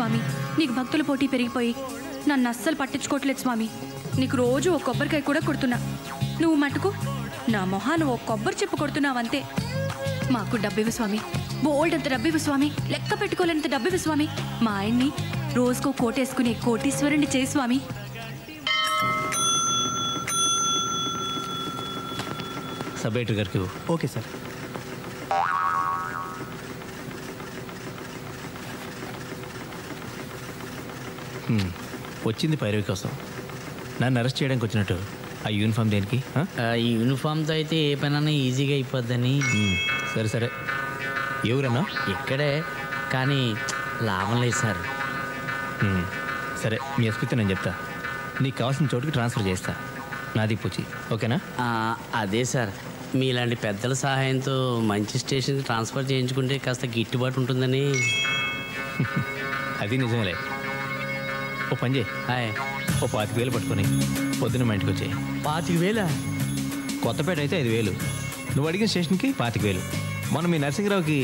స్వామి, నీకు భక్తుల పోటీ పెరిగిపోయి నన్ను అస్సలు పట్టించుకోవట్లేదు స్వామి. నీకు రోజు ఒక కొబ్బరికాయ కూడా కొడుతున్నా, నువ్వు మటుకు నా మొహాను ఓ కొబ్బరి చెప్పు కొడుతున్నావంతే. మాకు డబ్బివ్వు స్వామి, బోల్డ్ అంత డబ్బివ్వు స్వామి, లెక్క పెట్టుకోలేనంత డబ్బివ్వు స్వామి. మా ఆయన్ని రోజుకో కోటేసుకునే కోటీశ్వరుణ్ణి చేయి స్వామి. సబ్ ఎడిటర్ గారికి. Okay sir. వచ్చింది పైరవి కోసం, నన్ను అరెస్ట్ చేయడానికి వచ్చినట్టు. ఆ యూనిఫామ్ దేనికి? ఈ యూనిఫామ్తో అయితే ఏ పనైనా ఈజీగా అయిపోద్దని. సరే సరే, ఎవరన్నా? ఇక్కడే, కానీ లాభం లేదు సార్. సరే, మీ ఎస్పీతో నేను చెప్తా, నీకు కావాల్సిన చోటుకి ట్రాన్స్ఫర్ చేస్తా. నాది పూచి, ఓకేనా? అదే సార్, మీలాంటి పెద్దల సహాయంతో మంచి స్టేషన్కి ట్రాన్స్ఫర్ చేయించుకుంటే కాస్త గిట్టుబాటు ఉంటుందని. అది నిజమేలే. ఓ పని చేయి, ఓ 25,000 పట్టుకొని పొద్దున్న మా ఇంటికి వచ్చాయి. 25,000? కొత్తపేట అయితే 5,000, నువ్వు అడిగిన స్టేషన్కి 25,000. మొన్న మీ నరసింహరావుకి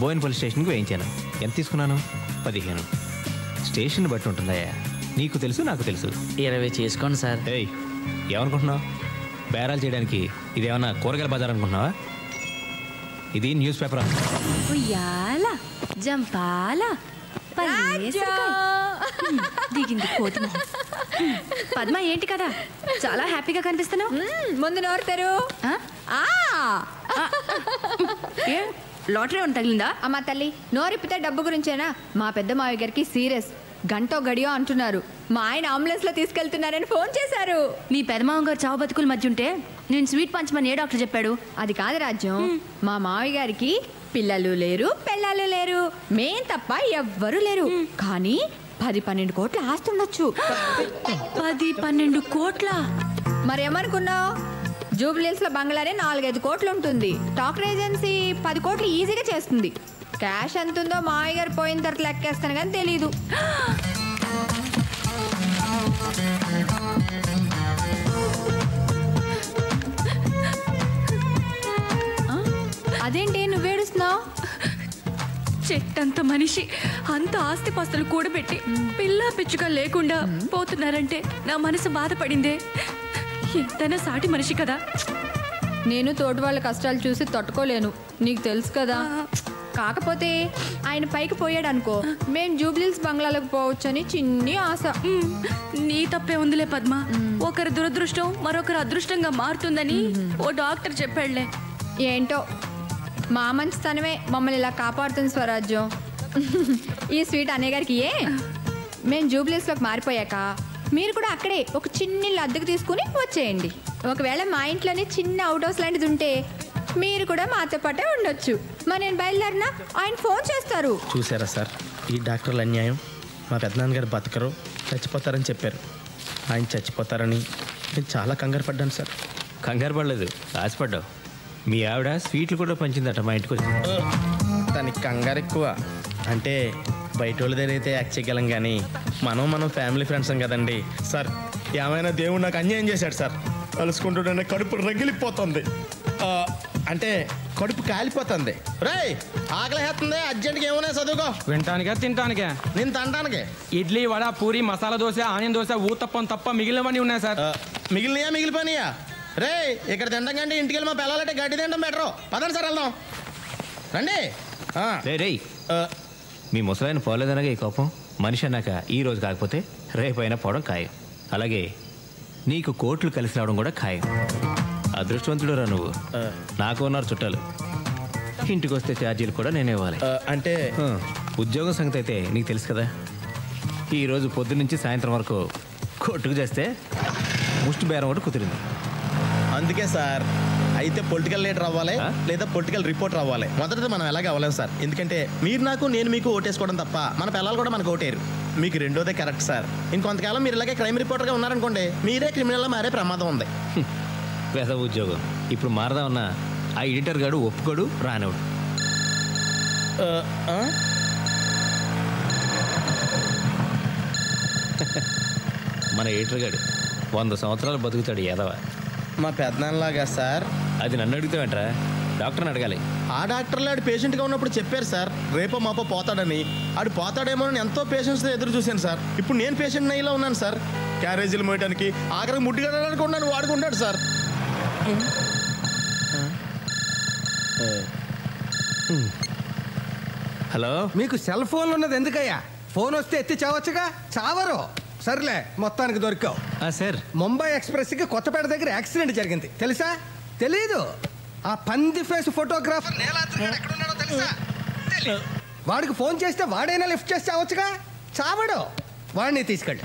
బోయినపల్లి స్టేషన్కి వేయించాను. ఎంత తీసుకున్నాను? 15. స్టేషన్ బట్టి ఉంటుందయ్యా, నీకు తెలుసు నాకు తెలుసు. 20 చేసుకోండి సార్. ఏయ్, ఏమనుకుంటున్నావు? బేరాలు చేయడానికి ఇదేమన్నా కూరగాయల బజార్ అనుకుంటున్నావా? ఇది న్యూస్ పేపర్. దిగింది కోతి మొహం. పద్మ, ఏంటి కదా చాలా హ్యాపీగా కనిపిస్తున్నావు? ముందు నోరుతారు. లాటరీ ఉంది తగిలిందా? అమ్మా తల్లి, నోరిప్పితే డబ్బు గురించేనా? మా పెద్ద మావయ్య గారికి సీరియస్, గంటో గడియో అంటున్నారు. మా ఆయన అంబులెన్స్ లో తీసుకెళ్తున్నారని ఫోన్ చేశారు. మీ పెదమావ గారు చావు బతుకుల మధ్య ఉంటే నేను స్వీట్ పంచమని ఏ డాక్టర్ చెప్పాడు? అది కాదు రాజ్యం, మా మావయ్య గారికి పిల్లలు లేరు, పెళ్ళాలు లేరు, మేం తప్ప ఎవ్వరూ లేరు. కానీ 10-12 కోట్ల ఆస్తి ఉండొచ్చు. 10-12 కోట్ల? మరేమనుకున్నావు? జూబ్లీహిల్స్ లో బంగ్లానే 4-5 కోట్లు ఉంటుంది. డాక్టర్ ఏజెన్సీ 10 కోట్లు ఈజీగా చేస్తుంది. క్యాష్ ఎంత ఉందో మావయ్య గారు పోయిన తర్వాత లెక్కేస్తాను కానీ తెలీదు. అదేంటి నువ్వేడుస్తున్నావు? చెట్టంత మనిషి అంత ఆస్తిపాస్తులు కూడబెట్టి పిల్లా పిచ్చుగా లేకుండా పోతున్నారంటే నా మనసు బాధపడిందే. ఎంతైనా సాటి మనిషి కదా. నేను తోటి వాళ్ళ కష్టాలు చూసి తట్టుకోలేను, నీకు తెలుసు కదా. కాకపోతే ఆయన పైకి పోయాడు అనుకో, మేము జూబ్లీహిల్స్ బంగ్లాలకు పోవచ్చని చిన్ని ఆశ. నీ తప్పే ఉందిలే పద్మ. ఒకరి దురదృష్టం మరొకరు అదృష్టంగా మారుతుందని ఓ డాక్టర్ చెప్పాడులే. ఏంటో మా మంచితనమే మమ్మల్ని ఇలా కాపాడుతుంది స్వరాజ్యం. ఈ స్వీట్ అన్నయ్య గారికి మేము జూబ్లీహిల్స్లోకి మారిపోయాక మీరు కూడా అక్కడే ఒక చిన్న ఇల్లు అద్దెకు తీసుకుని వచ్చేయండి. ఒకవేళ మా ఇంట్లోనే చిన్న అవుట్ హౌస్ లాంటిది ఉంటే మీరు కూడా మాతో పాటే ఉండొచ్చు. మరి నేను బయలుదేరినా ఆయన ఫోన్ చేస్తారు. చూసారా సార్, ఈ డాక్టర్ల అన్యాయం. మా పెద్దనాన్నగారు బతకరు, చచ్చిపోతారని చెప్పారు. ఆయన చచ్చిపోతారని నేను చాలా కంగారు పడ్డాను సార్. కంగారు పడలేదు, ఆశపడ్డావు. మీ ఆవిడ స్వీట్లు కూడా పంచిందట మా ఇంటికి వచ్చి. దానికి కంగారు ఎక్కువ. అంటే బయట వాళ్ళ దగ్గర అయితే యాక్ట్ చేయగలం, కానీ మనం ఫ్యామిలీ ఫ్రెండ్స్ కదండి సార్. ఏమైనా దేవుడు నాకు అన్యాయం చేశాడు సార్. కలుసుకుంటుంటే కడుపు రగిలిపోతుంది, అంటే కడుపు కాలిపోతుంది. రేయ్, ఆకలిస్తుంది, అర్జెంట్గా ఏమైనా చదువుకో. వినటానికా తినటానికా? నేను తినడానికి. ఇడ్లీ, వడ, పూరి, మసాలా దోశ, ఆనియన్ దోశ, ఊతప్పం తప్ప మిగిలినవన్నీ ఉన్నాయి సార్. మిగిలిపోయినాయా? రే, ఇక్కడ తినడం కంటే ఇంటికి వెళ్ళి మా పిల్లలంటే గడ్డి తినడం బెటరు. పదండి సార్, వెళ్దాం రండి. రే, మీ ముసలాయన పోలేదనగా ఈ కోపం. మనిషి అన్నాక ఈ రోజు కాకపోతే రేపైనా పోవడం ఖాయం. అలాగే నీకు కోట్లు కలిసి రావడం కూడా ఖాయం. అదృష్టవంతుడు రా నువ్వు. నాకు ఉన్నారు చుట్టాలు, ఇంటికి వస్తే ఛార్జీలు కూడా నేనే ఇవ్వాలి. అంటే ఉద్యోగం సంగతి అయితే నీకు తెలుసు కదా. ఈరోజు పొద్దు నుంచి సాయంత్రం వరకు కొట్టుకు చేస్తే ముష్టి బేరం కూడా కుదిరింది. అందుకే సార్, అయితే పొలిటికల్ లీడర్ అవ్వాలి లేదా పొలిటికల్ రిపోర్టర్ అవ్వాలి. మొదట మనం ఎలాగ అవ్వలేము సార్. ఎందుకంటే మీరు నాకు, నేను మీకు ఓటేసుకోవడం తప్ప మన పిల్లలు కూడా మనకు ఓటేరు. మీకు రెండోదే కరెక్ట్ సార్. ఇంకొంతకాలం మీరు ఇలాగే క్రైమ్ రిపోర్టర్గా ఉన్నారనుకోండి, మీరే క్రిమినల్గా మారే ప్రమాదం ఉంది. వేసవ ఉద్యోగం ఇప్పుడు మారదామన్నా ఆ ఎడిటర్ గాడు ఒప్పుకోడు, రానివాడు. మన ఎడిటర్ గాడు 100 సంవత్సరాలు బతుకుతాడు ఎదవ. మా పెద్దనాన్నలాగా సార్. అది నన్ను అడుగుతావేంట్రా? డాక్టర్ని అడగాలి. ఆ డాక్టర్లు ఆడు పేషెంట్గా ఉన్నప్పుడు చెప్పారు సార్, రేపో మాపో పోతాడని. ఆడు పోతాడేమో అని ఎంతో పేషెన్స్తో ఎదురు చూశాను సార్. ఇప్పుడు నేను పేషెంట్ ఇలా ఉన్నాను సార్. క్యారేజీలు మోయడానికి ఆఖరికి ముట్టిగడడానికి ఉన్నాను, వాడుకుంటాడు సార్. హలో, మీకు సెల్ ఫోన్ ఉన్నది ఎందుకయ్యా? ఫోన్ వస్తే ఎత్తి చావచ్చుగా. చావరు. సర్లే, మొత్తానికి దొరికావు. సార్, ముంబై ఎక్స్ప్రెస్కి కొత్తపేట దగ్గర యాక్సిడెంట్ జరిగింది, తెలుసా? తెలీదు. ఆ పంది ఫేస్ ఫోటోగ్రాఫర్ నీలాద్రి గాడు ఎక్కడున్నాడో తెలుసా? తెలీదు. వాడికి ఫోన్ చేస్తే వాడైనా లిఫ్ట్ చేసి చావచ్చుగా. చావడు. వాడిని తీసుకెళ్ళి.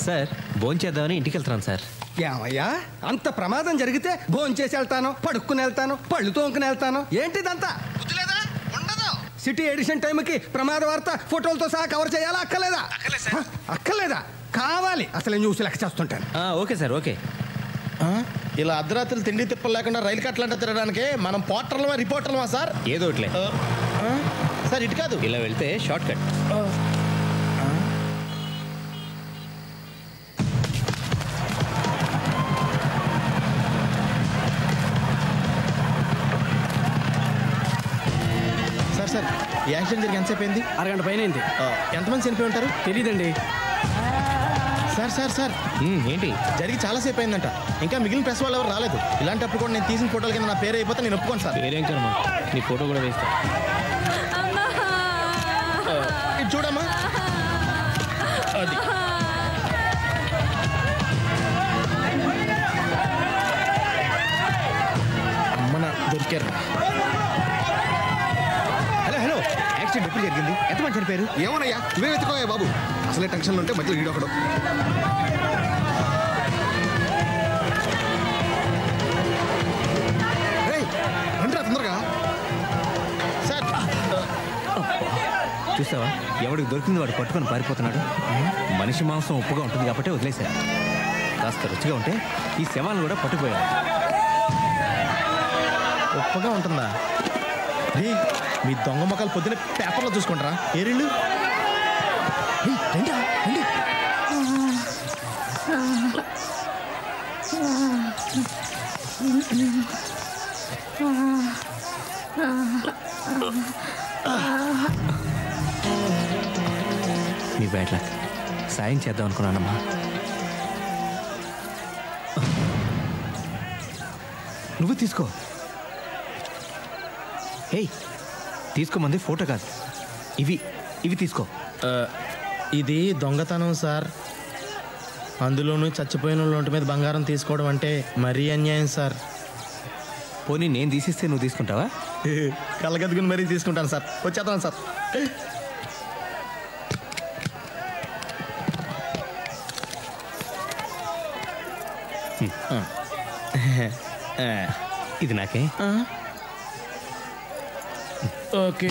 సార్ భోంచేద్దామని ఇంటికి వెళ్తున్నాను సార్. ఏమయ్యా, అంత ప్రమాదం జరిగితే భోంచేసి వెళ్తాను, పడుక్కుని వెళ్తాను, పళ్ళు తోముకుని వెళ్తాను. ఏంటిదంతా? బుద్ధిలేదా? ఉండదు. సిటీ ఎడిషన్ టైంకి ప్రమాద వార్త ఫోటోలతో సహా కవర్ చేయాలా? అక్కర్లేదా? అక్కర్లేదా? కావాలి. అసలు న్యూస్ లెక్క చేస్తుంటాను. Okay sir, okay. ఇలా అర్ధరాత్రులు తిండి తిప్పలు లేకుండా రైలు కట్టలంట తిరగడానికి మనం పోర్టర్లమా రిపోర్టర్లమా సార్? ఏదో ఒకట్లే సార్. ఇటు కాదు, ఇలా వెళ్తే షార్ట్ కట్. సార్ సార్ ఈ యాక్సిడెంట్ జరిగి ఎంతసేపు అయింది? అరగంట పైన అయింది. ఎంతమంది చనిపోయి ఉంటారు? తెలీదండి. సార్ సార్ సార్ ఏంటి జరిగి చాలాసేపు అయిందంట. ఇంకా మిగిలిన ప్రెస్ వాళ్ళు ఎవరు రాలేదు. ఇలాంటప్పుడు కూడా నేను తీసిన ఫోటోల కింద నా పేరు అయిపోతే నేను ఒప్పుకోను సార్. వేరేం కర్మ, నీ ఫోటో కూడా వేస్తా. ఇది చూడమ్మా. అది అమ్మన దొరికారు. హలో హలో, యాక్సిడెంట్ ఎప్పుడు జరిగింది? ఎంతమంది చనిపోయారు? ఏమోనయ్యా, నువ్వే వెతుకోయా బాబు. అసలే టెన్షన్లో ఉంటే మధ్యలో ఈడొకడు. రండిరా తొందరగా. సార్ చూసావా, ఎవడికి దొరికింది వాడు పట్టుకొని పారిపోతున్నాడు. మనిషి మాంసం ఉప్పుగా ఉంటుంది కాబట్టి వదిలేశారు. కాస్త రుచిగా ఉంటే ఈ శవాలను కూడా పట్టుకుపోయారు. ఉప్పగా ఉంటుందా? మీ దొంగ మొక్కలు పొద్దున పేపర్లో చూసుకుంటారా? ఏరిళ్ళు మీ బ్యాడ్ లక్. సాయం చేద్దాం అనుకున్నానమ్మా. నువ్వు తీసుకో. ఏయ్, తీసుకోమంది ఫోటో కాదు, ఇవి తీసుకో. ఇది దొంగతనం సార్. అందులోనూ చచ్చిపోయిన వాళ్ళ ఒంటి మీద బంగారం తీసుకోవడం అంటే మరీ అన్యాయం సార్. పోనీ నేను తీసిస్తే నువ్వు తీసుకుంటావా? కళ్ళగద్దుకుని మరీ తీసుకుంటాను సార్. వచ్చేస్తాను సార్. ఇది నాకే. ఓకే.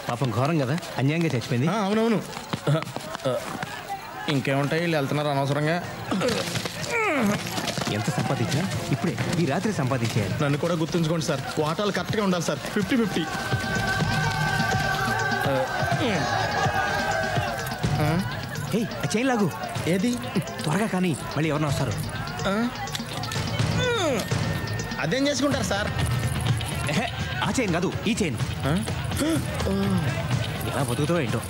పాపం ఘోరం కదా, అన్యాయంగా చచ్చిపోయింది. అవునవును. ఇంకేముంటాయి, వీళ్ళు వెళ్తున్నారు అనవసరంగా. ఎంత సంపాదించినా ఇప్పుడే ఈ రాత్రి సంపాదించేయాలి. నన్ను కూడా గుర్తుంచుకోండి సార్. వాటాలు కరెక్ట్గా ఉండాలి సార్. 50-50. ఏయ్, ఆ చైన్ లాగు. ఏది? త్వరగా కానీ మళ్ళీ ఎవరినో వస్తారు. అదేం చేసుకుంటారు సార్? ఆ చైన్ కాదు, ఈ చైన్. ఎలా బతుకుతావో ఏంటో.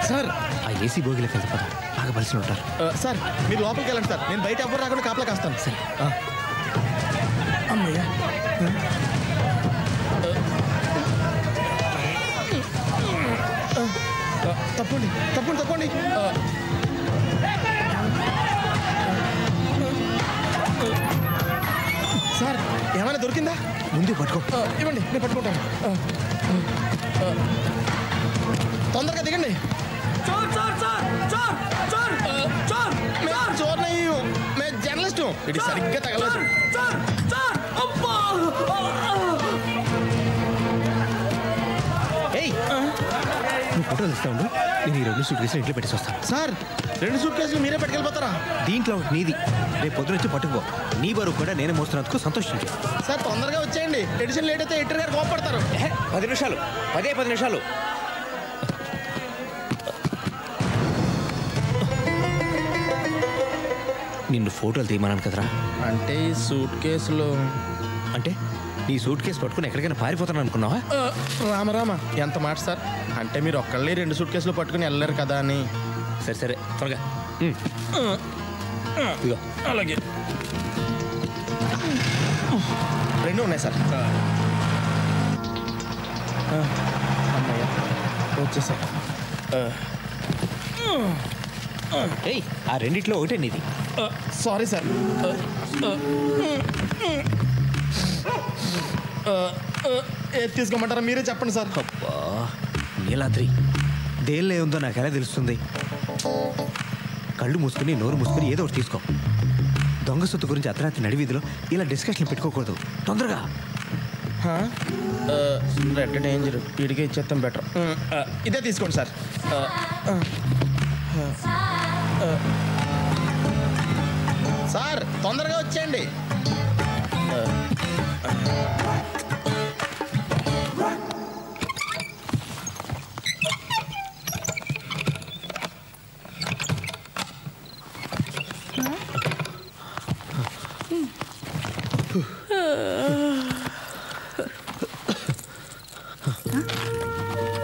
సార్ ఆ ఏసీ బోగిలోకి వెళ్తే పద, బాగా బలిసి ఉంటారు. సార్ మీరు లోపలికి వెళ్ళండి సార్. నేను బయట ఎవరు రాకుండా కాపలా కాస్తాను. సరే. అమ్మయ్య. తప్పండి తప్పండి తప్పండి. సార్ ఏమైనా దొరికిందా? ముందు పట్టుకో. ఇవ్వండి, నేను పట్టుకుంటాను. తొందరగా దిగండి. చోర్ నేను జర్నలిస్ట్. ఇది సరిగ్గా తగలదు. ఏయ్, నువ్వు ఫోటోలు ఇస్తా ఉండు, నేను ఈ 2 సూట్ కేసులు ఇంట్లో పెట్టేసి వస్తాను. సార్ 2 సూట్ కేసులు మీరే పట్టుకెళ్ళిపోతారా? దీంట్లో నీది. రేపు పొద్దున వచ్చి పట్టుకో. నీ బరువు కూడా నేనే మోస్తున్నందుకు సంతోషించు. సార్ తొందరగా వచ్చేయండి. ఎడిషన్ లేట్ అయితే ఎడిటర్ గారు కోపడతారు. 10 నిమిషాలు, 10 నిమిషాలు. నిన్ను ఫోటోలు తీయమన్నాను కదరా. అంటే ఈ సూట్ కేసులో అంటే నీ సూట్ కేసు పట్టుకుని ఎక్కడికైనా పారిపోతాను అనుకున్నావా? రామరామ ఎంత మాట సార్. అంటే మీరు ఒక్కళ్ళే 2 సూట్ కేసులు పట్టుకుని వెళ్ళలేరు కదా అని. సరే సరే త్వరగా. ఇదిగో అలాగే 2 ఉన్నాయి సార్. అమ్మయ్య వచ్చేసా. ఏయ్ ఆ రెండిట్లో ఒకటే నీది. Sorry sir. ఏది తీసుకోమంటారా మీరే చెప్పండి సార్. అబ్బా నీలాద్రి, దేనిలో ఉందో నాకు ఎలా తెలుస్తుంది? కళ్ళు మూసుకుని నోరు మూసుకుని ఏదో ఒకటి తీసుకో. దొంగ సొత్తు గురించి అర్ధరాత్రి నడివీధిలో ఇలా డిస్కషన్ పెట్టుకోకూడదు. తొందరగా. రెడ్ డేంజర్, వీడికి ఇచ్చేస్తాం బెటర్. ఇదే తీసుకోండి సార్. సార్ తొందరగా వచ్చేయండి.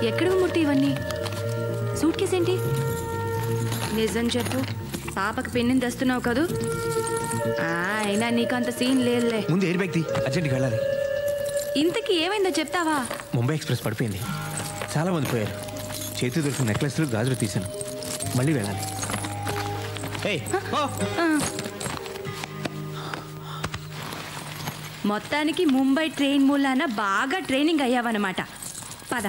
ఎక్కడ మూర్తి ఇవన్నీ? సూట్ కేసు ఏంటి? నిజం చెప్పు, పాపకి పెన్నిని తెస్తున్నావు కదూ? అయినా నీకు అంత సీన్ లేదులే. ముందు ఎయిర్ బ్యాగ్ తీ, అర్జెంట్కి వెళ్ళాలి. ఇంతకీ ఏమైందో చెప్తావా? ముంబై ఎక్స్ప్రెస్ పడిపోయింది, చాలా మంది పోయారు. చేతి దొరికిన నెక్లెస్లు గాజులు తీశాను, మళ్ళీ వెళ్ళాలి. మొత్తానికి ముంబై ట్రైన్ మూలాన బాగా ట్రైనింగ్ అయ్యావన్నమాట. పద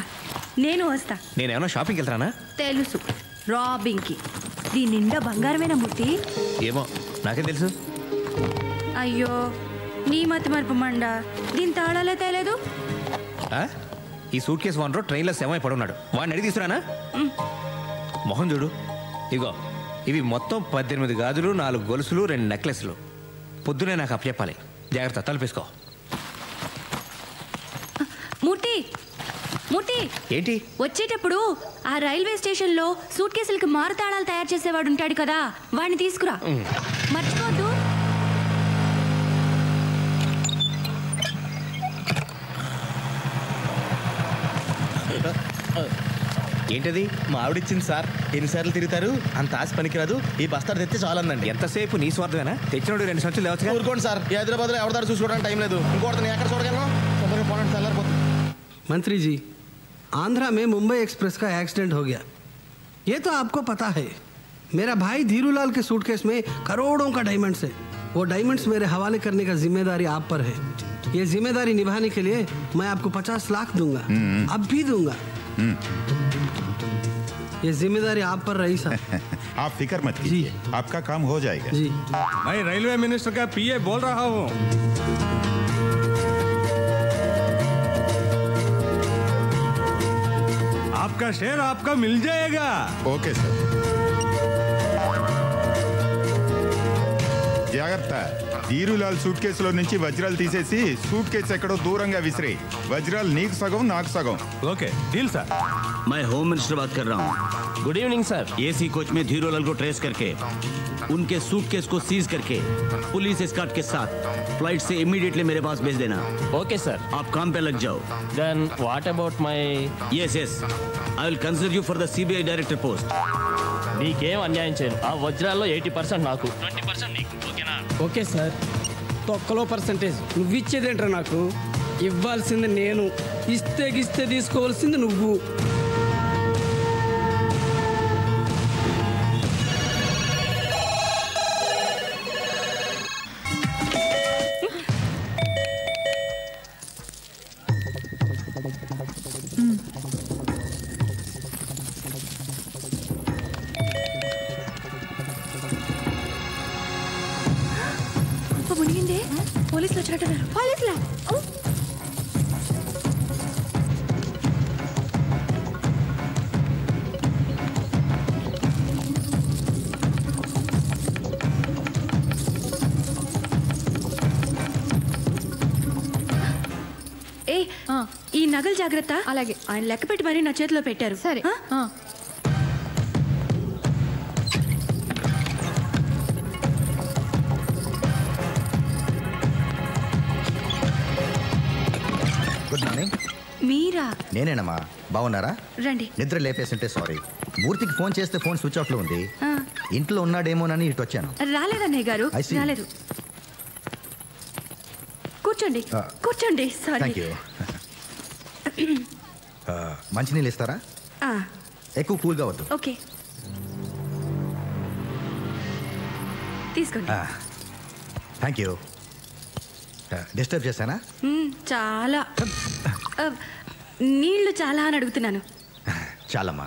నేను వస్తా. నేనేమన్నా షాపింగ్కి వెళ్తానా? తెలుసు, రాబింగ్కి. దీని నిండా బంగారమేనా మూర్తి? ఏమో నాకేం తెలుసు. అయ్యో నీ మతి మరుపు మండ, దీని తాళాలే తేలేదు. ఈ సూట్ కేసు ఓనరు ట్రైన్లో శవమై పడున్నాడు, వాడిని అడిగి తీసుకురానా? మొహం చూడు. ఇగో ఇవి మొత్తం 18 గాజులు, 4 గొలుసులు, 2 నెక్లెస్లు. పొద్దునే నాకు అప్పచెప్పాలి. జాగ్రత్త, తలపేసుకో. మూర్తి మూర్తి, ఏంటి? వచ్చేటప్పుడు ఆ రైల్వే స్టేషన్లో సూట్ కేసులకి మారుతాళాలు తయారు చేసేవాడు ఉంటాడు కదా, వాడిని తీసుకురా. మర్చిపోద్దు. ఏంటది? మా ఆవిడిచ్చింది సార్. ఎన్నిసార్లు తిరుగుతారు, అంత ఆశ పనికిరాదు, ఈ బస్తాడు తెస్తే చాలందండి. ఎంతసేపు నీ స్వార్థమేనా? తెచ్చినోడు 2 సంచులు లేవచ్చు. ఊరుకోండి సార్, హైదరాబాద్లో ఎవరిదారు చూసుకోవడానికి టైం లేదు. ఇంకోటి నేను ఎక్కడ చూడగలను? తొందరగా పోనండి, తెల్లారిపోతుంది. मंत्री जी, आंध्रा में मुंबई एक्सप्रेस का एक्सीडेंट हो गया, ये तो आपको पता है. मेरा भाई धीरूलाल के सूटकेस में करोड़ों का डायमंड्स है. वो डायमंड्स मेरे हवाले करने का जिम्मेदारी आप पर है. ये जिम्मेदारी निभाने के लिए मैं आपको 50 लाख दूंगा, अब भी दूंगा. ये जिम्मेदारी आप पर रही साहब. आप फिक्र मत कीजिए, आपका काम हो जाएगा. जी, मैं रेलवे मिनिस्टर का पीए बोल रहा हूँ. आपका शेयर आपका मिल जाएगा. Okay sir. జాగ్రత్త. ధీరులాల్ సూట్ కేసులో నుంచి వజ్రాలు తీసేసి సూట్ కేసు ఎక్కడో దూరంగా విసిరే. వజ్రాలు నీకు సగం, నాకు సగం. Okay deal sir. मैं होम मिनिस्टर बात कर रहा हूँ. Good evening sir. AC coach में धीरूलाल को ट्रेस करके उनके सूटकेस को सीज करके पुलिस एस्कॉर्ट के साथ फ्लाइट से इमीडिएटली मेरे पास भेज देना. Okay sir. आप काम पे लग जाओ. Then what about my? Yes yes, I will consider you for the CBI director post. నీకేం అన్యాయం చేయను. ఆ వజ్రాల్లో 80% నాకు, 20% నీకు. ఓకేనా? Okay sir. తొక్కలో పర్సంటేజ్ నువ్వు ఇచ్చేదేంట్రా? నాకు ఇవ్వాల్సింది నేను, ఇస్తే తీసుకోవాల్సింది నువ్వు. మునిగిందే, పోలీసులు వచ్చినట్టున్నారు. పోలీసులా? ఏ ఈ నగలు జాగ్రత్త. అలాగే. ఆయన లెక్క పెట్టి మరీ నా చేతిలో పెట్టారు. సరే. మీరా? నేనేనమ్మా. బాగున్నారా? రండి. నిద్ర లేపేసింటే సారీ. మూర్తికి ఫోన్ చేస్తే ఫోన్ స్విచ్ ఆఫ్ లో ఉంది. ఆ, ఇంట్లో ఉన్నాడేమోనని ఇటు వచ్చాను. రాలేదన్నయ్య గారు, I see. రాలేదు. కూర్చోండి కూర్చోండి. సారీ. Thank you. మంచినీళ్ళు ఇస్తారా? ఎక్కువ కూల్గా వద్దు. ఓకే, తీసుకోండి. Thank you. డిస్టర్బ్ చేశానా? చాలా నీళ్లు చాలా అని అడుగుతున్నాను. చాలమ్మా.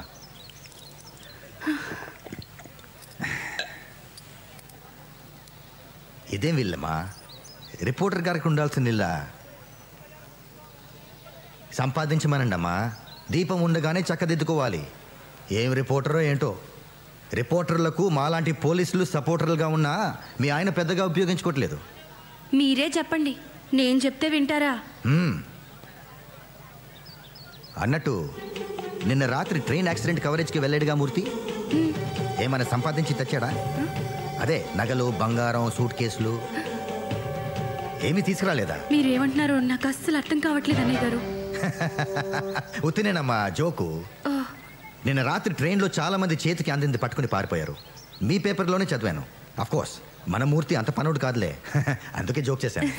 ఇదేం వీళ్ళమ్మా, రిపోర్టర్ గారికి ఉండాల్సిన ఇల్లా? సంపాదించమనండి అమ్మా. దీపం ఉండగానే చక్కదిద్దుకోవాలి. ఏం రిపోర్టరో ఏంటో. రిపోర్టర్లకు మాలాంటి పోలీసులు సపోర్టర్లుగా ఉన్నా మీ ఆయన పెద్దగా ఉపయోగించుకోవట్లేదు. మీరే చెప్పండి, నేను చెప్తే వింటారా? అన్నట్టు నిన్న రాత్రి ట్రైన్ యాక్సిడెంట్ కవరేజ్కి వెళ్ళాడుగా మూర్తి. ఏమైనా సంపాదించి తెచ్చాడా? అదే నగలు, బంగారం, సూట్ కేసులు ఏమీ తీసుకురాలేదా? మీరేమంటున్నారో నాకు అస్సలు అర్థం కావట్లేదు అన్నయ్య గారు. ఉత్తినేనమ్మా, జోకు. నిన్న రాత్రి ట్రైన్లో చాలా మంది చేతికి అందింది పట్టుకుని పారిపోయారు. మీ పేపర్లోనే చదివాను. అఫ్కోర్స్ మన మూర్తి అంత పనుడు కాదులే, అందుకే జోక్ చేశాను.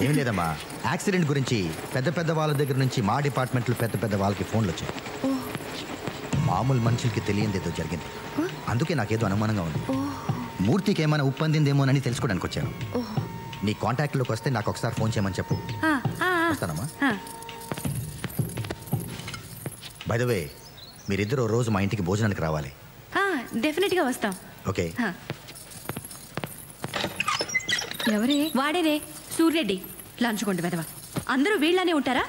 ఏం లేదమ్మా, యాక్సిడెంట్ గురించి పెద్ద పెద్ద వాళ్ళ దగ్గర నుంచి మా డిపార్ట్మెంట్లో పెద్ద పెద్ద వాళ్ళకి ఫోన్లు వచ్చాయి. మామూలు మనుషులకి తెలియంది ఏదో జరిగింది. అందుకే నాకేదో అనుమానంగా ఉంది. మూర్తికి ఏమైనా ఉప్పందిందేమోనని తెలుసుకోవడానికి వచ్చాను. నీ కాంటాక్ట్లోకి వస్తే నాకు ఒకసారి ఫోన్ చేయమని చెప్పు. వస్తానమ్మా. బై ద వే, మీరిద్దరు రోజు మా ఇంటికి భోజనానికి రావాలి. డెఫినెట్గా వస్తాం. ఓకే. ఎవరే? వాడేనే, సూర్యరెడ్డి. లంచ్ కొండ వెదవ. అందరూ వీళ్ళనే ఉంటారా?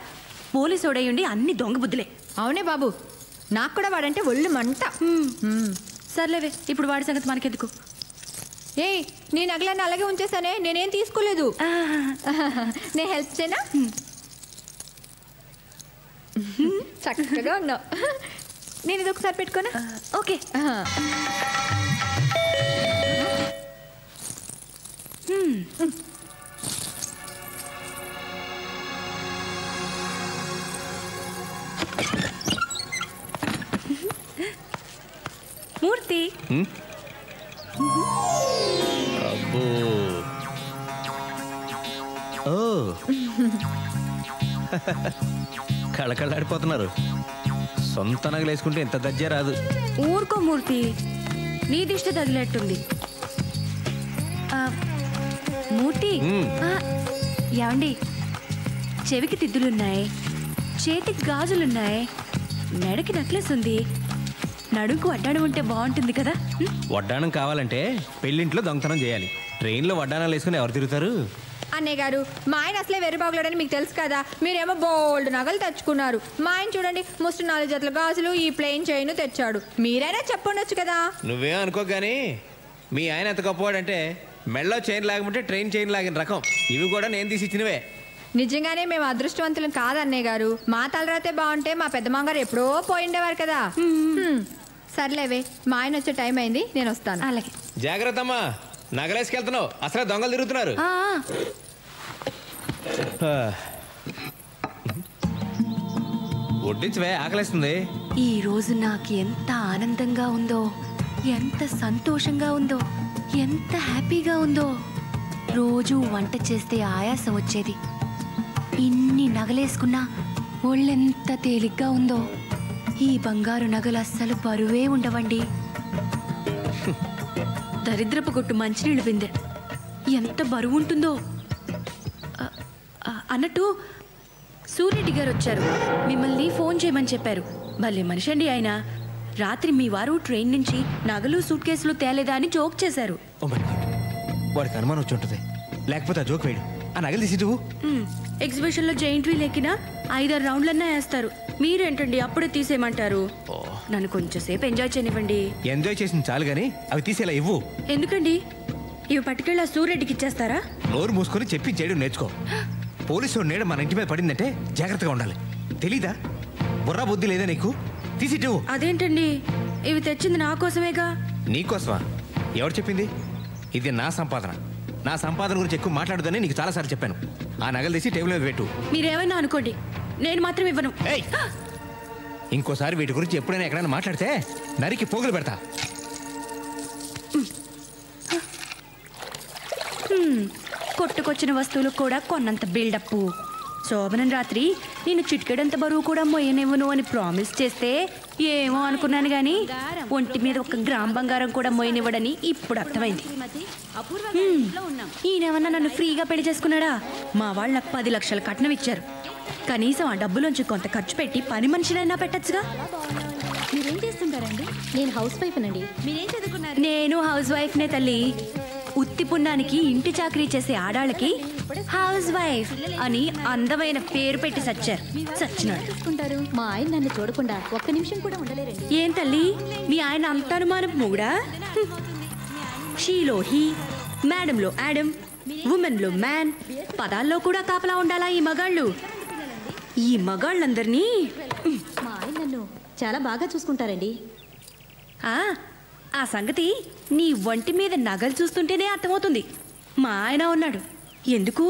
పోలీసు ఓడయ్యండి అన్ని దొంగ బుద్ధులే. అవునే బాబు, నాకు కూడా వాడంటే ఒళ్ళు మంట. సర్లేవే, ఇప్పుడు వాడి సంగతి మనకెందుకు. ఏయ్, నీ నగలన్నీ అలాగే ఉంచేసానే, నేనేం తీసుకోలేదు. నేను హెల్ప్ చేయనా? చక్కగా ఉన్నావు. నేను ఇది ఒకసారి పెట్టుకోనా? ఓకే. మూర్తి. అబ్బో, ఓ కళకళాడిపోతున్నారు. సొంత నగలు వేసుకుంటే ఎంత దజ్జా రాదు. ఊరుకో మూర్తి, నీ దిష్టి తగిలేట్టుంది. మూర్తి, ఏమండి, చెవికి తిద్దులున్నాయి, చేతికి గాజులున్నాయి, మెడకి నెక్లెస్ ఉంది, నడుకు వడ్డాణం ఉంటే బాగుంటుంది కదా. వడ్డాణం కావాలంటే పెళ్ళింట్లో దొంగతనం చేయాలి. ట్రైన్లో వడ్డాణాలు వేసుకుని ఎవరు తిరుగుతారు? అన్నయ్య గారు, మా ఆయన అసలే వెర్రి బాగులేడని మీకు తెలుసు కదా. మీరేమో బోల్డ్ నగలు తెచ్చుకున్నారు. మా ఆయన చూడండి, ముష్టి 4 జతల గాజులు, ఈ ప్లెయిన్ చైన్ తెచ్చాడు. మీరైనా చెప్పండొచ్చు కదా. నువ్వేం అనుకో గానీ మీ ఆయన ఎంత గొప్పవాడంటే మెళ్ళో చైన్ లాగమంటే ట్రైన్ చైన్ లాగిన రకం. ఇవి కూడా నేను తీసి ఇచ్చినవే. నిజంగానే మేము అదృష్టవంతులం కాదు అన్నయ్య గారు. మా తలరాతే బాగుంటే మా పెద్ద మామగారు ఎప్పుడో పోయిండేవారు కదా. సర్లేవే, మా ఆయన వచ్చే టైం అయింది, నేను వస్తాను. అలాగే. జాగ్రత్త అమ్మా, నగలేసుకెళ్తున్నావు, అసలే దొంగలు తిరుగుతున్నారు. వడ్డించవే, ఆకలేస్తుంది. ఈ రోజు నాకు ఎంత ఆనందంగా ఉందో, ఎంత సంతోషంగా ఉందో, ఎంత హ్యాపీగా ఉందో. రోజు వంట చేస్తే ఆయాసం వచ్చేది. ఇన్ని నగలేసుకున్నా ఒళ్ళెంత తేలిగ్గా ఉందో. ఈ బంగారు నగలు అస్సలు బరువే ఉండవండి. దరిద్రపు కొట్టు మంచినీళ్ళు బిందె ఎంత బరువు ఉంటుందో. అన్నట్టు సూర్యరెడ్డి గారు వచ్చారు, మిమ్మల్ని ఫోన్ చేయమని చెప్పారు. భలే మనిషి అండి ఆయన. రాత్రి మీ వారు ట్రైన్ నుంచి నగలు, సూట్ కేసులు తేలేదా అని జోక్ చేశారు. వాడికి అనుమానం వచ్చి ఉంటుంది, లేకపోతే ఆ జోక్ వేయడు. ఆ నగలు తీసి నువ్వు ఎగ్జిబిషన్లో జైంట్ వీల్ ఎక్కినా 5-6 రౌండ్లన్నా వేస్తారు. మీరేంటండి అప్పుడే తీసేయమంటారు? నన్ను కొంచెంసేపు ఎంజాయ్ చేయనివ్వండి. ఎంజాయ్ చేసింది చాలు గానీ అవి తీసేలా ఇవ్వు. ఎందుకండి? ఇవి పట్టుకెళ్ళి ఆ సూర్యరెడ్డికి ఇచ్చేస్తారా? నోరు మూసుకొని చెప్పి చేయడం నేర్చుకో. పోలీసు నీడ మన ఇంటి మీద పడిందంటే జాగ్రత్తగా ఉండాలి. తెలీదా? బుర్రా బుద్ధి లేదా నీకు? తీసిట్టు. అదేంటండి, ఇవి తెచ్చింది నా కోసమేగా. నీకోసమా? ఎవరు చెప్పింది? ఇది నా సంపాదన. నా సంపాదన గురించి ఎక్కువ మాట్లాడదని నీకు చాలాసార్లు చెప్పాను. ఆ నగలు తీసి టేబుల్ మీద పెట్టు. మీరేమైనా అనుకోండి, నేను మాత్రం ఇవ్వను. ఇంకోసారి వీటి గురించి ఎప్పుడైనా ఎక్కడైనా మాట్లాడితే నరికి పోగులు పెడతా. కొట్టుకొచ్చిన వస్తువులు కూడా కొన్నంత బిల్డప్. శోభనం రాత్రి నేను చిటికెడంత బరువు కూడా మొయ్యనివ్వను అని ప్రామిస్ చేస్తే ఏమో అనుకున్నాను గాని ఒంటి మీద 1 గ్రామ్ బంగారం కూడా మొయ్యనివ్వడని ఇప్పుడు అర్థమైంది. ఈయనేమన్నా నన్ను ఫ్రీగా పెళ్లి చేసుకున్నాడా? మా వాళ్ళు నాకు 10 లక్షల కట్నం ఇచ్చారు. కనీసం ఆ డబ్బులోంచి కొంత ఖర్చు పెట్టి పని మనిషినైనా పెట్టచ్చుగా. మీరేం చేస్తుంటారండి? నేను హౌస్ వైఫ్ నండి. మీరేం చదువుకున్నారు? నేను హౌస్ వైఫ్నే తల్లి. ఉత్తి పుణ్యానికి ఇంటి చాకరీ చేసే ఆడాళ్ళకి హౌస్ వైఫ్ అని అందమైన పేరు పెట్టి సచ్చినాడు. మా ఆయన నన్ను చూడకుండా 1 నిమిషం కూడా ఉండలేరండి. ఏం తల్లి, మీ ఆయన అంత అనుమానం మొగుడా? షీలో హీ, మేడంలో యాడమ్, ఉమెన్లో మ్యాన్, పదాల్లో కూడా కాపలా ఉండాలా ఈ మగాళ్ళు? ఈ మగాళ్ళందరినీ మా ఆయన నన్ను చాలా బాగా చూసుకుంటారండి. ఆ సంగతి నీ ఒంటి మీద నగలు చూస్తుంటేనే అర్థమవుతుంది. మా ఆయన ఉన్నాడు. ఎందుకు?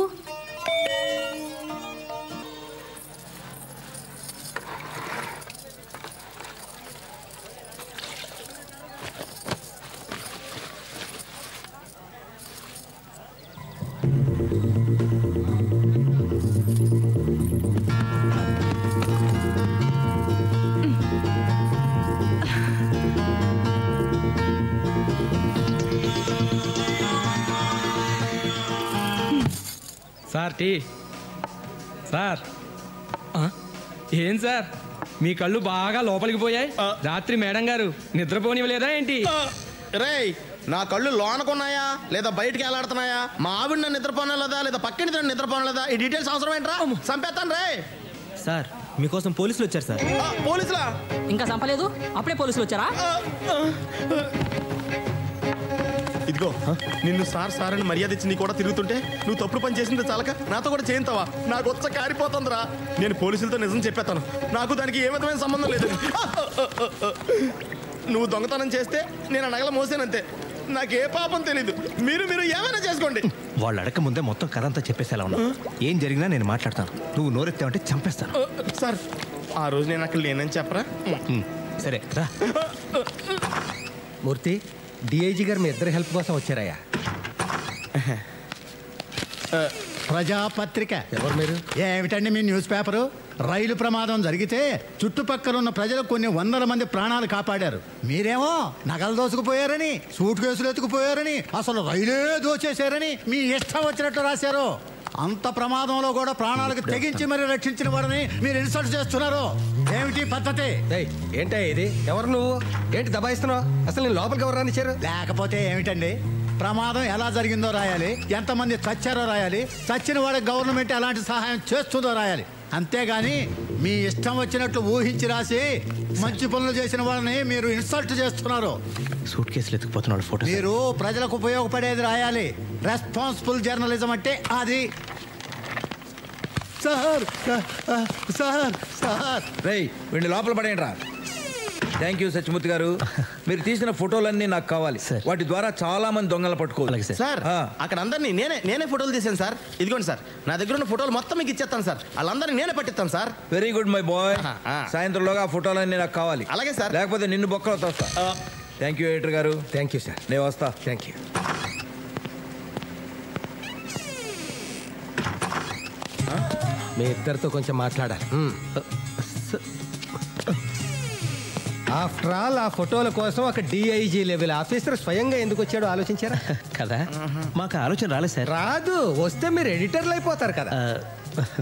Sir tea. సార్ ఏం సార్ మీ కళ్ళు బాగా లోపలికి పోయాయి? రాత్రి మేడం గారు నిద్రపోనివ్వలేదా ఏంటి? రేయ్, నా కళ్ళు లోనకున్నాయా లేదా బయటికి వెళ్ళాడుతున్నాయా? మా ఆవిడ నన్ను నిద్రపోనలేదా లేదా పక్కన నిద్రపోనలేదా? ఈ డీటెయిల్స్ అవసరం ఏంట్రా? చంపేస్తాను రే. సార్ మీకోసం పోలీసులు వచ్చారు సార్. పోలీసులా? ఇంకా చంపలేదు, అప్పుడే పోలీసులు వచ్చారా? ఇదిగో నిన్ను సార్ సార్ అని మర్యాద ఇచ్చి నీ కూడా తిరుగుతుంటే నువ్వు తప్పుడు పని చేసింది చాలక నాతో కూడా చేయింతావా? నాకు వచ్చ కారిపోతుందిరా. నేను పోలీసులతో నిజం చెప్పేస్తాను. నాకు దానికి ఏ విధమైన సంబంధం లేదు. నువ్వు దొంగతనం చేస్తే నేను నగల మోసానంతే. నాకే పాపం తెలీదు. మీరు ఏమైనా చేసుకోండి. వాళ్ళు అడగక ముందే మొత్తం కథ అంతా చెప్పేసేలా ఉన్నా. ఏం జరిగినా నేను మాట్లాడతాను. నువ్వు నోరెత్తావంటే చంపేస్తాను. సార్ ఆ రోజు నేను అక్కడ లేనని చెప్పరా? సరే రా. మూర్తి, డిఐజీ గారు మీ ఇద్దరు హెల్ప్ కోసం వచ్చారయ్యా. ప్రజాపత్రిక. ఎవరు మీరు? ఏమిటండి మీ న్యూస్ పేపరు? రైలు ప్రమాదం జరిగితే చుట్టుపక్కల ఉన్న ప్రజలు కొన్ని 100 మంది ప్రాణాలు కాపాడారు. మీరేమో నగలు దోసుకుపోయారని, సూట్ కేసులు ఎత్తుకుపోయారని, అసలు రైలే దోచేశారని మీ ఇష్టం వచ్చినట్టు రాశారు. అంత ప్రమాదంలో కూడా ప్రాణాలకు తెగించి మరి రక్షించిన వారిని మీరు ఇన్సల్ట్ చేస్తున్నారు. ఏమిటి పద్ధతి? ఏంటో ఇది? ఎవరు నువ్వు? ఏంటి దబాయిస్తున్నావు? అసలు నేను లోపలికి ఎవరు రానిచ్చారు? లేకపోతే ఏమిటండి? ప్రమాదం ఎలా జరిగిందో రాయాలి, ఎంతమంది చచ్చారో రాయాలి, చచ్చిన వాడికి గవర్నమెంట్ ఎలాంటి సహాయం చేస్తుందో రాయాలి. అంతేగాని మీ ఇష్టం వచ్చినట్లు ఊహించి రాసి మంచి పనులు చేసిన వాళ్ళని మీరు ఇన్సల్ట్ చేస్తున్నారు. సూట్ కేసులు ఎత్తుకుపోతున్నాడు ఫోటో. మీరు ప్రజలకు ఉపయోగపడేది రాయాలి. రెస్పాన్సిబుల్ జర్నలిజం అంటే అది. సార్ సార్ సార్ రేయ్, వీడిని లోపల పడేయండి రా. థ్యాంక్ యూ సత్యమూర్తి గారు. మీరు తీసిన ఫోటోలన్నీ నాకు కావాలి. వాటి ద్వారా చాలా మంది దొంగలు పట్టుకోవాలి సార్. అక్కడ అందరినీ నేనే ఫోటోలు తీసాను సార్. ఇదిగోండి సార్, నా దగ్గర ఉన్న ఫోటోలు మొత్తం మీకు ఇచ్చేస్తాను సార్. వాళ్ళందరినీ నేనే పట్టిస్తాను sir. Very good my boy. సాయంత్రంలోగా ఆ ఫోటోలన్నీ నాకు కావాలి. అలాగే సార్. లేకపోతే నిన్ను బొక్కలో తోస్తా. థ్యాంక్ యూ ఎడిటర్ గారు. Thank you sir. నేను వస్తా. Thank you. మీ ఇద్దరితో కొంచెం మాట్లాడాలి. ఆఫ్టర్ ఆల్ ఆ ఫోటోల కోసం ఒక డిఐజీ లెవెల్ ఆఫీసర్ స్వయంగా ఎందుకు వచ్చాడో ఆలోచించారా? కదా, మాకు ఆలోచన రాలేదు సార్. రాదు, వస్తే మీరు ఎడిటర్లు అయిపోతారు కదా.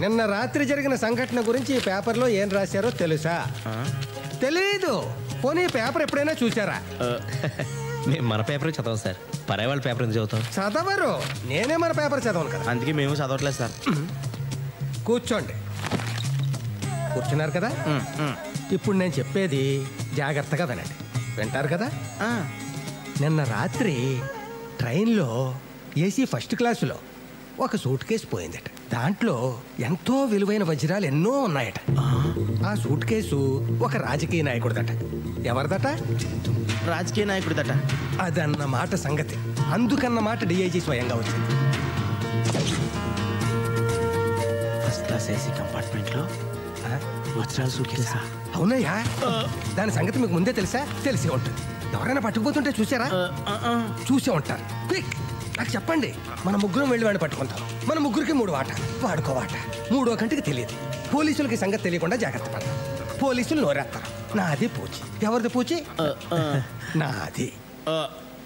నిన్న రాత్రి జరిగిన సంఘటన గురించి ఈ పేపర్లో ఏం రాశారో తెలుసా? తెలీదు. పోనీ పేపర్ ఎప్పుడైనా చూసారా? మేము మన పేపర్ చదవం సార్. పరాయి వాళ్ళ పేపర్ ఎందుకు చదువుతాం? చదవరు. నేనే మన పేపర్ చదవను కదా. అందుకే మేము చదవట్లేదు సార్. కూర్చోండి. కూర్చున్నారు కదా? ఇప్పుడు నేను చెప్పేది జాగ్రత్తగా వినండి. వింటారు కదా? నిన్న రాత్రి ట్రైన్లో ఏసీ ఫస్ట్ క్లాసులో ఒక సూట్ కేసు పోయిందట. దాంట్లో ఎంతో విలువైన వజ్రాలు ఎన్నో ఉన్నాయట. ఆ సూట్ కేసు ఒక రాజకీయ నాయకుడిదట. ఎవరిదట? రాజకీయ నాయకుడిదట. అదన్నమాట సంగతి. అందుకన్నమాట డిఐజీ స్వయంగా వచ్చింది. ఫస్ట్ క్లాస్ ఏసీ కంపార్ట్మెంట్లో వజ్రాల సూట్ కేసా? అవునయ్యా దాని సంగతి మీకు ముందే తెలుసా? తెలిసే ఉంటుంది. ఎవరైనా పట్టుకుపోతుంటే చూసారా? చూసే ఉంటారు. క్విక్ నాకు చెప్పండి, మన ముగ్గురం వెళ్ళి వాడిని పట్టుకుంటాం. మన ముగ్గురికి 3 వాట, వాడుకో వాట. 3వ కంటికి తెలియదు. పోలీసులకి సంగతి తెలియకుండా జాగ్రత్త పడతాం. పోలీసులు నోరేస్తారు. నాది పూచి. ఎవరిది పూచి? నాది.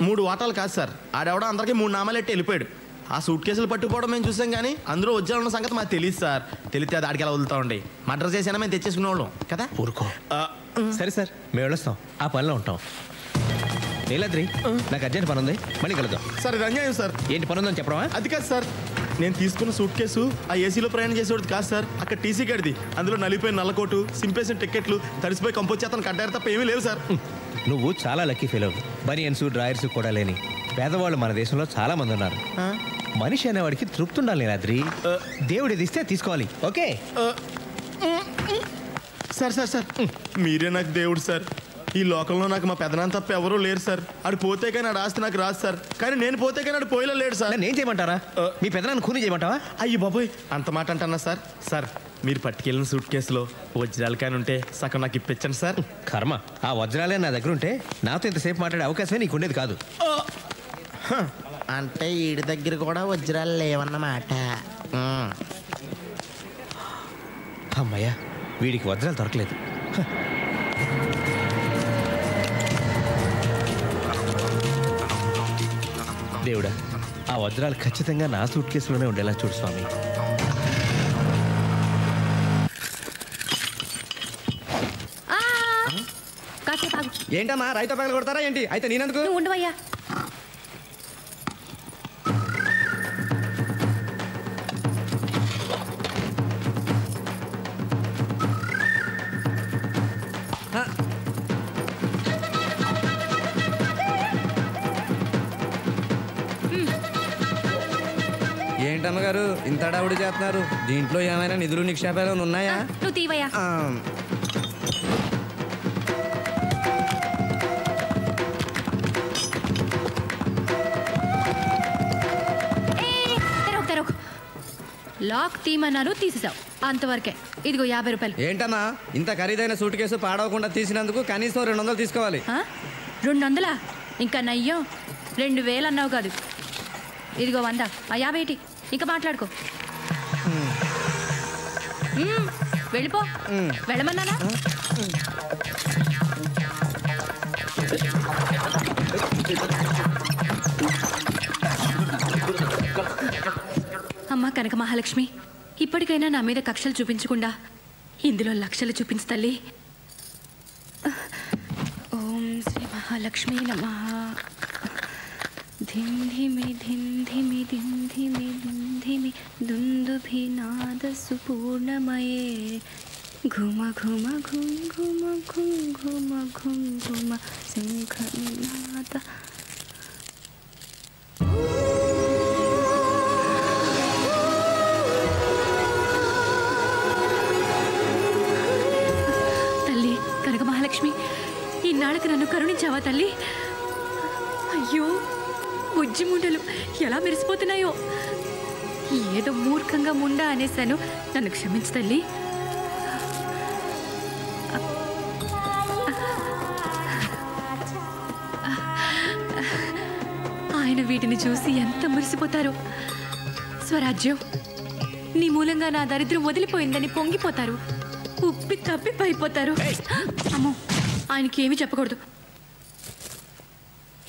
3 వాటాలు కాదు సార్, ఆడెవడో అందరికీ 3 నామాలు ఎట్టి వెళ్ళిపోయాడు. ఆ సూట్ కేసులు పట్టుకోవడం మేము చూసాం, కానీ అందులో వజ్రాలు ఉన్న సంగతి మాకు తెలియదు సార్. తెలిస్తే అది ఆడికి ఎలా వదులుతా ఉండి మర్డర్ చేసినా మేము తెచ్చేసుకునే వాళ్ళం కదా. ఊరుకో. సరే సార్, మేము వెళ్ళొస్తాం, ఆ పనిలో ఉంటాం. నీలాద్రి, నాకు అర్జెంట్ పని ఉంది, మళ్ళీ కలుద్దాం. సార్ ఇది అన్యాయం సార్. ఏంటి పని ఉందని చెప్పరా? అది కాదు సార్, నేను తీసుకున్న సూట్ కేసు ఆ ఏసీలో ప్రయాణం చేసేవాడు కాదు సార్. అక్కడ టీసీ గడిది. అందులో నలిపోయిన నల్లకోటు, సింపేసిన టికెట్లు, తడిసిపోయి కంపోచేతను కట్టారు తప్ప ఏమీ లేవు సార్. నువ్వు చాలా లక్కీ ఫీల్ అవ్వు. బనియన్స్ డ్రాయర్స్ కూడా లేని పేదవాళ్ళు మన దేశంలో చాలా మంది ఉన్నారు. మనిషి అనేవాడికి తృప్తి ఉండాలి నీలాద్రి. దేవుడు ఇది ఇస్తే తీసుకోవాలి. ఓకే సార్ సార్ సార్ మీరే నాకు దేవుడు సార్. ఈ లోకంలో నాకు మా పెదనాన్న తప్ప ఎవరూ లేరు సార్. ఆడు పోతే కానీ ఆడు ఆస్తి నాకు రాదు సార్. కానీ నేను పోతే కానీ ఆడు పోయిలో లేడు సార్. నేను చేయమంటారా? మీ పెదనాన్న కూని చేయమంటావా? అయ్యి బాబోయ్, అంత మాట అంటున్నా సార్. సార్ మీరు పట్టుకెళ్ళిన సూట్ కేసులో వజ్రాలు కానీ ఉంటే సగం నాకు ఇప్పించండి సార్. కర్మ, ఆ వజ్రాలే నా దగ్గర ఉంటే నాతో ఇంతసేపు మాట్లాడే అవకాశమే నీకు ఉండేది కాదు. అంటే ఈడి దగ్గర కూడా వజ్రాలు లేవన్నమాట. అమ్మయ్యా, వీడికి వజ్రాలు దొరకలేదు. దేవుడా, ఆ వజ్రాలు ఖచ్చితంగా నా సూట్ కేసులోనే ఉండేలా చూడు స్వామి. ఏంటమ్మా రైతు పగలు కొడతారా ఏంటి? అయితే నేనెందుకు? ఉండవయ్యా. ఏంటమ్మగారు ఇంత అడావుడి చేస్తున్నారు? దీంట్లో ఏమైనా నిధులు నిక్షేపాలు ఉన్నాయా? నువ్వు తీవయ్యా. లాక్ తీమన్నాను, తీసేసావు. అంతవరకే. ఇదిగో 50 రూపాయలు. ఏంటమ్మా ఇంత ఖరీదైన సూట్ కేసు పాడవకుండా తీసినందుకు కనీసం 200 తీసుకోవాలి. 200? ఇంకా నయ్యం 2000 అన్నావు కాదు. ఇదిగో 100. ఆ 50 ఏంటి? ఇంకా మాట్లాడుకో. వెళ్ళిపో. వెళ్ళమన్నానా? అమ్మా కనక మహాలక్ష్మి, ఇప్పటికైనా నా మీద కక్షలు చూపించకుండా ఇందులో లక్షలు చూపించు తల్లి. ఓం శ్రీ మహాలక్ష్మి నమః. ధింధిమి ధింధిమి ధింధిమి ధింధిమి దుందుభినాద సుపూర్ణమయే ఘుమ ఘుమ ఘుం ఘుమ ఘుం ఘుమ ఘుం ఘుమ శంఖనాద. తల్లి కనక మహాలక్ష్మి, ఇన్నాళ్ళకి నన్ను కరుణించావా తల్లి? అయ్యో, బుజ్జి ముండలు ఎలా మెరిసిపోతున్నాయో. ఏదో మూర్ఖంగా ముండా అనేశాను, నన్ను క్షమించు తల్లి. ఆయన వీటిని చూసి ఎంత మురిసిపోతారో. స్వరాజ్యం, నీ మూలంగా నా దరిద్రం వదిలిపోయిందని పొంగిపోతారు. ఉప్పి తప్పి పైపోతారు. అమ్మో, ఆయనకి ఏమీ చెప్పకూడదు.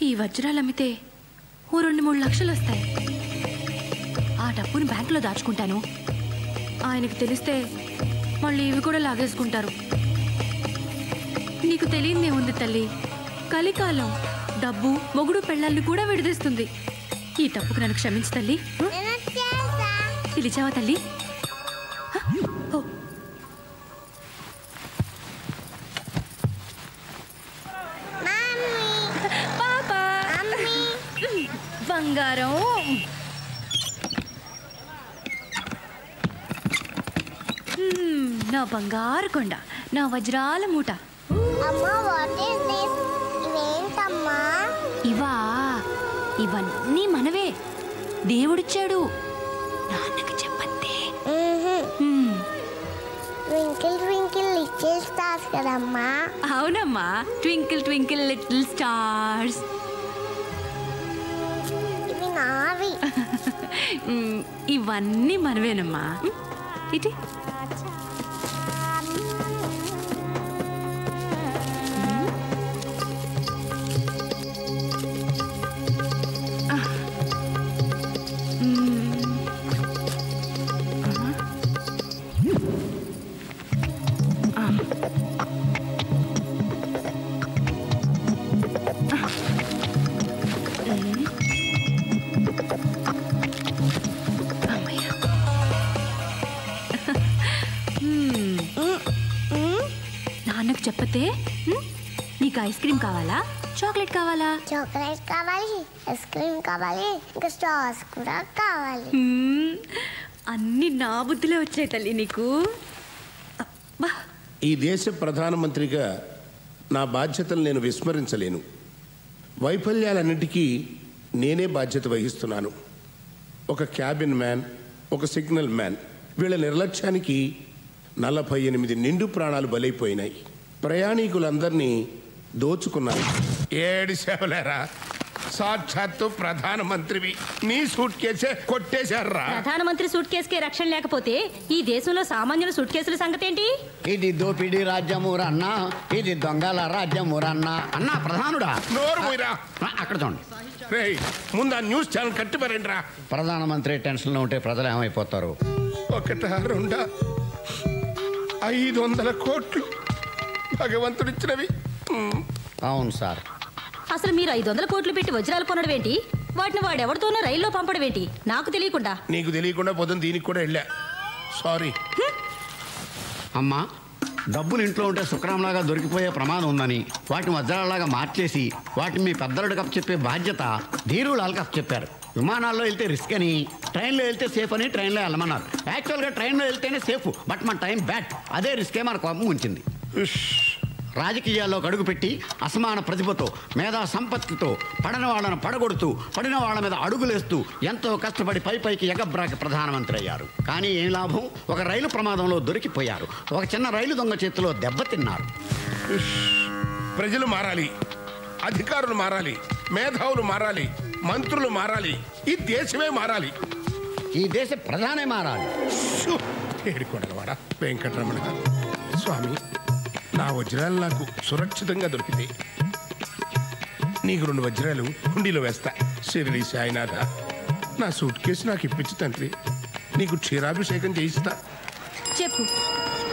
ఈ వజ్రాలు అమ్మితే ఓ 2-3 లక్షలు వస్తాయి. ఆ డబ్బును బ్యాంకులో దాచుకుంటాను. ఆయనకి తెలిస్తే మళ్ళీ ఇవి కూడా లాగేసుకుంటారు. నీకు తెలియదే ఉంది తల్లి, కలికాలం డబ్బు మొగుడు పెళ్ళాన్ని కూడా విడదీస్తుంది. ఈ తప్పుకు నన్ను క్షమించు తల్లి. పిలిచావా తల్లి? పాపా, బంగారం. నా బంగారు కొండ, నా వజ్రాల మూట. ఇవా, ఇవన్నీ మనవే. దేవుడిచ్చాడు. నాన్నకి చెప్పండి. ట్వింకిల్ ట్వింకిల్ లిటిల్ స్టార్స్ కదమ్మా. అవునమ్మా, ట్వింకిల్ ట్వింకిల్ లిటిల్ స్టార్స్. ఇవి నావి. ఇవన్నీ మనవేనమ్మా. ఇటు నాన్నకు చెప్పతే నీకు ఐస్ క్రీమ్ కావాలా, చాక్లెట్ కావాలా? చాక్లెట్ కావాలి, ఐస్ క్రీమ్ కావాలి, ఇంకా స్టార్స్ కూడా కావాలి. అన్ని నా బుద్ధిలో వచ్చాయి తల్లి నీకు. ఈ దేశ ప్రధానమంత్రిగా నా బాధ్యతలు నేను విస్మరించలేను. వైఫల్యాలన్నిటికీ నేనే బాధ్యత వహిస్తున్నాను. ఒక క్యాబిన్ మ్యాన్, ఒక సిగ్నల్ మ్యాన్, వీళ్ళ నిర్లక్ష్యానికి 48 నిండు ప్రాణాలు బలైపోయినాయి. ప్రయాణికులందరినీ దోచుకున్నాను. ఏడు సేవలేరా, సాక్షాత్తు ప్రధానమంత్రివి, నీ సూట్ కేసే కొట్టేశారా? ప్రధానమంత్రి సూట్ కేసుకే రక్షణ లేకపోతే ఈ దేశంలో సామాన్యుల సూట్ కేసుల సంగతి ఏంటి? ఇది దోపిడీ రాజ్యమురన్నా, ఇది దొంగల రాజ్యమురన్నా. అన్నా ప్రధానుడా, నోరు మూయరా. అక్కడ చూడండి. ముందు ఆ న్యూస్ ఛానల్ కట్టిపారండి రా. ప్రధానమంత్రి టెన్షన్లో ఉంటే ప్రజలు ఏమైపోతారు? 1, 2, 500 కోట్లు భగవంతుడిచ్చినవి. అవును సార్. అసలు మీరు 500 కోట్లు పెట్టి వజ్రాలు కొనడం ఏంటి? వాటిని వాడెవరితోనో రైల్లో పంపడం ఏంటి? నాకు తెలియకుండా. నీకు తెలియకుండా పొద్దున్న దీనికి కూడా వెళ్ళా. సారీ. అమ్మా, డబ్బులు ఇంట్లో ఉంటే శుక్రంలాగా దొరికిపోయే ప్రమాదం ఉందని వాటిని వజ్రాలలాగా మార్చేసి వాటిని మీ పెద్దలుడు కప్ చెప్పే బాధ్యత ధీరులాల్ కప్ చెప్పారు. విమానాల్లో వెళ్తే రిస్క్ అని, ట్రైన్లో వెళ్తే సేఫ్ అని ట్రైన్లో వెళ్ళమన్నారు. యాక్చువల్గా ట్రైన్లో వెళ్తేనే సేఫ్, బట్ మన టైం బ్యాడ్. అదే రిస్కే మన కోపం ఉంచింది. రాజకీయాల్లో అడుగుపెట్టి అసమాన ప్రతిభతో, మేధా సంపత్తితో పడని వాళ్ళను పడగొడుతూ, పడిన వాళ్ళ మీద అడుగులేస్తూ ఎంతో కష్టపడి పైకి ఎగబ్రాకి ప్రధానమంత్రి అయ్యారు. కానీ ఏం లాభం? ఒక రైలు ప్రమాదంలో దొరికిపోయారు. ఒక చిన్న రైలు దొంగ చేతిలో దెబ్బతిన్నారు. ప్రజలు మారాలి, అధికారులు మారాలి, మేధావులు మారాలి, మంత్రులు మారాలి, ఈ దేశమే మారాలి. ఈ దేశ ప్రధానే మారాలి. ఏడుకొండలవాడ వెంకటరమణ స్వామి, నా వజ్రాలు నాకు సురక్షితంగా దొరికితే నీకు 2 వజ్రాలు హుండీలో వేస్తా. షిరిడి సాయినాథ, నా సూట్ కేసు నాకు ఇప్పించు తండ్రి, నీకు క్షీరాభిషేకం చేయిస్తా. చెప్పు,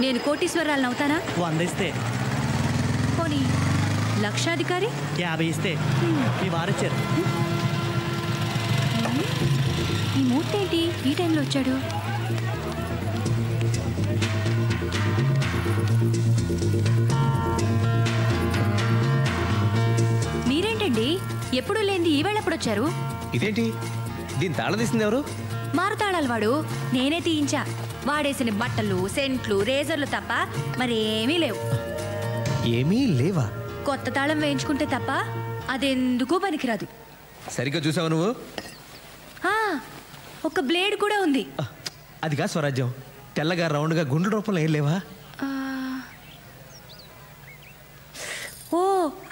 నేను కోటీశ్వరాలను అవుతానా? 100 ఇస్తే. పోనీ లక్షాధికారి? 50 ఇస్తే. మీ వారొచ్చారు. ఈ మూర్తి ఏంటి ఈ టైంలో వచ్చాడు? మీరేంటండి ఎప్పుడు లేనిది ఈవేళ ఎప్పుడు వచ్చారు? ఇదేంటి, దీని తాళం తీసింది ఎవరు? మారుతాళాలు వాడు. నేనే తీయించా. వాడేసిన బట్టలు, సెంట్లు, రేజర్లు తప్ప మరేమీ లేవు. ఏమీ లేవా? కొత్త తాళం వేయించుకుంటే తప్ప అదెందుకూ పనికిరాదు. సరిగ్గా చూసావు నువ్వు? ఒక బ్లేడ్ కూడా ఉంది. అదిగా స్వరాజ్యం. తెల్లగా రౌండ్గా గుండు రూపంలో ఏం లేవా? ఓ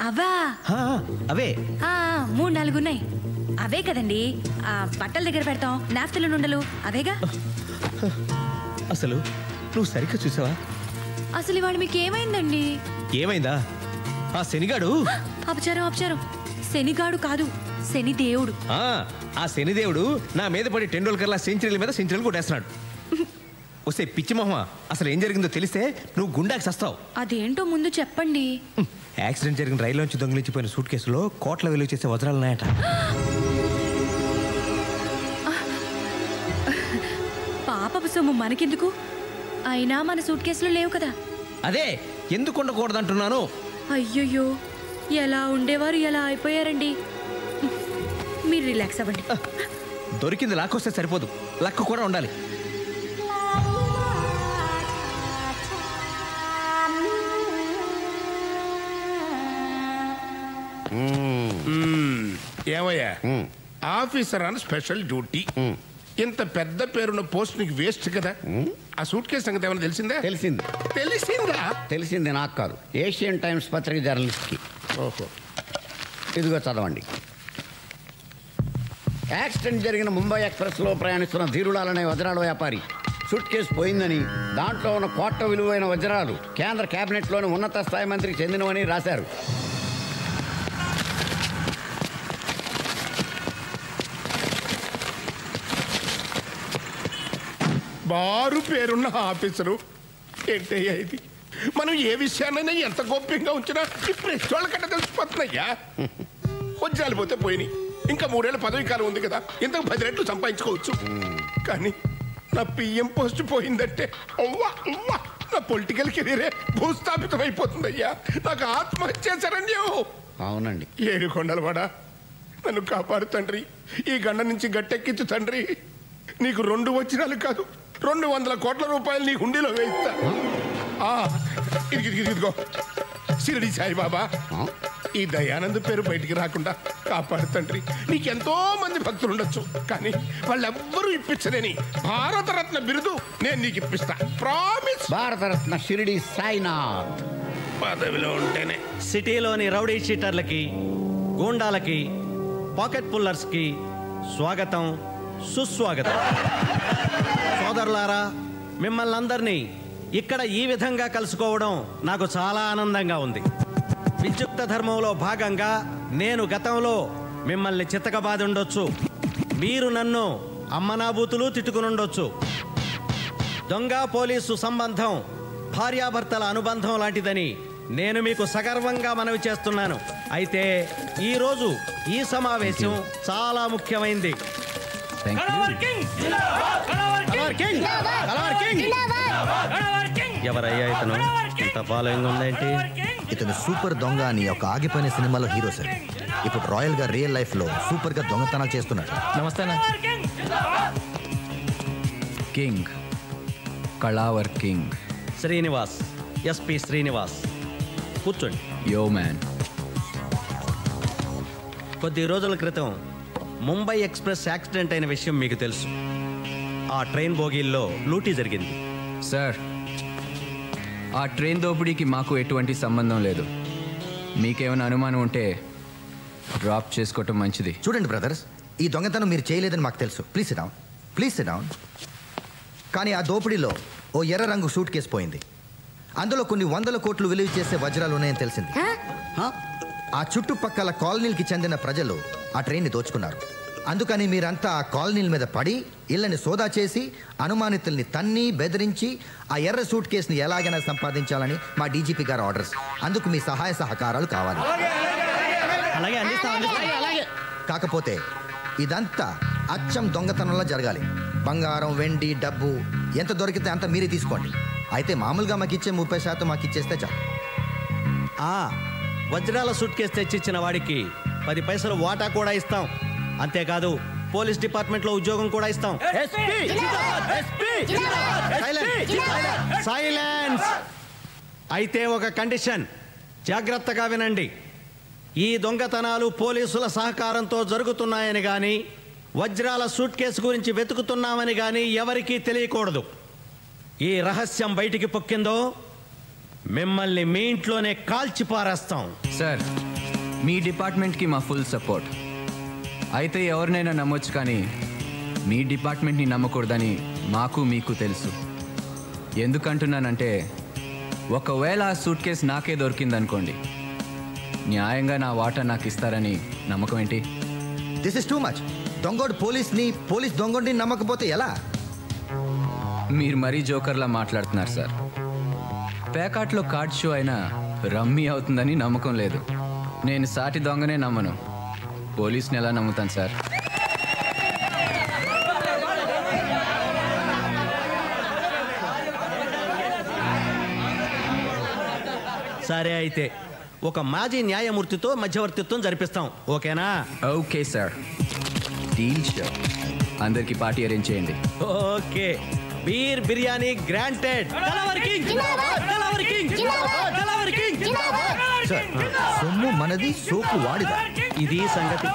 అవా? అవే 3-4 ఉన్నాయి. అవే కదండి ఆ బట్టల దగ్గర పెడతాం, నాఫ్తలు నుండలు అవేగా. అసలు నువ్వు సరిగ్గా చూసావా? అసలు ఇవాళ మీకు ఏమైందండి? ఏమైందా? ఆ శనిగాడు. అపచారం. శనిగాడు కాదు, శనిదేవుడు. ఆ శనిదేవుడు నా మీద పడి టెండూల్కర్లా సెంచరీల మీద సెంచరీలు కొట్టేస్తున్నాడు. వస్తే పిచ్చి మొహమా, అసలు ఏం జరిగిందో తెలిస్తే నువ్వు గుండాకి సస్తావు. అదేంటో ముందు చెప్పండి. యాక్సిడెంట్ జరిగిన రైల్లోంచి దొంగిలించిపోయిన సూట్ కేసులో కోట్ల విలువ చేసే వజ్రాలున్నాయట. పాపపు సొమ్ము మనకెందుకు? అయినా మన సూట్ కేసులో లేవు కదా. అదే ఎందుకు ఉండకూడదంటున్నాను. అయ్యయ్యో, ఎలా ఉండేవారు ఎలా అయిపోయారండి. మీరు రిలాక్స్ అవ్వండి. దొరికింది లాక్కొస్తే సరిపోదు, లక్క కూడా ఉండాలి. ఏమయ్యా, ఆఫీసర్ అని స్పెషల్ డ్యూటీ. ఇంత పెద్ద పేరున్న పోస్ట్ నీకు వేస్ట్ కదా. ఆ సూట్ కేసు సంగతి ఏమైనా తెలిసిందా? తెలిసింది నాకు కాదు, ఏషియన్ టైమ్స్ పత్రిక జర్నలిస్ట్కి. ఓహో, ఇదిగో చదవండి. యాక్సిడెంట్ జరిగిన ముంబై ఎక్స్ప్రెస్లో ప్రయాణిస్తున్న ధీరులాల్ అనే వజ్రాల వ్యాపారి సూట్ కేసు పోయిందని, దాంట్లో ఉన్న కోట్ల విలువైన వజ్రాలు కేంద్ర కేబినెట్లోని ఉన్నత స్థాయి మంత్రికి చెందినవని రాశారు. బారు పేరున్న ఆఫీసరు ఏంటయ్యా ఇది? మనం ఏ విషయాన్నైనా ఎంత గోప్యంగా ఉంచినా ఇప్పుడు వాళ్ళకన్నా తెలిసిపోతున్నాయ్యా. వజ్రాలు పోతే పోయినాయి, ఇంకా 3 ఏళ్ళ పదవి కాలం ఉంది కదా, ఇంతకు 10 రెట్లు సంపాదించుకోవచ్చు. కానీ నా పిఎం పోస్ట్ పోయిందంటే అవ్వా అవ్వా, నా పొలిటికల్ కెరీరే భూస్థాపితం అయిపోతుందయ్యా. నాకు ఆత్మహత్య శరణ్యం. అవునండి. 7 కొండలవాడ, నన్ను కాపాడు తండ్రి, ఈ గండ నుంచి గట్టెక్కించు తండ్రి. నీకు 2 వజ్రాలు కాదు, 200 కోట్ల రూపాయలు నీ హుండీలో వేయిస్తా. ఇదిగో షిరిడి సాయిబాబా, ఈ దయానంద్ పేరు బయటికి రాకుండా కాపాడు తండ్రి. నీకెంతో మంది భక్తులు ఉండొచ్చు, కానీ వాళ్ళెవ్వరూ ఇప్పించలేని భారతరత్న బిరుదు నేను నీకు ఇప్పిస్తా. ప్రామిస్. భారతరత్న షిరిడి సాయినాథ్. పదవిలో ఉంటేనే. సిటీలోని రౌడీ షీటర్లకి, గూండాలకి, పాకెట్ పుల్లర్స్కి స్వాగతం, సుస్వాగతం. సోదరులారా, మిమ్మల్ని అందరినీ ఇక్కడ ఈ విధంగా కలుసుకోవడం నాకు చాలా ఆనందంగా ఉంది. విద్యుక్త ధర్మంలో భాగంగా నేను గతంలో మిమ్మల్ని చితకబాది ఉండొచ్చు, మీరు నన్ను అమ్మనాబూతులు తిట్టుకునుండొచ్చు. దొంగ పోలీసు సంబంధం భార్యాభర్తల అనుబంధం లాంటిదని నేను మీకు సగర్వంగా మనవి చేస్తున్నాను. అయితే ఈరోజు ఈ సమావేశం చాలా ముఖ్యమైంది. ఎవరయ్యా ఇతను? ఇంత ఫాలోయింగ్ ఉందేంటి? ఇతను సూపర్ దొంగ అని ఒక ఆగిపోయిన సినిమాలో హీరో సార్. ఇప్పుడు రాయల్ గా రియల్ లైఫ్ లో సూపర్ గా దొంగతనాలు చేస్తున్నాడు. నమస్తే. కింగ్, కళావర్ కింగ్ శ్రీనివాస్, ఎస్పీ శ్రీనివాస్. కూర్చోండి. Yo man. కొద్ది రోజుల క్రితం ముంబై ఎక్స్ప్రెస్ యాక్సిడెంట్ అయిన విషయం మీకు తెలుసు. ఆ ట్రైన్ బోగీల్లో లూటీ జరిగింది. సార్, ఆ ట్రైన్ దోపిడీకి మాకు ఎటువంటి సంబంధం లేదు. మీకేమైనా అనుమానం ఉంటే డ్రాప్ చేసుకోవటం మంచిది. చూడండి బ్రదర్స్, ఈ దొంగతనం మీరు చేయలేదని మాకు తెలుసు. Please SIT down, please SIT down. కానీ ఆ దోపిడీలో ఓ ఎర్ర రంగు సూట్ కేసు పోయింది. అందులో కొన్ని 100 కోట్లు విలువ చేసే వజ్రాలు ఉన్నాయని తెలిసింది. ఆ చుట్టుపక్కల కాలనీలకి చెందిన ప్రజలు ఆ ట్రైన్ని దోచుకున్నారు. అందుకని మీరంతా ఆ కాలనీల మీద పడి ఇళ్ళని సోదా చేసి అనుమానితుల్ని తన్ని బెదిరించి ఆ ఎర్ర సూట్ కేసుని ఎలాగైనా సంపాదించాలని మా డీజీపీ గారు ఆర్డర్స్. అందుకు మీ సహాయ సహకారాలు కావాలి. కాకపోతే ఇదంతా అచ్చం దొంగతనంలో జరగాలి. బంగారం, వెండి, డబ్బు ఎంత దొరికితే అంత మీరే తీసుకోండి. అయితే మామూలుగా మాకు ఇచ్చే 30% మాకు ఇచ్చేస్తే చాలు. వజ్రాల సూట్ కేసు తెచ్చిచ్చిన వాడికి 10 పైసలు వాటా కూడా ఇస్తాం. అంతేకాదు పోలీస్ డిపార్ట్మెంట్లో ఉద్యోగం కూడా ఇస్తాం. సైలెన్స్. అయితే ఒక కండిషన్, జాగ్రత్తగా వినండి. ఈ దొంగతనాలు పోలీసుల సహకారంతో జరుగుతున్నాయని కానీ, వజ్రాల సూట్ కేసు గురించి వెతుకుతున్నామని కానీ ఎవరికీ తెలియకూడదు. ఈ రహస్యం బయటికి పొక్కిందో మిమ్మల్ని మీ ఇంట్లోనే కాల్చి పారేస్తాం. సార్, మీ డిపార్ట్మెంట్కి మా ఫుల్ సపోర్ట్. అయితే ఎవరినైనా నమ్మొచ్చు, కానీ మీ డిపార్ట్మెంట్ని నమ్మకూడదని మాకు మీకు తెలుసు. ఎందుకంటున్నానంటే, ఒకవేళ ఆ సూట్ కేసు నాకే దొరికిందనుకోండి, న్యాయంగా నా వాటా నాకు ఇస్తారని నమ్మకం ఏంటి? This is too much. దొంగోడు పోలీస్ దొంగోడిని నమ్మకపోతే ఎలా? మీరు మరీ జోకర్లా మాట్లాడుతున్నారు సార్. పేకాట్లో కార్డ్ షో అయినా రమ్మీ అవుతుందని నమ్మకం లేదు. నేను సాటి దొంగనే నమ్మను, పోలీస్ని ఎలా నమ్ముతాను సార్? సరే, అయితే ఒక మాజీ న్యాయమూర్తితో మధ్యవర్తిత్వం జరిపిస్తాం. ఓకేనా? Okay sir, deal show. అందరికి పార్టీ అరేంజ్ చేయండి. ఓకే. Beer biryani granted. సొమ్ము మనది, సోకు వాడిదా. ఇది సంగతి.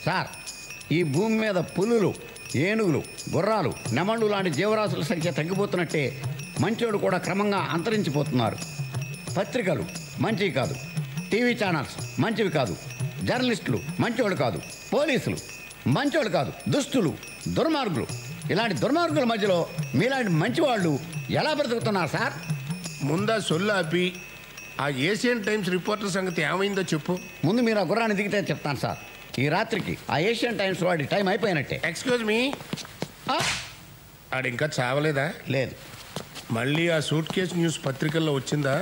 సార్, ఈ భూమి మీద పులులు, ఏనుగులు, గుర్రాలు, నెమళ్ళు లాంటి జీవరాశుల సంఖ్య తగ్గిపోతున్నట్టే మంచోడు కూడా క్రమంగా అంతరించిపోతున్నారు. పత్రికలు మంచివి కాదు, టీవీ ఛానల్స్ మంచివి కాదు, జర్నలిస్టులు మంచోళ్ళు కాదు, పోలీసులు మంచోళ్ళు కాదు, దుస్తులు, దుర్మార్గులు. ఇలాంటి దుర్మార్గుల మధ్యలో మీలాంటి మంచివాళ్ళు ఎలా బ్రతుకుతున్నారు సార్? ముందా సొల్లాపి ఆ ఏషియన్ టైమ్స్ రిపోర్టర్ సంగతి ఏమైందో చెప్పు. ముందు మీరు ఆ గుర్రాన్ని దిగితే చెప్తాను సార్. ఈ రాత్రికి ఆ ఏషియన్ టైమ్స్ వాడి టైం అయిపోయినట్టే. ఎక్స్క్యూజ్ మీ, ఆడు ఇంకా చావలేదా? లేదు. మళ్ళీ ఆ సూట్ కేసు న్యూస్ పత్రికల్లో వచ్చిందా?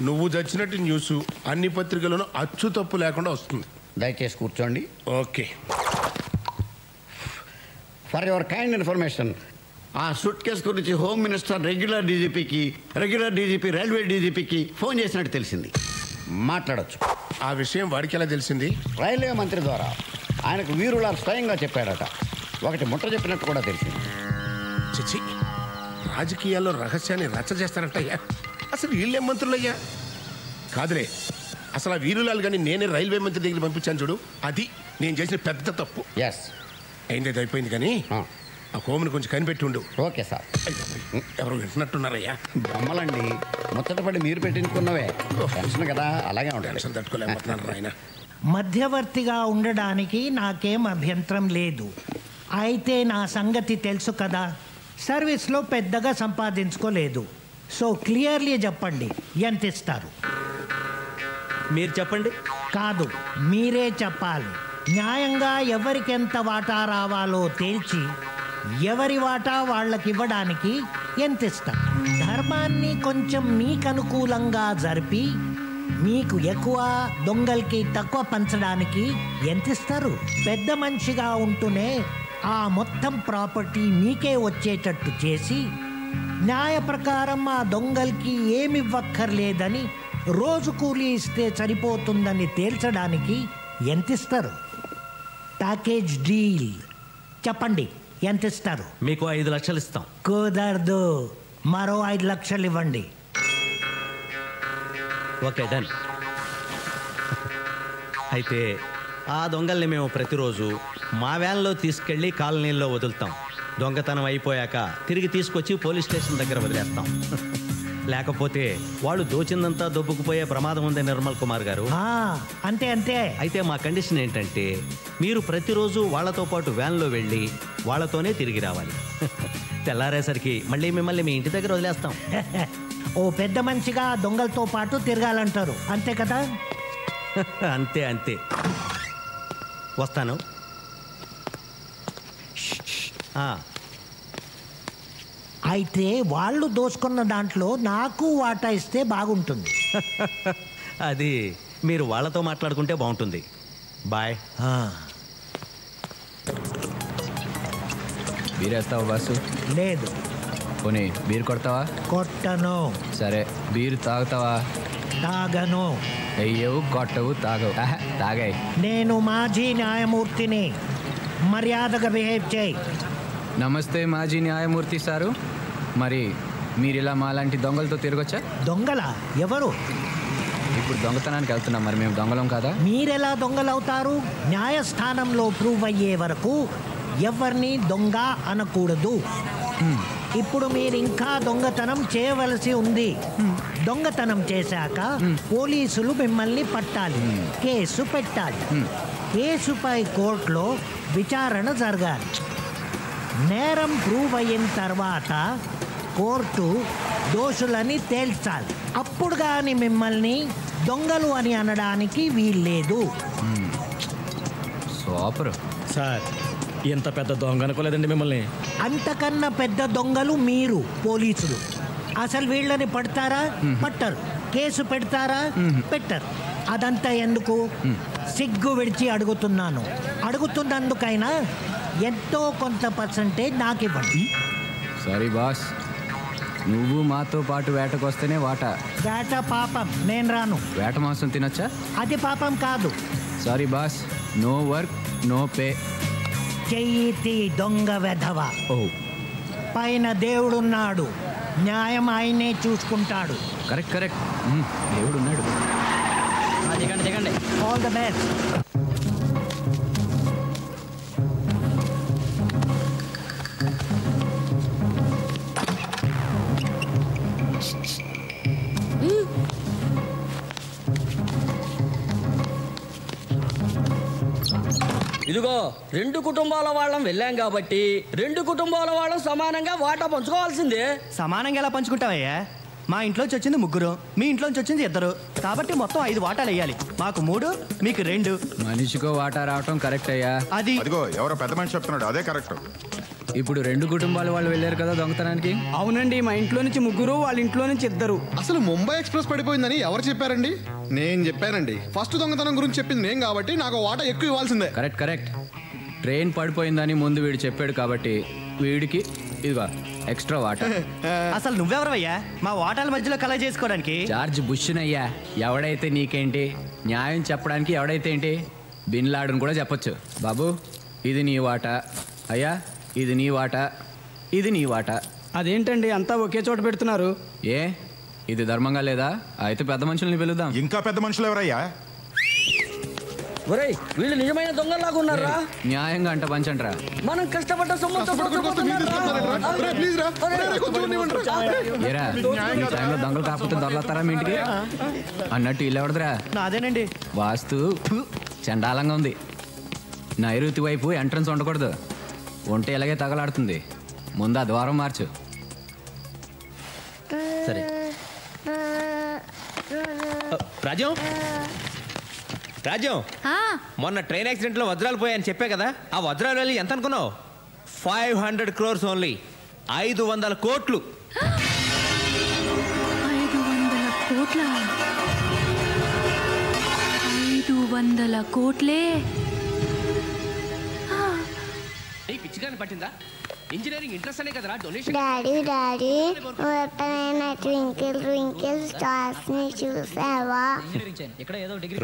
నువ్వు చచ్చినట్టు న్యూస్ అన్ని పత్రికల్లోనూ అచ్చు తప్పు లేకుండా వస్తుంది. దయచేసి కూర్చోండి. Okay. For your kind information, ఆ సూట్ కేసు గురించి home minister regular DGP railway డీజీపీకి ఫోన్ చేసినట్టు తెలిసింది. మాట్లాడొచ్చు. ఆ విషయం వాడికి ఎలా తెలిసింది? రైల్వే మంత్రి ద్వారా ఆయనకు వీరులాల్ స్వయంగా చెప్పాడట. ఒకటి ముట్ట చెప్పినట్టు కూడా తెలిసింది. చిచి, రాజకీయాల్లో రహస్యాన్ని రచ్చ చేస్తారంటయ్యా. అసలు వీళ్ళేం మంత్రులయ్యా? కాదులే, అసలు ఆ వీరులాల్ కానీ నేనే రైల్వే మంత్రి దగ్గర పంపించాను చూడు, అది నేను చేసిన పెద్ద తప్పు. ఎస్, అయింది అయిపోయింది, కానీ ఆ హోమ్ని కొంచెం కనిపెట్టి ఉండు. Okay sir. ఎవరు వింటున్నట్టున్నారయ్యా? బొమ్మలండి, ముచ్చటపడి మీరు పెట్టించుకున్నవే. టెన్షన్ కదా, అలాగే ఉంటాయి. టెన్షన్ తట్టుకోలేకపోతున్నారు ఆయన. మధ్యవర్తిగా ఉండడానికి నాకేం అభ్యంతరం లేదు. అయితే నా సంగతి తెలుసు కదా, సర్వీస్లో పెద్దగా సంపాదించుకోలేదు. సో క్లియర్లీ చెప్పండి, ఎంత ఇస్తారు? మీరు చెప్పండి. కాదు, మీరే చెప్పాలి. న్యాయంగా ఎవరికెంత వాటా రావాలో తేల్చి ఎవరి వాటా వాళ్ళకి ఇవ్వడానికి ఎంత ఇస్తారు? ధర్మాన్ని కొంచెం మీకు అనుకూలంగా జరిపి మీకు ఎక్కువ, దొంగలకి తక్కువ పంచడానికి ఎంత ఇస్తారు? పెద్ద మనిషిగా ఉంటూనే ఆ మొత్తం ప్రాపర్టీ మీకే వచ్చేటట్టు చేసి న్యాయ ప్రకారం ఆ దొంగలకి ఏమివ్వక్కర్లేదని రోజు కూలీ ఇస్తే సరిపోతుందని తేల్చడానికి ఎంత ఇస్తారు? ప్యాకేజ్ డీల్ చెప్పండి, ఎంత ఇస్తారు? మీకు 5 లక్షలు ఇస్తాం. కుదరదు, మరో 5 లక్షలు ఇవ్వండి. Okay, done. అయితే ఆ దొంగల్ని మేము ప్రతిరోజు మా వ్యాన్లో తీసుకెళ్ళి కాలనీల్లో వదులుతాం. దొంగతనం అయిపోయాక తిరిగి తీసుకొచ్చి పోలీస్ స్టేషన్ దగ్గర వదిలేస్తాం. లేకపోతే వాళ్ళు దోచిందంతా దొబ్బుకుపోయే ప్రమాదం ఉంది నిర్మల్ కుమార్ గారు. అంతే అంతే. అయితే మా కండిషన్ ఏంటంటే మీరు ప్రతిరోజు వాళ్ళతో పాటు వ్యాన్లో వెళ్ళి వాళ్ళతోనే తిరిగి రావాలి. తెల్లారేసరికి మళ్ళీ మిమ్మల్ని మీ ఇంటి దగ్గర వదిలేస్తాం. ఓ పెద్ద మనిషిగా దొంగలతో పాటు తిరగాలంటారు, అంతే కదా? అంతే అంతే. వస్తాను. అయితే వాళ్ళు దోచుకున్న దాంట్లో నాకు వాటా ఇస్తే బాగుంటుంది. అది మీరు వాళ్ళతో మాట్లాడుకుంటే బాగుంటుంది. బాయ్. బీరేస్తావా బాసు? లేదు. పోనీ బీరు కొడతావా? కొట్టను. సరే, బీరు తాగుతావా? తాగను. అయ్యవు, కొట్టవు, తాగవు. తాగాయి. నేను మాజీ న్యాయమూర్తిని, మర్యాదగా బిహేవ్ చేయి. నమస్తే మాజీ న్యాయమూర్తి సారు. మరి మీరు ఇలా మాలాంటి దొంగలతో తిరగొచ్చా? దొంగలా? ఎవరు? ఇప్పుడు దొంగతనానికి వెళ్తున్నాం, మరి మేము దొంగలం కాదా? మీరెలా దొంగలవుతారు? న్యాయస్థానంలో ప్రూవ్ అయ్యే వరకు ఎవరిని దొంగ అనకూడదు. ఇప్పుడు మీరు ఇంకా దొంగతనం చేయవలసి ఉంది. దొంగతనం చేశాక పోలీసులు మిమ్మల్ని పట్టాలి, కేసు పెట్టాలి. కేసుపై కోర్టులో విచారణ జరగాలి. నేరం ప్రూవ్ అయిన తర్వాత కోర్టు దోషులని తేల్చాలి. అప్పుడు కానీ మిమ్మల్ని దొంగలు అని అనడానికి వీల్లేదు. Super sir. ఎంత పెద్ద దొంగ అనుకోలేదండి మిమ్మల్ని. అంతకన్నా పెద్ద దొంగలు మీరు పోలీసులు. అసలు వీళ్ళని పడతారా? పట్టరు. కేసు పెడతారా? పెట్టరు. అదంతా ఎందుకు? సిగ్గు విడిచి అడుగుతున్నాను. అడుగుతున్నందుకైనా ఎంతో కొంత పర్సంటేజ్ నాకు ఇవ్వండి. సారీ బాస్, నువ్వు మాతో పాటు వేటకొస్తేనే వాటా. వేట పాపం, నేను రాను. వేట మాంసం తినొచ్చా? అది పాపం కాదు. Sorry boss, no work no pay. చెయ్యి దొంగ వెధవ. పైన దేవుడున్నాడు, న్యాయం ఆయనే చూసుకుంటాడు. కరెక్ట్ కరెక్ట్, దేవుడున్నాడు. దిగండి దిగండి. All the best. ఇదిగో 2 కుటుంబాల వాళ్ళం వెళ్ళాం కాబట్టి 2 కుటుంబాల వాళ్ళం సమానంగా వాటా పంచుకోవాల్సిందే. సమానంగా ఎలా పంచుకుంటావయ్యా? మా ఇంట్లోంచి వచ్చింది 3, మీ ఇంట్లోంచి వచ్చింది 2, కాబట్టి మొత్తం 5 వాటాలు వేయాలి. మాకు 3, మీకు 2. మనిషికో వాటా రావటం కరెక్ట్ అయ్యా. అది అదిగో ఎవరో పెద్ద మనిషి చెప్తున్నాడు, అదే కరెక్ట్. ఇప్పుడు 2 కుటుంబాల వాళ్ళు వెళ్ళారు కదా దొంగతనానికి. అవునండి, మా ఇంట్లో నుంచి 3, వాళ్ళ ఇంట్లో నుంచి 2. అసలు ముంబై ఎక్స్ప్రెస్ పడిపోయిందని ఎవరు చెప్పారండి? నేను చెప్పానండి. ఫస్ట్ దొంగతనం గురించి చెప్పింది నేను కాబట్టి నాకు వాటా ఎక్కువ ఇవ్వాల్సిందే. కరెక్ట్. ట్రైన్ పడిపోయిందని ముందు వీడు చెప్పాడు కాబట్టి వీడికి ఇదిగో ఎక్స్ట్రా వాటా. అసలు నువ్వెవరవయ్యా మా వాటాల మధ్యలో కలె చేసుకోవడానికి? జార్జ్ బుష్నయ్యా. ఎవడైతే నీకేంటి, న్యాయం చెప్పడానికి ఎవడైతే ఏంటి, బిన్ లాడన్ కూడా చెప్పొచ్చు. బాబు ఇది నీ వాటా, అయ్యా ఇది నీ వాటా, ఇది నీ వాటా. అదేంటండి అంతా ఒకే చోట పెడుతున్నారు? ఏ ఇది ధర్మంగా లేదా? అయితే పెద్ద మనుషుల్ని పిలుద్దాం. ఇంకా పెద్ద మనుషులు ఎవరయ్యా? ఒరేయ్, వీళ్ళు నిజమైన దొంగలాగా ఉన్నారా? న్యాయంగా అంట పంచండ్రా. మనం కష్టపడ్డ సొమ్ముతో ఏరా ఈ టైంలో దొంగలు కాకపోతే దొరలతారా మీ ఇంటికి అన్నట్టు ఇల్లు ఎవడదురా? నాదేనండి. వాస్తు చండాలంగా ఉంది. నైరుతి వైపు ఎంట్రన్స్ ఉండకూడదు, ఉంటే ఇలాగే తగలాడుతుంది. ముందు ఆ ద్వారం మార్చు. సరే రాజ్యం, మొన్న ట్రైన్ యాక్సిడెంట్లో వజ్రాలు పోయాయని చెప్పే కదా, ఆ వజ్రాలు వెళ్ళి ఎంత అనుకున్నావు? 500 crores ఓన్లీ. 500 కోట్లు. 500 కోట్ల? 500 కోట్లే? పిచ్చిగాని పట్టిందా? ఇంజనీరింగ్ ఇంట్రెస్ట్ అనే కదరా డొనేషన్. డాడీ నువ్వు ఎప్పుడైనా ట్వింకిల్ ట్వింకిల్ స్టార్స్ ని చూసావా?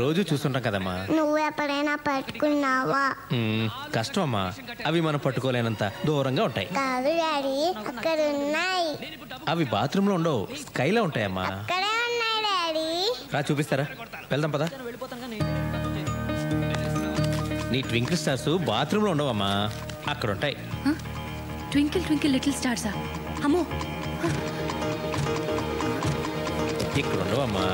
రోజు చూస్తుంటాం కదమ్మా. నువ్వు ఎప్పుడైనా పట్టుకున్నావా? కష్టం అమ్మా, అవి మనం పట్టుకోలేనంత దూరంగా ఉంటాయి. కాదు డాడీ, అక్కడ ఉన్నాయి. అవి బాత్రూంలో ఉండవు, స్కైలో ఉంటాయమ్మా. అక్కడే ఉన్నాయి డాడీ. రా చూపిస్తారా, వెళ్దాం పదా. నీ ట్వింకిల్ స్టార్స్ బాత్రూంలో ఉండవమ్మా, అక్కడ ఉంటాయి. ట్వింకిల్ ట్వింకిల్ లిటిల్ స్టార్సా? అమ్మో, ఇక్కడ ఉండవమ్మా.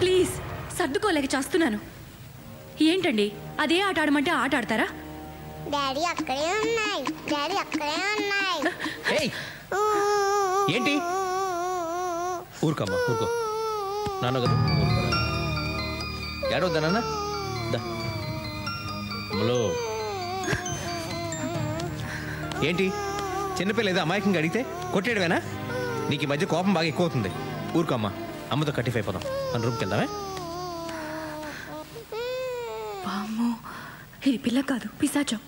ప్లీజ్, సర్దుకోలేక చేస్తున్నాను. ఏంటండి అదే ఆట ఆడమంటే ఆట ఆడతారా? డాడీ అక్కడే ఉన్నాయి. డాడీ అక్కడే ఉన్నాయి. ఏంటి? ఊరుకోమ్మా, ఊరుకో. నాన్న కదా ఏడవద్దా నాన్న? అమ్మలో ఏంటి చిన్నపిల్ల ఏదో అమాయకంగా అడిగితే కొట్టేయడమేనా? నీకు ఈ మధ్య కోపం బాగా ఎక్కువ అవుతుంది. ఊరుకోమ్మా, అమ్మతో కట్టిఫ్ అయిపోదాం. మన రూమ్కి వెళ్దామే. వామ్మో, ఇది పిల్ల కాదు, పిశాచం.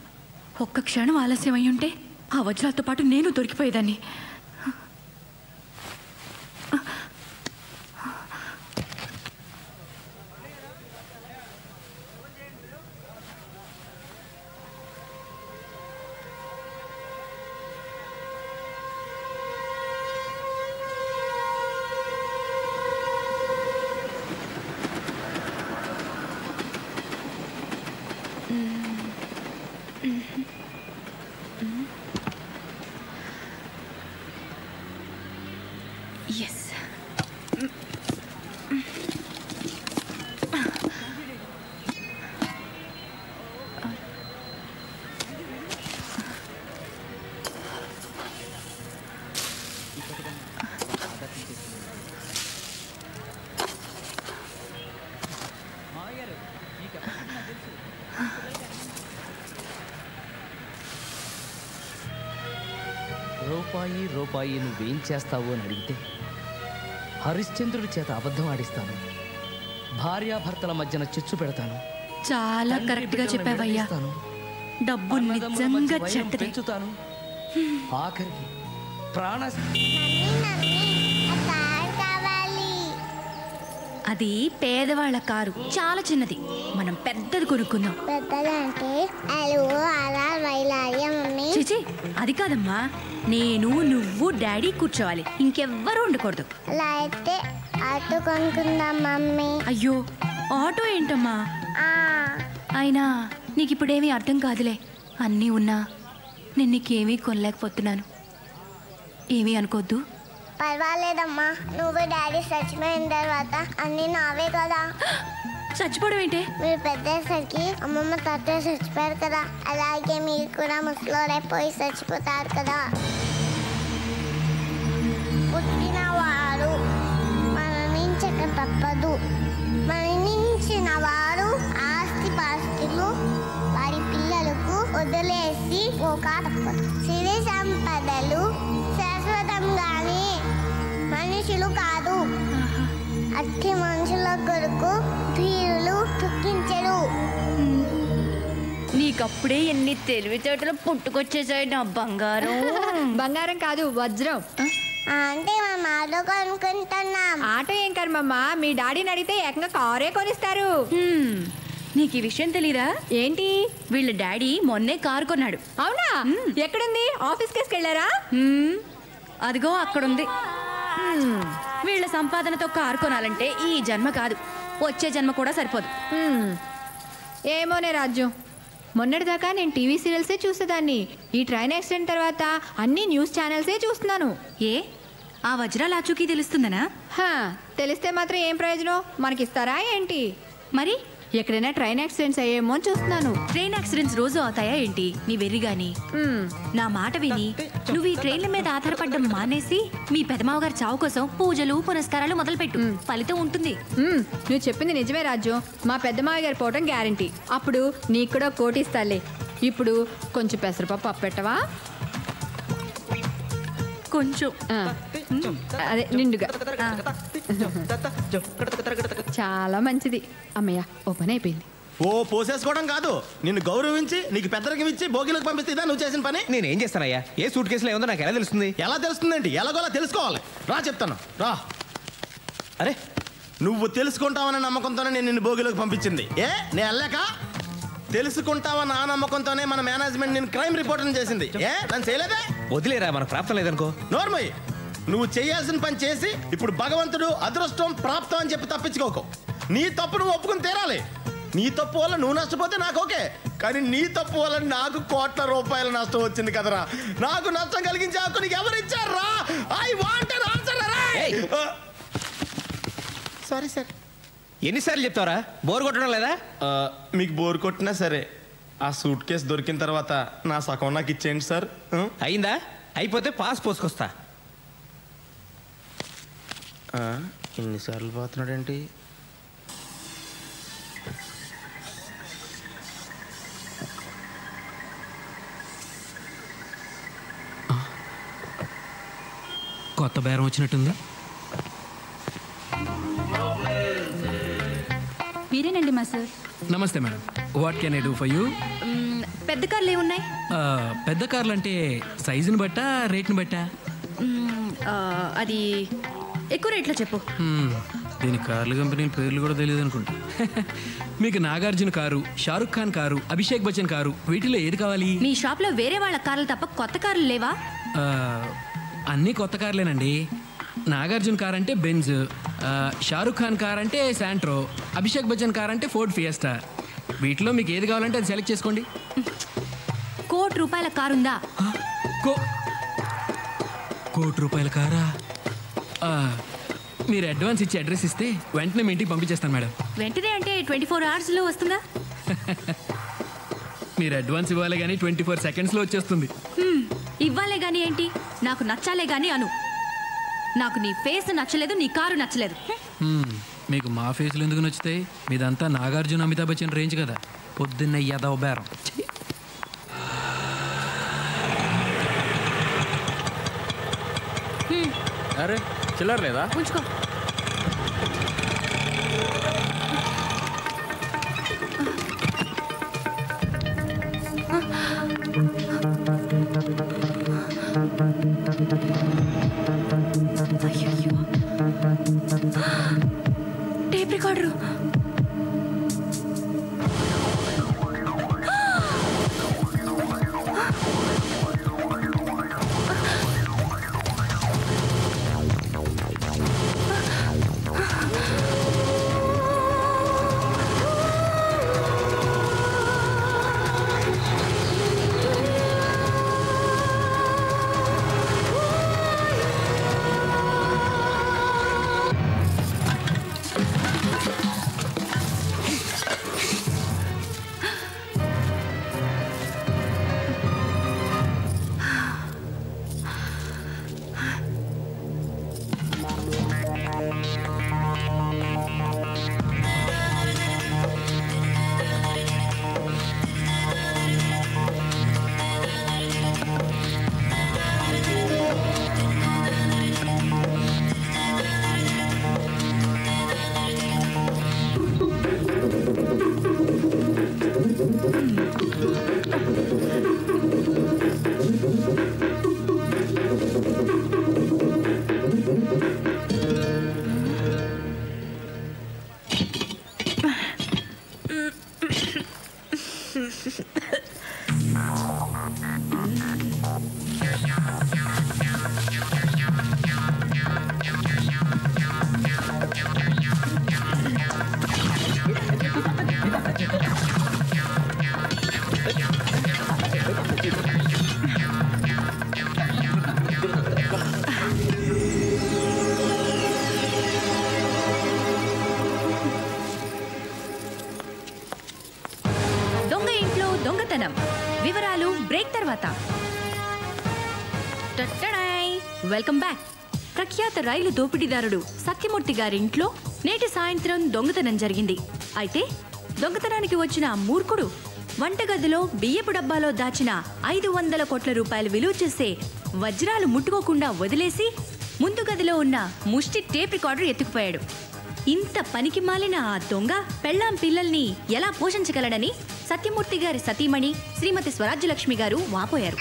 ఒక్క క్షణం ఆలస్యం అయి ఉంటే ఆ వజ్రాలతో పాటు నేను దొరికిపోయేదాన్ని. Yes. రూపాయి నువ్వేం చేస్తావు అని అడిగితే హరిశ్చంద్రుడి చేత అబద్ధం ఆడిస్తాను. భార్యాభర్తల మధ్యన చిచ్చు పెడతాను. చాలా కరెక్ట్ గా చెప్పావయ్యా. డబ్బు నిజంగా చెడ్డదే. పెంచుతాను. ఆఖరికి ప్రాణ అది పేదవాళ్ళ కారు, చాలా చిన్నది. మనం పెద్దది కొనుక్కుందాం. పెద్దదంటే అలా వైలాగే మమ్మీ. చిచి, అది కాదమ్మా. నేను, నువ్వు, డాడీ కూర్చోవాలి, ఇంకెవ్వరూ ఉండకూడదు. అలా అయితే ఆటో కొనుక్కుందాం మమ్మీ. అయ్యో, ఆటో ఏంటమ్మా? అయినా నీకు ఇప్పుడేమీ అర్థం కాదులే. అన్నీ ఉన్నా నేను నీకేమీ కొనలేకపోతున్నాను. ఏమీ అనుకోద్దు. పర్వాలేదమ్మా, నువ్వు డాడీ చచ్చిపోయిన తర్వాత అన్నీ నావే కదా. చచ్చిపోవడం ఏంటే? మీరు పెద్దసరికి అమ్మమ్మ తాతయ్య చచ్చిపోయారు కదా, అలాగే మీరు కూడా ముసలోడైపోయి చచ్చిపోతారు కదా. పుట్టిన వారు మరణించక తప్పదు. మరణించిన వారు ఆస్తి పాస్తులు వారి పిల్లలకు వదిలేసి పోక తప్పదు. సిరి సంపదలు శాశ్వతంగానే, మనుషులు కాదు. అట్టి మనుషుల కొరకు ధీరులు దుఃఖించరు. నీకప్పుడే ఎన్ని తెలివితేటలు పుట్టుకొచ్చేసాయి నా బంగారం. బంగారం కాదు, వజ్రం. అంటే మేము ఆటో కొనుక్కుంటున్నాం. ఆటో ఏం కర్మమ్మా, మీ డాడీని అడిగితే ఏకంగా కారే కొనిస్తారు. నీకు ఈ విషయం తెలీదా? ఏంటి? వీళ్ళ డాడీ మొన్నే కారు కొన్నాడు. అవునా? ఎక్కడుంది? ఆఫీస్ కేసుకు వెళ్ళారా? అదిగో అక్కడుంది. వీళ్ళ సంపాదనతో కారు కొనాలంటే ఈ జన్మ కాదు, వచ్చే జన్మ కూడా సరిపోదు. ఏమోనే రాజ్యం, మొన్నటిదాకా నేను టీవీ సీరియల్సే చూసేదాన్ని. ఈ ట్రైన్ యాక్సిడెంట్ తర్వాత అన్ని న్యూస్ ఛానల్సే చూస్తున్నాను. ఏ ఆ వజ్రాల ఆచూకీ తెలుస్తుందనా? తెలిస్తే మాత్రం ఏం ప్రయోజనం? మనకిస్తారా ఏంటి? మరి ఎక్కడైనా ట్రైన్ యాక్సిడెంట్స్ అయ్యేమో అని చూస్తున్నాను. ట్రైన్ యాక్సిడెంట్స్ రోజు అవుతాయా ఏంటి? నీ వెర్రిగాని. నా మాట విని నువ్వు ఈ ట్రైన్ల మీద ఆధారపడడం మానేసి మీ పెదమావగారి చావు కోసం పూజలు పునస్కారాలు మొదలుపెట్టు, ఫలితం ఉంటుంది. నువ్వు చెప్పింది నిజమే రాజ్యం. మా పెద్దమావ గారు పోవటం గ్యారంటీ. అప్పుడు నీకు కూడా కోటిస్తాలే. ఇప్పుడు కొంచెం పెసరపప్పు అప్పెట్టవా? కొంచెం అదే నిండుగా. చాలా మంచిది. అమ్మయ్య, ఓ పని అయిపోయింది. ఓ పోసేసుకోవడం కాదు, నిన్ను గౌరవించి నీకు పెద్దరికం ఇచ్చి భోగిలకు పంపిస్తే ఇదా నువ్వు చేసిన పని? నేనేం చేస్తానయ్యా? ఏ సూట్ కేసులో ఏముందో నాకు ఎలా తెలుస్తుంది? ఎలా తెలుస్తుందండి? ఎలాగోలా తెలుసుకోవాలి. రా చెప్తాను, రా. అరే, నువ్వు తెలుసుకుంటావన్న నమ్మకంతోనే నేను నిన్ను భోగిలోకి పంపించింది. నేను వెళ్ళాక తెలుసుకుంటావన్న ఆ నమ్మకంతోనే మన మేనేజ్మెంట్ నేను క్రైమ్ రిపోర్ట్ చేసింది. నన్ను చేయలేదే? వదిలేరా, మనకు ప్రాప్తం లేదనుకో. నోర్మయ్య, నువ్వు చేయాల్సిన పని చేసి ఇప్పుడు భగవంతుడు అదృష్టం ప్రాప్తం అని చెప్పి తప్పించుకోకు. నీ తప్పు నువ్వు ఒప్పుకుని తీరాలి. నీ తప్పు వల్ల నువ్వు నష్టపోతే నాకు ఓకే, కానీ నీ తప్పు వల్ల నాకు కోట్ల రూపాయల నష్టం వచ్చింది కదరా. నాకు నష్టం కలిగించే హక్కు నీకు ఎవరు ఇచ్చారా? I want an answer. Sorry sir. ఎన్నిసార్లు చెప్తావరా? బోర్ కొట్టడం లేదా? మీకు బోర్ కొట్టినా సరే ఆ సూట్ కేసు దొరికిన తర్వాత నా సగం నాకు ఇచ్చేయండి సార్. అయిందా? అయిపోతే పాస్ పోసుకొస్తా. ఎన్నిసార్లు పోతున్నాడేంటి? కొత్త బేరం వచ్చినట్టుంది. మీరేనండి మా సార్. నమస్తే madam, what can I do for you? పెద్ద కార్లు ఏమున్నాయి? పెద్ద కార్లు అంటే సైజుని బట్టా రేట్ని బట్టా? అది ఎక్కువ రేట్లో చెప్పు. దీని కార్ల కంపెనీల పేర్లు కూడా తెలియదు అనుకుంటా. మీకు Nagarjuna car, Shahrukh Khan car, Abhishek Bachchan car, వీటిలో ఏది కావాలి? మీ షాప్లో వేరే వాళ్ళ కార్లు తప్ప కొత్త కార్లు లేవా? అన్నీ కొత్త కార్లేనండి. నాగార్జున కార్ అంటే బెంజ్, షారుఖ్ ఖాన్ కార్ అంటే శాంట్రో, అభిషేక్ బచ్చన్ కార్ అంటే ఫోర్డ్ ఫియస్టా. వీటిలో మీకు ఏది కావాలంటే అది సెలెక్ట్ చేసుకోండి. ₹1,00,00,000 కారు ఉందా? ₹1,00,00,000 కారా? మీరు అడ్వాన్స్ ఇచ్చి అడ్రస్ ఇస్తే వెంటనే మీ ఇంటికి పంపించేస్తాను మేడం. వెంటనే అంటే 24 అవర్స్లో వస్తుందా? మీరు అడ్వాన్స్ ఇవ్వాలి కానీ 24 సెకండ్స్లో వచ్చేస్తుంది. ఇవ్వాలే కానీ ఏంటి, నాకు నచ్చాలే కానీ అను. నాకు నీ ఫేస్ నచ్చలేదు, నీ కారు నచ్చలేదు. మీకు మా ఫేస్లు ఎందుకు నచ్చుతాయి? మీదంతా నాగార్జున అమితాబ్ బచ్చన్ రేంజ్ కదా. పొద్దున్న యాదవ్ బేరం. అరే చిల్లర లేదా? ఉంచుకో. Tape recorder. దొంగ ఇంట్లో దొంగతనం వివరాలు బ్రేక్ తర్వాత. Welcome back. ప్రఖ్యాత రైలు దోపిడీదారుడు సత్యమూర్తి గారి ఇంట్లో నేటి సాయంత్రం దొంగతనం జరిగింది. అయితే దొంగతనానికి వచ్చిన మూర్ఖుడు వంటగదిలో బియ్యపు డబ్బాలో దాచిన 500 కోట్ల రూపాయలు విలువ చేసే వజ్రాలు ముట్టుకోకుండా వదిలేసి ముందు గదిలో ఉన్న ముష్టి టేప్ రికార్డర్ ఎత్తుకుపోయాడు. ఇంత పనికి మాలిన ఆ దొంగ పెళ్ళాం పిల్లల్ని ఎలా పోషించగలడని సత్యమూర్తి గారి సతీమణి శ్రీమతి స్వరాజ్యలక్ష్మి గారు వాపోయారు.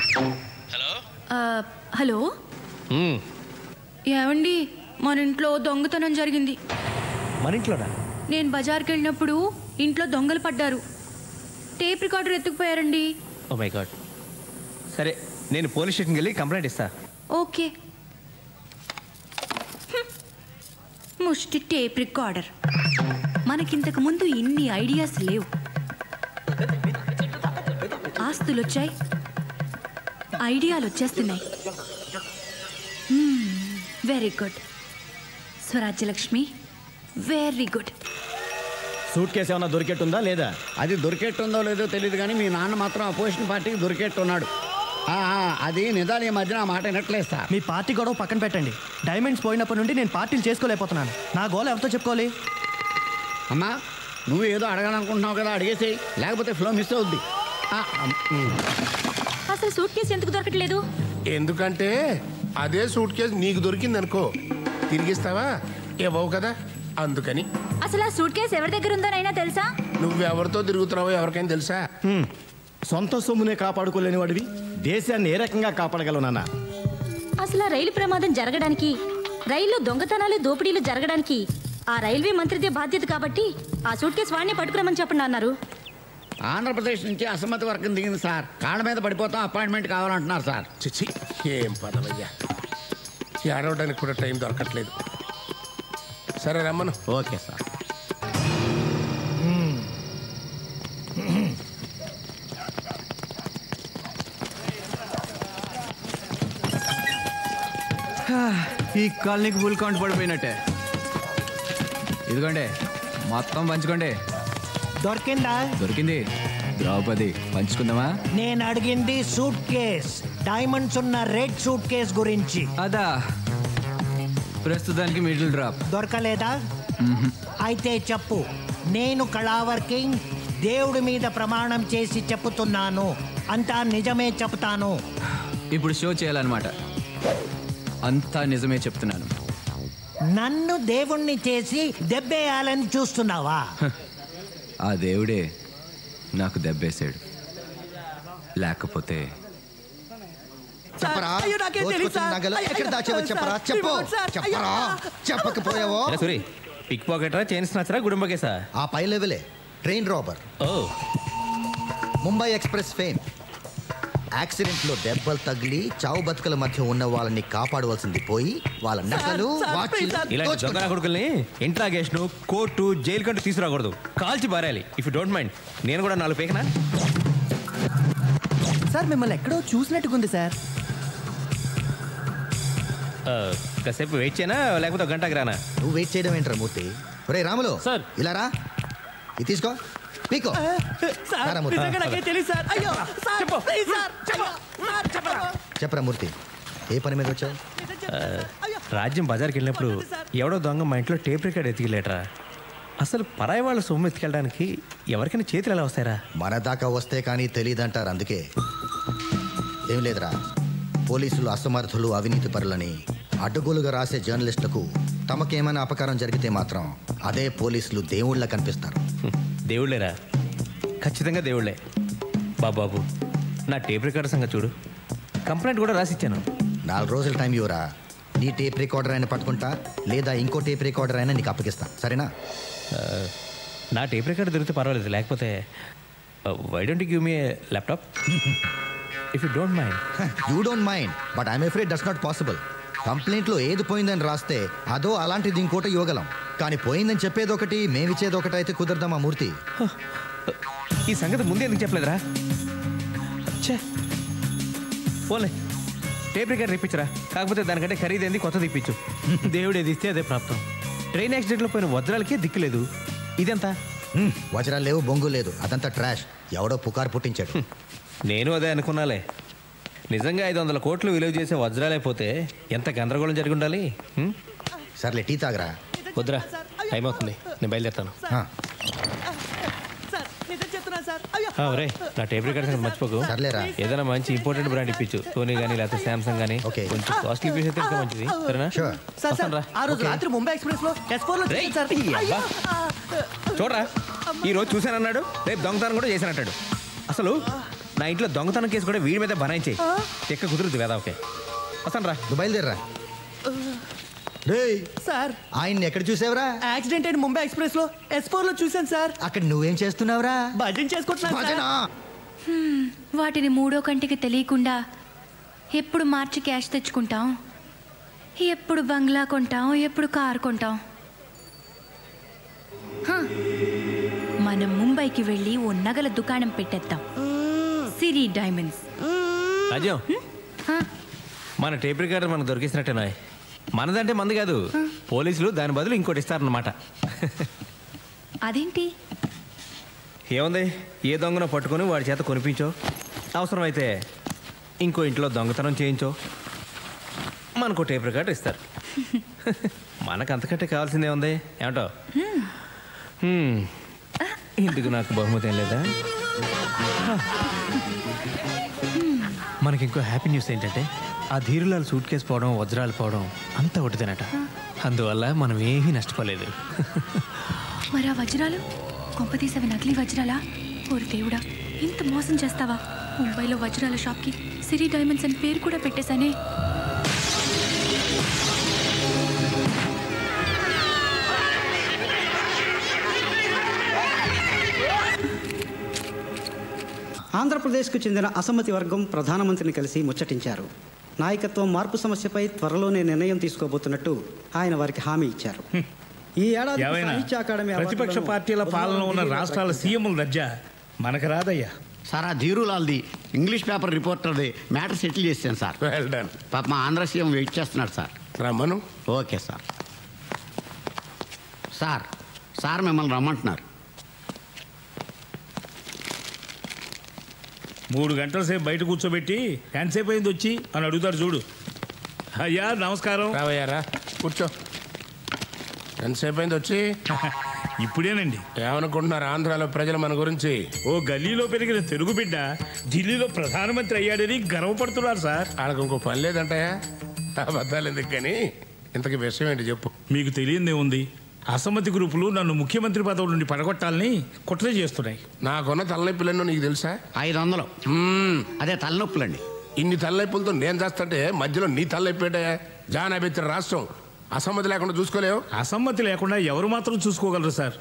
హలో ఏమండి, మన ఇంట్లో దొంగతనం జరిగింది. మన ఇంట్లోనా? నేను బజార్కి వెళ్ళినప్పుడు ఇంట్లో దొంగలు పడ్డారు. టేప్ రికార్డర్ ఎత్తుకుపోయారండి. Oh my god. సరే, నేను పోలీస్ స్టేషన్కి వెళ్ళి కంప్లైంట్ ఇస్తా. ఓకే. ముష్టి టేప్ రికార్డర్. మనకింతకు ముందు ఇన్ని ఐడియాస్ లేవు. ఆస్తులు వచ్చాయి, ఐడియాలు వచ్చేస్తున్నాయి. Very good Swarajyalakshmi, very good. Suit case ఏమన్నా దొరికెట్టుందా లేదా? అది దొరికెట్టుందో లేదో తెలియదు కానీ మీ నాన్న మాత్రం అపోజిషన్ పార్టీకి దొరికెట్టున్నాడు. అది నిజాలు ఈ మధ్యన ఆ మాట వినట్లేదు సార్. మీ పార్టీ గొడవ పక్కన పెట్టండి. డైమండ్స్ పోయినప్పటి నుండి నేను పార్టీలు చేసుకోలేకపోతున్నాను. నా గోల్ ఎవరితో చెప్పుకోవాలి? అమ్మా, నువ్వు ఏదో అడగాలనుకుంటున్నావు కదా, అడిగేసి, లేకపోతే ఫ్లో మిస్ అవుద్ది. అసలు సూట్ కేసు ఎందుకు దొరకట్లేదు? ఎందుకంటే అదే సూట్ కేసు నీకు దొరికింది అనుకో, తిరిగిస్తావా? ఇవ్వవు కదా, అందుకని. అసలు ఆ సూట్ కేసు ఎవరి దగ్గర ఉందోనైనా తెలుసా? నువ్వెవరితో తిరుగుతున్నావో ఎవరికైనా తెలుసా? సొంత సొమ్మునే కాపాడుకోలేని వాడివి దేశాన్ని ఏ రకంగా కాపాడగలవు నాన్న? అసలు ఆ రైలు ప్రమాదం జరగడానికి, రైల్లో దొంగతనాలు దోపిడీలు జరగడానికి ఆ రైల్వే మంత్రిదే బాధ్యత కాబట్టి ఆ సూట్ కేసు వాడిని పట్టుకురమని చెప్పండి అన్నారు. ఆంధ్రప్రదేశ్ నుంచి అసమ్మతి వర్గం దిగింది సార్. కాళ్ళ మీద పడిపోతాం, అపాయింట్మెంట్ కావాలంటున్నారు సార్. చిచ్చి, ఏం పదవయ్యా, ఏడవడానికి కూడా టైం దొరకట్లేదు. సరే రమ్మను. Okay sir. ఈ కాలనీకి ఫుల్ కౌంట్ పడిపోయినట్టే. ఇదిగోండి, మొత్తం పంచుకోండి. దొరికిందా? దొరికింది. ద్రౌపది, పంచుకుందామా? నేను అడిగింది సూట్ కేస్, డైమండ్స్ ఉన్న రెడ్ సూట్ కేస్ గురించి. అదా, ప్రస్తుతానికి మిడిల్ డ్రాప్. దొరకలేదా? అయితే చెప్పు. నేను కళావర్ కింగ్ దేవుడి మీద ప్రమాణం చేసి చెప్పుతున్నాను, అంతా నిజమే చెప్తాను. ఇప్పుడు షో చేయాలన్నమాట. అంతా నిజమే చెప్తున్నాను. నన్ను దేవుణ్ణి చేసి దెబ్బేయాలని చూస్తున్నావా? ఆ దేవుడే నాకు దెబ్బేశాడు. లేకపోతే చెప్పరా, దోచుకొచ్చిన నగలు ఎక్కడ దాచావో చెప్పరా, చెప్పు. చెప్పరా, చెప్పకపోయావో. సూరి, పిక్ పాకెటరా, చైన్ స్నాచరా, గుడుంబకేసా? ఆ పై లెవెలే train robber. Mumbai express fame. యాక్సిడెంట్లో దెబ్బలు తగిలి చావు బతుకుల మధ్య ఉన్న వాళ్ళని కాపాడవలసింది పోయి వాళ్ళ నగలు, వాచీలు ఇలాంటి దొంగ కొడుకుల్ని ఇంట్రాగేషన్, కోర్టు, జైలు కంటూ తీసుకురాకూడదు. కాల్చి బారాలి. ఇఫ్ యూ డోంట్ మైండ్, నేను కూడా 4 పేకనా? సార్, మిమ్మల్ని ఎక్కడో చూసినట్టుకుంది సార్. కాసేపు వెయిట్ చేయనా, లేకపోతే 1 గంటకి రానా? నువ్వు వెయిట్ చేయడం ఏంట్రా మూర్తి? ఒరే రాములు, సార్ ఇలా రా, ఇది తీసుకో, పీకో. చెప్పరా మూర్తి, ఏ పని మీద వచ్చావు? రాజ్యం బజార్కి వెళ్ళినప్పుడు ఎవడో దొంగ మా ఇంట్లో టేప్ రికార్డ్ ఎత్తికెళ్ళేట్రా. అసలు పరాయి వాళ్ళ సొమ్ము ఎత్తుకెళ్ళడానికి ఎవరికైనా చేతులు ఎలా వస్తాయరా? మన దాకా వస్తే కానీ తెలియదంటారు. అందుకే ఏం లేదురా, పోలీసులు అసమర్థులు, అవినీతి పరులని అడ్డగోలుగా రాసే జర్నలిస్టులకు తమకేమైనా అపకారం జరిగితే మాత్రం అదే పోలీసులు దేవుళ్ళ కనిపిస్తారు. దేవుళ్ళేరా, ఖచ్చితంగా దేవుళ్ళే. బాబు, నా టేప్ రికార్డర్ సంగతి చూడు. కంప్లైంట్ కూడా రాసిచ్చాను. 4 రోజుల టైం ఇవ్వరా. నీ టేప్ రికార్డర్ అయినా పట్టుకుంటా, లేదా ఇంకో టేప్ రికార్డర్ అయినా నీకు అప్పగిస్తా, సరేనా? నా టేప్ రికార్డర్ దొరికితే పర్వాలేదు, లేకపోతే why don't give me laptop if you don't mind. You don't mind but I'm afraid that's not possible. కంప్లైంట్లో ఏది పోయిందని రాస్తే అదో అలాంటిది ఇంకోటి ఇవ్వగలం, కానీ పోయిందని చెప్పేది ఒకటి మేమిచ్చేది ఒకటి అయితే కుదరదామా మూర్తి? ఈ సంగతి ముందే ఎందుకు చెప్పలేదురా? పోలే టేప్ రికార్డర్ ఇప్పించరా, కాకపోతే దానికంటే ఖరీదైంది కొత్తది ఇప్పించు. దేవుడు ఏది ఇస్తే అదే ప్రాప్తం. ట్రైన్ యాక్సిడెంట్లో పోయిన వజ్రాలకే దిక్కులేదు, ఇదెంత? వజ్రాలు లేవు, బొంగు లేదు, అదంతా ట్రాష్. ఎవడో పుకారు పుట్టించాడు. నేను అదే అనుకున్నాలే. నిజంగా 500 కోట్లు విలువ చేసే వజ్రాలైపోతే ఎంత గందరగోళం జరిగి ఉండాలి. సర్లే టీ తాగరా. వద్దురా, టైం అవుతుంది, నేను బయలుదేరుతాను. ఒరే నా టేప్ రికార్డ్ సంగతి మర్చిపోకు. సర్లేరా. ఏదైనా మంచి ఇంపార్టెంట్ బ్రాండ్ ఇప్పించు, సోనీ కానీ లేకపోతే శాంసంగ్ కానీ. కొంచెం కాస్ట్లీ పీస్ అయితే ఇంకా మంచిది, సరేనా? ఆ రోజు రాత్రి ముంబై ఎక్స్ప్రెస్ లో S4 లో చూశాను సార్. చూడరా, ఈ రోజు చూశానన్నాడు, రేపు దొంగతనం కూడా చేశానంటాడు. అసలు నా ఇంట్లో దొంగతనం కేసు కూడా వీడి మీద బనాయించే ఎక్క కుదురుద్ది వేదా. ఓకే వస్తాను రా, నువ్వు బయలుదేరరా. సార్ ఆయన్ని ఎక్కడ చూసావురా? యాక్సిడెంట్ అయిన ముంబై ఎక్స్ప్రెస్ లో S4 లో చూశాను సార్. అక్కడ నువ్వేం చేస్తున్నావురా? భజన చేసుకుంటున్నా. వాటిని మూడో కంటికి తెలియకుండా ఎప్పుడు మార్చి క్యాష్ తెచ్చుకుంటాం, ఎప్పుడు బంగ్లా కొంటాం, ఎప్పుడు కారు కొంటాం. మనం ముంబైకి వెళ్ళి ఓ నగల దుకాణం పెట్టేద్దాం, సిరి డైమండ్స్. రాజ్యం, మన టేప్ రికార్డర్ మనకు దొరికిసినట్టేనా? మనదంటే మంది కాదు, పోలీసులు దాని బదులు ఇంకోటి ఇస్తారన్నమాట. అదేంటి? ఏముంది, ఏ దొంగనో పట్టుకొని వాడి చేత కొనిపించో, అవసరమైతే ఇంకో ఇంట్లో దొంగతనం చేయించో, మనకు టేప్ రికార్డర్ ఇస్తారు. మనకు అంతకంటే కావాల్సిందే ఉంది. ఏమంటో? ఇందుకు నాకు బహుమతి ఏం లేదా? మనకి ఇంకో హ్యాపీ న్యూస్ ఏంటంటే ఆ ధీరులాల్ సూట్ కేసు పోవడం, వజ్రాలు పోవడం అంతా ఒకటిదేనట. అందువల్ల మనం ఏమీ నష్టపోలేదు. మరి ఆ వజ్రాలు కొంపతీసవి నకిలీ వజ్రాలా? ఓరి దేవుడా, ఇంత మోసం చేస్తావా? ముంబైలో వజ్రాల షాప్కి సిరి డైమండ్స్ అని పేరు కూడా పెట్టేశానే. ఆంధ్రప్రదేశ్కు చెందిన అసమ్మతి వర్గం ప్రధానమంత్రిని కలిసి ముచ్చటించారు. నాయకత్వం మార్పు సమస్యపై త్వరలోనే నిర్ణయం తీసుకోబోతున్నట్టు ఆయన వారికి హామీ ఇచ్చారు. ఈ ఏడాది సాహిత్య అకాడమీ ప్రతిపక్ష పార్టీల పాలన ఉన్న రాష్ట్రాల సీఎంల దర్జా మనకు రాదయ్యా. సార్ ఆ ధీరులాల్ది ఇంగ్లీష్ పేపర్ రిపోర్టర్ది మ్యాటర్ సెటిల్ చేశాను సార్. పాప మా ఆంధ్ర సీఎం వెయిట్ చేస్తున్నాడు సార్. రమ్మను. Okay sir. సార్ సార్ మిమ్మల్ని రమ్మంటున్నారు. 3 గంటల సేపు బయట కూర్చోబెట్టి ఎంతసేపు అయింది వచ్చి అని అడుగుతారు చూడు. అయ్యా నమస్కారం. రావయ్యారా, కూర్చో. ఎంతసేపు అయింది వచ్చి? ఇప్పుడేనండి. ఏమనుకుంటున్నారు ఆంధ్రాలో ప్రజలు మన గురించి? ఓ గల్లీలో పెరిగిన తెలుగు బిడ్డ ఢిల్లీలో ప్రధానమంత్రి అయ్యాడని గర్వపడుతున్నారు సార్. వాళ్ళకి ఇంకో పని లేదంటాయా? అబద్ధాలు ఎందుకు కానీ ఇంతకీ విషయం ఏంటి చెప్పు. మీకు తెలియదే ఉంది, అసమ్మతి గ్రూపులు నన్ను ముఖ్యమంత్రి పదవి నుండి పడగొట్టాలని కుట్ర చేస్తున్నాయి. నాకున్న తలనొప్పులన్నో నీకు తెలుసా? 500. అదే తలనొప్పులండి. ఇన్ని తలనొప్పులతో నేను చేస్తుంటే మధ్యలో నీ తలనొప్పేటే? జానాబెత్తిన రాష్ట్రం అసమ్మతి లేకుండా చూసుకోలేవు. అసమ్మతి లేకుండా ఎవరు మాత్రం చూసుకోగలరు సార్?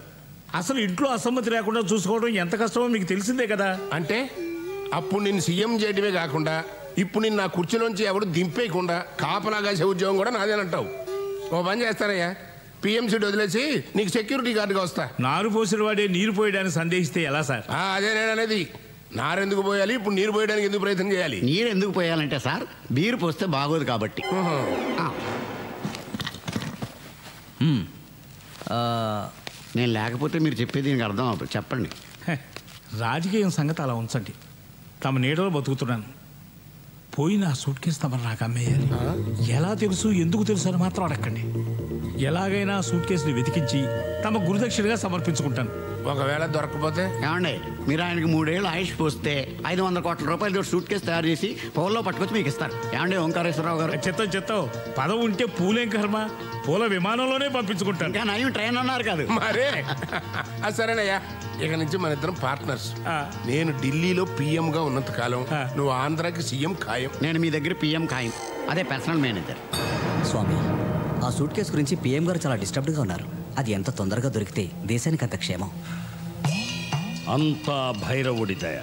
అసలు ఇంట్లో అసమ్మతి లేకుండా చూసుకోవడం ఎంత కష్టమో మీకు తెలిసిందే కదా. అంటే అప్పుడు నిన్ను సీఎం చేయడమే కాకుండా ఇప్పుడు నిన్ను నా కుర్చీలోంచి ఎవరు దింపేయకుండా కాపలా కాసే ఉద్యోగం కూడా నాదేనంటావు. ఓ పని చేస్తానయ్యా, పిఎంసీ వదిలేసి నీకు సెక్యూరిటీ గార్డుగా వస్తా. నారు పోసిన వాడే నీరు పోయడానికి సందేహిస్తే ఎలా సార్? అదే నేను అనేది. నారెందుకు పోయాలి, ఇప్పుడు నీరు పోయడానికి ఎందుకు ప్రయత్నం చేయాలి? నీరు ఎందుకు పోయాలంటే సార్ బీరు పోస్తే బాగోదు కాబట్టి. నేను లేకపోతే మీరు చెప్పేది దీనికి అర్థం అవ్వదు. చెప్పండి. రాజకీయం సంగతి అలా ఉంచండి. తమ నీడలో బతుకుతున్నాను. పోయిన ఆ సూట్ కేసు తమరు నాకు అమ్మేయాలి. ఎలా తెలుసు, ఎందుకు తెలుసు అని మాత్రం అడగండి. ఎలాగైనా సూట్ కేసుని వెతికించి తమ గురుదక్షిణగా సమర్పించుకుంటాను. ఒకవేళ దొరకకపోతే? ఏమండి, మీరు ఆయనకి 3 ఏళ్ళు ఆయుష్ పోస్తే 500 కోట్ల రూపాయలతో సూట్ కేసు తయారు చేసి పౌల్లో పట్టుకొచ్చి మీకు ఇస్తారు. ఏమండి ఓంకారేశ్వరరావు గారు? చెత్తం పదవి ఉంటే పూలేం కర్మ, పూల విమానంలోనే పంపించుకుంటాను. ఇంకా నయం ట్రైన్ అన్నారు కాదు మరే. సరేనయ్యా, ఇక నుంచి మన ఇద్దరం పార్ట్నర్స్. నేను ఢిల్లీలో పిఎంగా ఉన్నంత కాలం నువ్వు ఆంధ్రాకి సీఎం ఖాయం. నేను మీ దగ్గర పిఎం ఖాయం, అదే పర్సనల్ మేనేజర్. స్వామి, ఆ సూట్ కేసు గురించి పిఎం గారు చాలా డిస్టర్బ్డ్గా ఉన్నారు. అది ఎంత తొందరగా దొరికితే దేశానికి అంత క్షేమం. అంతా భైరవుడి దయ.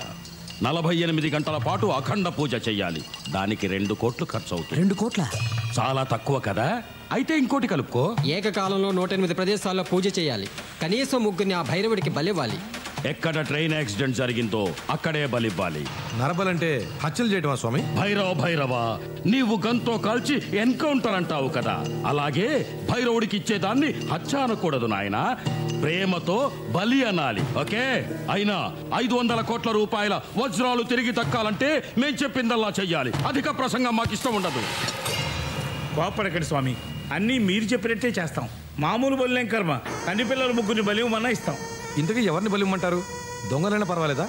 48 గంటల పాటు అఖండ పూజ చెయ్యాలి. దానికి 2 కోట్లు ఖర్చు అవుతుంది. 2 కోట్ల? చాలా తక్కువ కదా. అయితే ఇంకోటి కలుపుకో. ఏకకాలంలో 108 ప్రదేశాల్లో పూజ చేయాలి. కనీసం 3 ఆ భైరవుడికి బలివ్వాలి. ఎక్కడ ట్రైన్ యాక్సిడెంట్ జరిగిందో అక్కడే బలివ్వాలి. నరబలంటే హత్యలు చేయటమా స్వామి? భైరవ నీవు గంతో కాల్చి ఎన్కౌంటర్ అంటావు కదా, అలాగే భైరవుడికి ఇచ్చేదాన్ని హత్య అనకూడదు నాయన, ప్రేమతో బలి అనాలి. ఓకే? అయినా 500 కోట్ల రూపాయల వజ్రాలు తిరిగి దక్కాలంటే మేం చెప్పిందల్లా చెయ్యాలి. అధిక ప్రసంగం మాకు ఇష్టం ఉండదు. కోపడకండి స్వామి, అన్నీ మీరు చెప్పినట్టే చేస్తాం. మామూలు బలిలేం కర్మ, కన్ని పిల్లల 3 బలివ్వమన్నా ఇస్తాం. ఇంతకీ ఎవరిని బలివ్వమంటారు? దొంగలైనా పర్వాలేదా?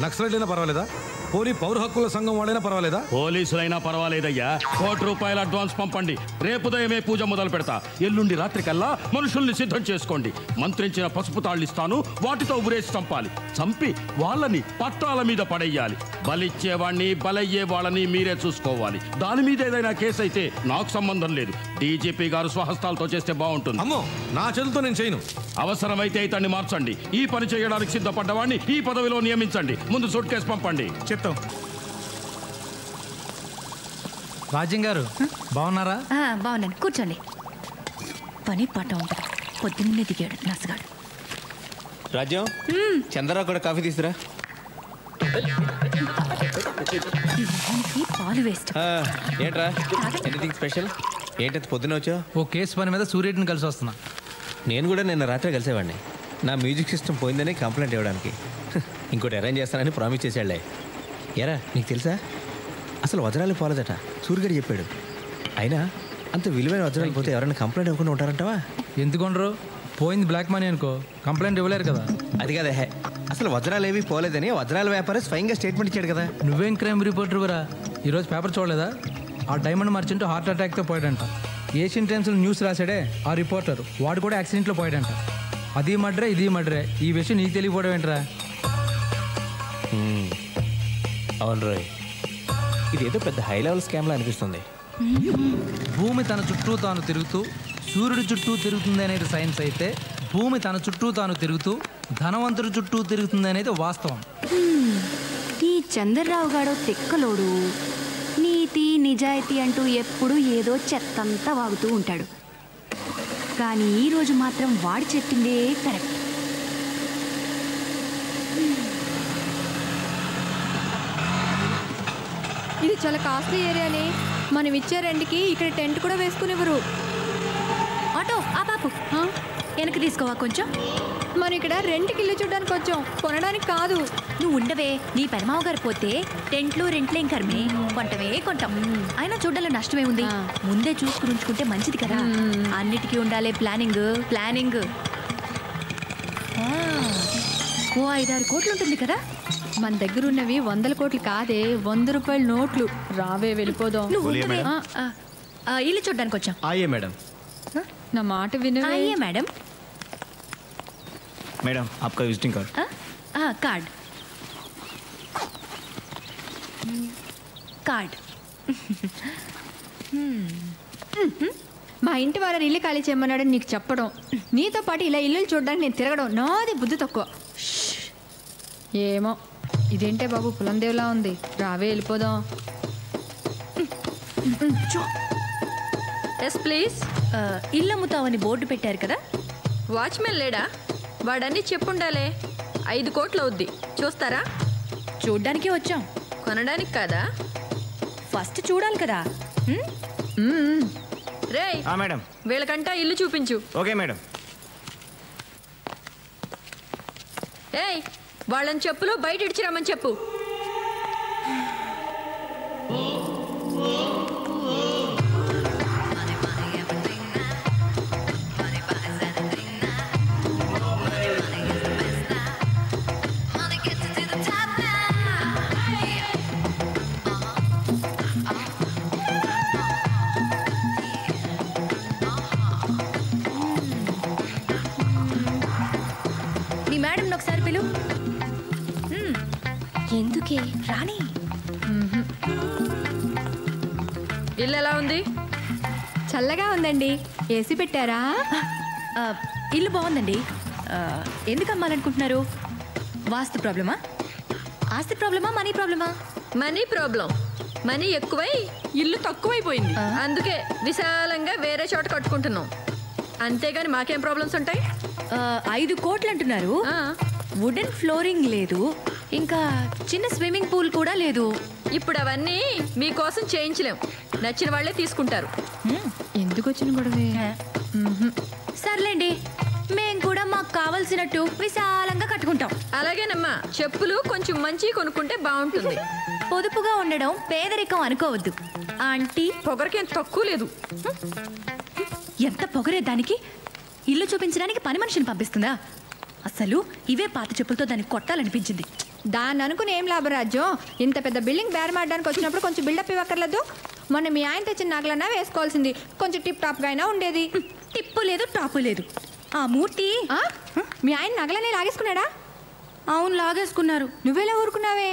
నక్సలైట్లైనా పర్వాలేదా? పోనీ పౌర హక్కుల సంఘం వాళ్ళైనా పర్వాలేదా? పోలీసులైనా పర్వాలేదయ్యా. 1 కోటి రూపాయల అడ్వాన్స్ పంపండి. రేపు ఉదయమే పూజ మొదలు పెడతా. ఎల్లుండి రాత్రికల్లా మనుషుల్ని సిద్ధం చేసుకోండి. మంత్రించిన పసుపు తాళ్ళిస్తాను, వాటితో ఉరేసి చంపాలి. చంపి వాళ్ళని పట్టాల మీద పడేయాలి. బలిచ్చేవాడిని బలయ్యే వాళ్ళని మీరే చూసుకోవాలి. దాని మీద ఏదైనా కేసు అయితే నాకు సంబంధం లేదు. డీజీపీ గారు స్వహస్తాలతో చేస్తే బాగుంటుంది. అమ్మో, నా చేతులతో నేను చేయను. అవసరమైతే ఇతన్ని మార్చండి. ఈ పని చేయడానికి సిద్ధపడ్డవాడిని ఈ పదవిలో నియమించండి. ముందు సూట్ కేసు పంపండి. చెప్తాం. రాజ్యం గారు బాగున్నారా? బాగున్నాను, కూర్చోండి. పని పాట ఉంటుంది. పొద్దున్నే దిగాడు నసగాడు. రాజ్యం, చంద్రరావు కూడా కాఫీ తీసుకురా. పాలు వేస్ట్. ఏంట్రా ఎనీథింగ్ స్పెషల్? ఏంటంత పొద్దున్న వచ్చావు? ఓ కేసు పని మీద సూర్యుడిని కలిసి వస్తున్నా. నేను కూడా నిన్న రాత్రి కలిసేవాడిని. నా మ్యూజిక్ సిస్టమ్ పోయిందని కంప్లైంట్ ఇవ్వడానికి. ఇంకోటి అరేంజ్ చేస్తానని ప్రామిస్ చేశాడులే. ఎరా నీకు తెలుసా, అసలు వజ్రాలు పోలేదట. సూర్యుడు చెప్పాడు. అయినా అంత విలువైన వజ్రాలు పోతే ఎవరైనా కంప్లైంట్ ఇవ్వకుండా ఉంటారంటావా? ఎందుకుండరు? పోయింది బ్లాక్ మనీ అనుకో, కంప్లైంట్ ఇవ్వలేరు కదా. అది కదా, అసలు వజ్రాలు ఏవి పోలేదని వజ్రాల వ్యాపారి స్వయంగా స్టేట్మెంట్ ఇచ్చాడు కదా. నువ్వేం క్రైమ్ రిపోర్టర్ కూడా ఈరోజు పేపర్ చూడలేదా? ఆ డైమండ్ మర్చెంట్ హార్ట్ అటాక్తో పోయాడంట. ఏషియన్ టైమ్స్లో న్యూస్ రాశాడే ఆ రిపోర్టర్, వాడు కూడా యాక్సిడెంట్లో పోయాడంట. అది మర్డరే ఇది మర్డరే. ఈ విషయం నీకు తెలియకపోవడం ఏంట్రా? అవును రోయ్, ఇదేదో పెద్ద హై లెవెల్ స్కామ్లా అనిపిస్తుంది. భూమి తన చుట్టూ తాను తిరుగుతూ సూర్యుడి చుట్టూ తిరుగుతుంది అనేది సైన్స్ అయితే, భూమి తన చుట్టూ తాను తిరుగుతూ ధనవంతుడి చుట్టూ తిరుగుతుంది అనేది వాస్తవం. ఈ చంద్రరావు గాడో తిక్కలోడు. నీతి నిజాయితీ అంటూ ఎప్పుడు ఏదో చెత్తంతా వాగుతూ ఉంటాడు. కానీ ఈరోజు మాత్రం వాడు చెప్పిందే కరెక్ట్. ఇది చాలా కాస్ట్లీ ఏరియాని. మనం ఇచ్చే రెంట్కి ఇక్కడ టెంట్ కూడా వేసుకునివ్వరు. ఆటో ఆ పాపు వెనక్కి తీసుకోవా కొంచెం. మనం ఇక్కడ రెంట్కి ఇల్లు చూడడానికి వచ్చాం, కొనడానికి కాదు. నువ్వు ఉండవే, నీ పెరమావ గారు పోతే టెంట్లు రెంట్లేం కర్మే, కొంటమే కొంటాం. అయినా చూడాలో నష్టమే ఉంది. ముందే చూసుకుని ఉంచుకుంటే మంచిది కదా. అన్నిటికీ ఉండాలి ప్లానింగ్. ప్లానింగ్ ఓ 5-6 కోట్లు ఉంటుంది కదా. మన దగ్గర ఉన్నవి 100 కోట్లు కాదే, 100 రూపాయల నోట్లు. రావే వెళ్ళిపోదాం. నువ్వు ఇల్లు చూడడానికి వచ్చాం. ఆయే మేడం. నా మాట వినవే. అయ్యే మేడం. मैडम आपका विजिटिंग कार्ड. Card card. మా ఇంటి వాళ్ళని ఇల్లు ఖాళీ చేయమన్నాడని నీకు చెప్పడం, నీతో పాటు ఇలా ఇల్లు చూడడానికి నేను తిరగడం నాది బుద్ధి తక్కువ. ఏమో ఇదేంటే బాబు పులందేవ్లా ఉంది. రావే వెళ్ళిపోదాం. Yes please. ఇల్లు అమ్ముతామని బోర్డు పెట్టారు కదా. వాచ్మెన్ లేడా? వాడన్నీ చెప్పుండాలే. 5 కోట్లు అవుద్ది, చూస్తారా? చూడ్డానికే వచ్చాం, కొనడానికి కాదా? ఫస్ట్ చూడాలి కదా. రేయ్ मैडम వీళ్ళకంటా ఇల్లు చూపించు. Okay madam. ఏయ్ వాళ్ళని చెప్పులు బయట ఇడిచిరమ్మని చెప్పు. నీ మేడం ఒకసారి పిలు. ఎందుకే రాణి. ఇల్లు ఎలా ఉంది? చల్లగా ఉందండి. ఏసీ పెట్టారా? ఇల్లు బాగుందండి. ఎందుకు అమ్మాలనుకుంటున్నారు? వాస్తు ప్రాబ్లమా, ఆస్తి ప్రాబ్లమా, మనీ ప్రాబ్లమా? Money problem. మనీ ఎక్కువై ఇల్లు తక్కువైపోయింది. అందుకే విశాలంగా వేరే చోట కట్టుకుంటున్నాం. అంతేగాని మాకేం ప్రాబ్లమ్స్ ఉంటాయి? 5 కోట్లు అంటున్నారు. వుడెన్ ఫ్లోరింగ్ లేదు, ఇంకా చిన్న స్విమ్మింగ్ పూల్ కూడా లేదు. ఇప్పుడు అవన్నీ మీకోసం చేయించలేం. నచ్చిన వాళ్ళే తీసుకుంటారు. ఎందుకు వచ్చిన గొడవే? సర్లేండి, మేం కూడా మాకు కావలసినట్టు విశాలంగా కట్టుకుంటాం. అలాగేనమ్మా, చెప్పులు కొంచెం మంచి కొనుక్కుంటే బాగుంటుంది. పొదుపుగా ఉండడం పేదరికం అనుకోవద్దు ఆంటీ. పొగరకేం తక్కువ లేదు. ఎంత పొగరే దానికి! ఇల్లు చూపించడానికి పని మనిషిని పంపిస్తుందా? అసలు ఇవే పాత చెప్పులతో దాన్ని కొట్టాలనిపించింది. దాన్ని అనుకుని ఏం లాభరాజ్యం? ఇంత పెద్ద బిల్డింగ్ బేరమాడడానికి వచ్చినప్పుడు కొంచెం బిల్డప్ ఇవ్వక్కర్లేదు. మొన్న మీ ఆయన తెచ్చిన నగలన్నా వేసుకోవాల్సింది. కొంచెం టిప్ టాప్గా అయినా ఉండేది. టిప్పు లేదు, టాపు లేదు. ఆ మూర్తి మీ ఆయన నగలనే లాగేసుకున్నాడా? అవును, లాగేసుకున్నారు. నువ్వెలా ఊరుకున్నావే?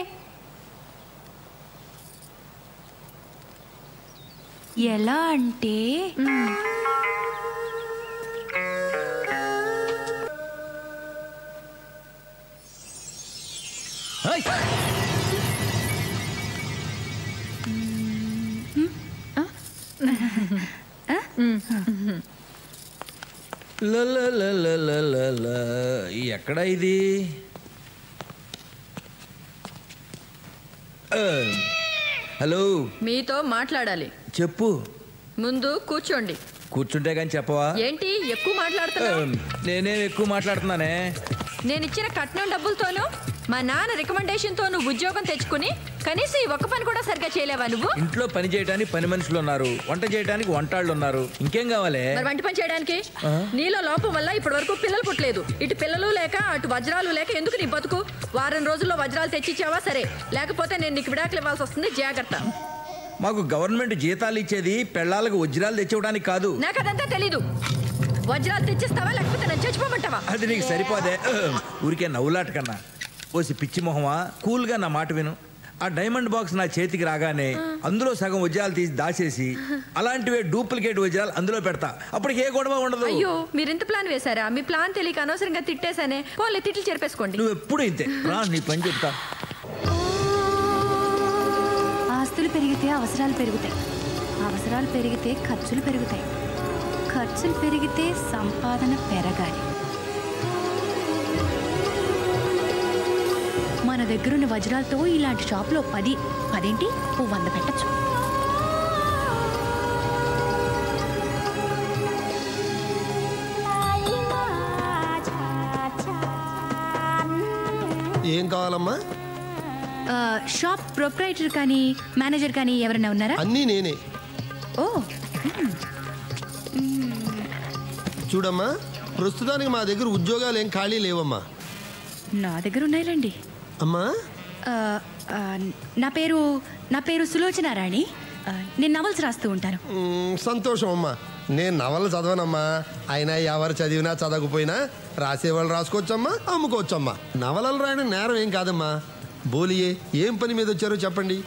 ఎలా అంటే ఎక్కడ ఇది? హలో, మీతో మాట్లాడాలి. చెప్పు. ముందు కూర్చోండి. కూర్చుంటే కానీ చెప్పవా? ఏంటి ఎక్కువ మాట్లాడుతున్నావు? నేనేం ఎక్కువ మాట్లాడుతున్నానే? నేను ఇచ్చిన కట్నం డబ్బులతోనూ మా నాన్న రికమెండేషన్ తో నువ్వు ఉద్యోగం తెచ్చుకుని కనీసం ఈ ఒక్క పని కూడా సరిగ్గా చేయలేవా నువ్వు? ఇంట్లో పని చేయడానికి పని మనుషులు ఉన్నారు, వంట చేయడానికి వంటాళ్ళు ఉన్నారు, ఇంకేం కావాలి? మరి వంట పని చేయడానికి నీలో లోపం వల్ల ఇప్పటి వరకు పిల్లలు పుట్టలేదు. ఇటు పిల్లలు లేక అటు వజ్రాలు లేక ఎందుకు నీ బతుకు? వారం రోజుల్లో వజ్రాలు తెచ్చిచ్చావా సరే, లేకపోతే నేను నీకు విడాకులు ఇవ్వాల్సి వస్తుంది. జాగ్రత్త. మాకు గవర్నమెంట్ జీతాలు ఇచ్చేది పెళ్ళాలకు వజ్రాలు తెచ్చివ్వడానికి కాదు. నాకు అదంతా తెలీదు. వజ్రాలు తెచ్చిస్తావా లేకపోతే నేను చచ్చిపోమంటావా? అది నీకు సరిపోదే. ఊరికే నవ్వులాట కన్నా ఓసి పిచ్చి మొహమా, కూల్గా నా మాట విను. ఆ డైమండ్ బాక్స్ నా చేతికి రాగానే అందులో సగం వజ్రాలు తీసి దాచేసి అలాంటివే డూప్లికేట్ వజ్రాలు అందులో పెడతా. అప్పటికి ఏ గొడవ ఉండదు. అయ్యో, మీరు ఇంత ప్లాన్ వేశారా? మీ ప్లాన్ తెలియక అనవసరంగా తిట్టేశానే. పోన్లే, తిట్లు చెరిపేసుకోండి. నువ్వు ఎప్పుడు ఇంతే రా, నీ పని చెప్తా. ఆస్తులు పెరిగితే అవసరాలు పెరుగుతాయి, అవసరాలు పెరిగితే ఖర్చులు పెరుగుతాయి, ఖర్చులు పెరిగితే సంపాదన పెరగాలి. మన దగ్గరున్న వజ్రాలతో ఇలాంటి షాప్లో 10 ఏంటి 100 పెట్టచ్చు. ఏం కావాలమ్మా? షాప్ ప్రొప్రైటర్ కానీ మేనేజర్ కానీ ఎవరైనా ఉన్నారా? అన్నీ నేనే. ఓ, చూడమ్మా, ప్రస్తుతానికి మా దగ్గర ఉద్యోగాలు ఏం ఖాళీ లేవమ్మా. నా దగ్గర ఉన్నాయిలేండి. అమ్మా, నా పేరు సులోచన రాణి. నేను నవల్స్ రాస్తూ ఉంటాను. సంతోషం అమ్మా. నేను నవలు చదవనమ్మా. అయినా ఎవరు చదివినా చదవకపోయినా రాసేవాళ్ళు రాసుకోవచ్చమ్మా, అమ్ముకోవచ్చమ్మా. నవలలు రాయడం నేరం ఏం కాదమ్మా. బోలియే, ఏం పని మీద వచ్చారో చెప్పండి.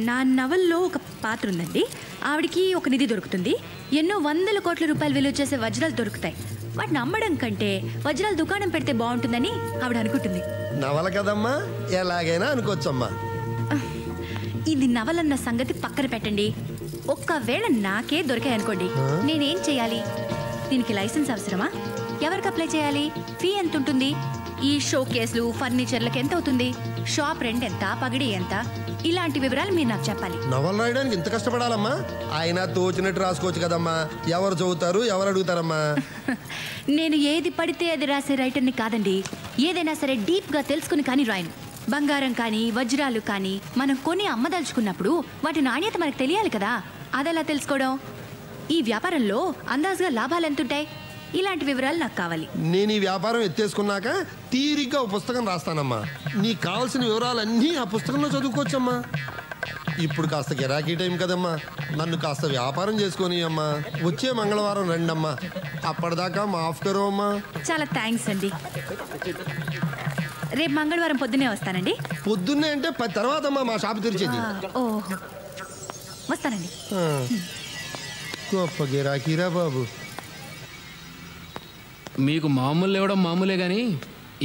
నా నవల్లో ఒక పాత్ర ఉందండి. ఆవిడికి ఒక నిధి దొరుకుతుంది. ఎన్నో 100 కోట్ల రూపాయలు విలువ చేసే వజ్రాలు దొరుకుతాయి. వాటిని అమ్మడం కంటే వజ్రాలు దుకాణం పెడితే బాగుంటుందని ఆవిడ అనుకుంటుంది. నవల కదమ్మా, ఎలాగైనా అనుకోవచ్చమ్మా. ఇది నవలన్న సంగతి పక్కన పెట్టండి. ఒక్కవేళ నాకే దొరికాయనుకోండి, నేనేం చేయాలి? దీనికి లైసెన్స్ అవసరమా? ఎవరికి అప్లై చేయాలి? ఫీ ఎంత ఉంటుంది? ఈ షో కేసులు ఫర్నిచర్లకు ఎంత అవుతుంది? షాప్ రెంట్ ఎంత? పగిడి ఎంత? ఇలాంటి వివరాలు మీరు నాకు చెప్పాలి. నవల రాయడానికి ఇంత కష్టపడాలమ్మా? ఆయన తోచినట్టు రాసుకోవచ్చు కదమ్మా. ఎవరు చదువుతారు, ఎవరు అడుగుతారమ్మా? నేను ఏది పడితే అది రాసే రైటర్ని కాదండి. ఏదైనా సరే డీప్గా తెలుసుకుని కానీ రాయను. బంగారం కానీ వజ్రాలు కానీ మనం కొని అమ్మదలుచుకున్నప్పుడు వాటి నాణ్యత మనకు తెలియాలి కదా. అదెలా తెలుసుకోవడం? ఈ వ్యాపారంలో అందాజుగా లాభాలు ఎంతుంటాయి? ఇలాంటి వివరాలు నాకు కావాలి. నేను ఈ వ్యాపారం ఎత్తేసుకున్నాక తీరిగ్గా ఒక పుస్తకం రాస్తానమ్మా. నీకు కావాల్సిన వివరాలన్నీ ఆ పుస్తకంలో చదువుకోవచ్చమ్మా. ఇప్పుడు కాస్త గిరాకీ టైం కదమ్మా, నన్ను కాస్త వ్యాపారం చేసుకొని అమ్మా. వచ్చే మంగళవారం రండమ్మా. అప్పటిదాకా మాఫ్ కరో అమ్మా. చాలా థ్యాంక్స్ అండి. రేపు మంగళవారం పొద్దున్నే వస్తానండి. పొద్దున్నే అంటే 10 తర్వాత అమ్మా మా షాప్ తెరిచేది. ఓహో, వస్తానండి. గొప్ప గిరాకీరా బాబు. మీకు మామూలు ఇవ్వడం మామూలే కానీ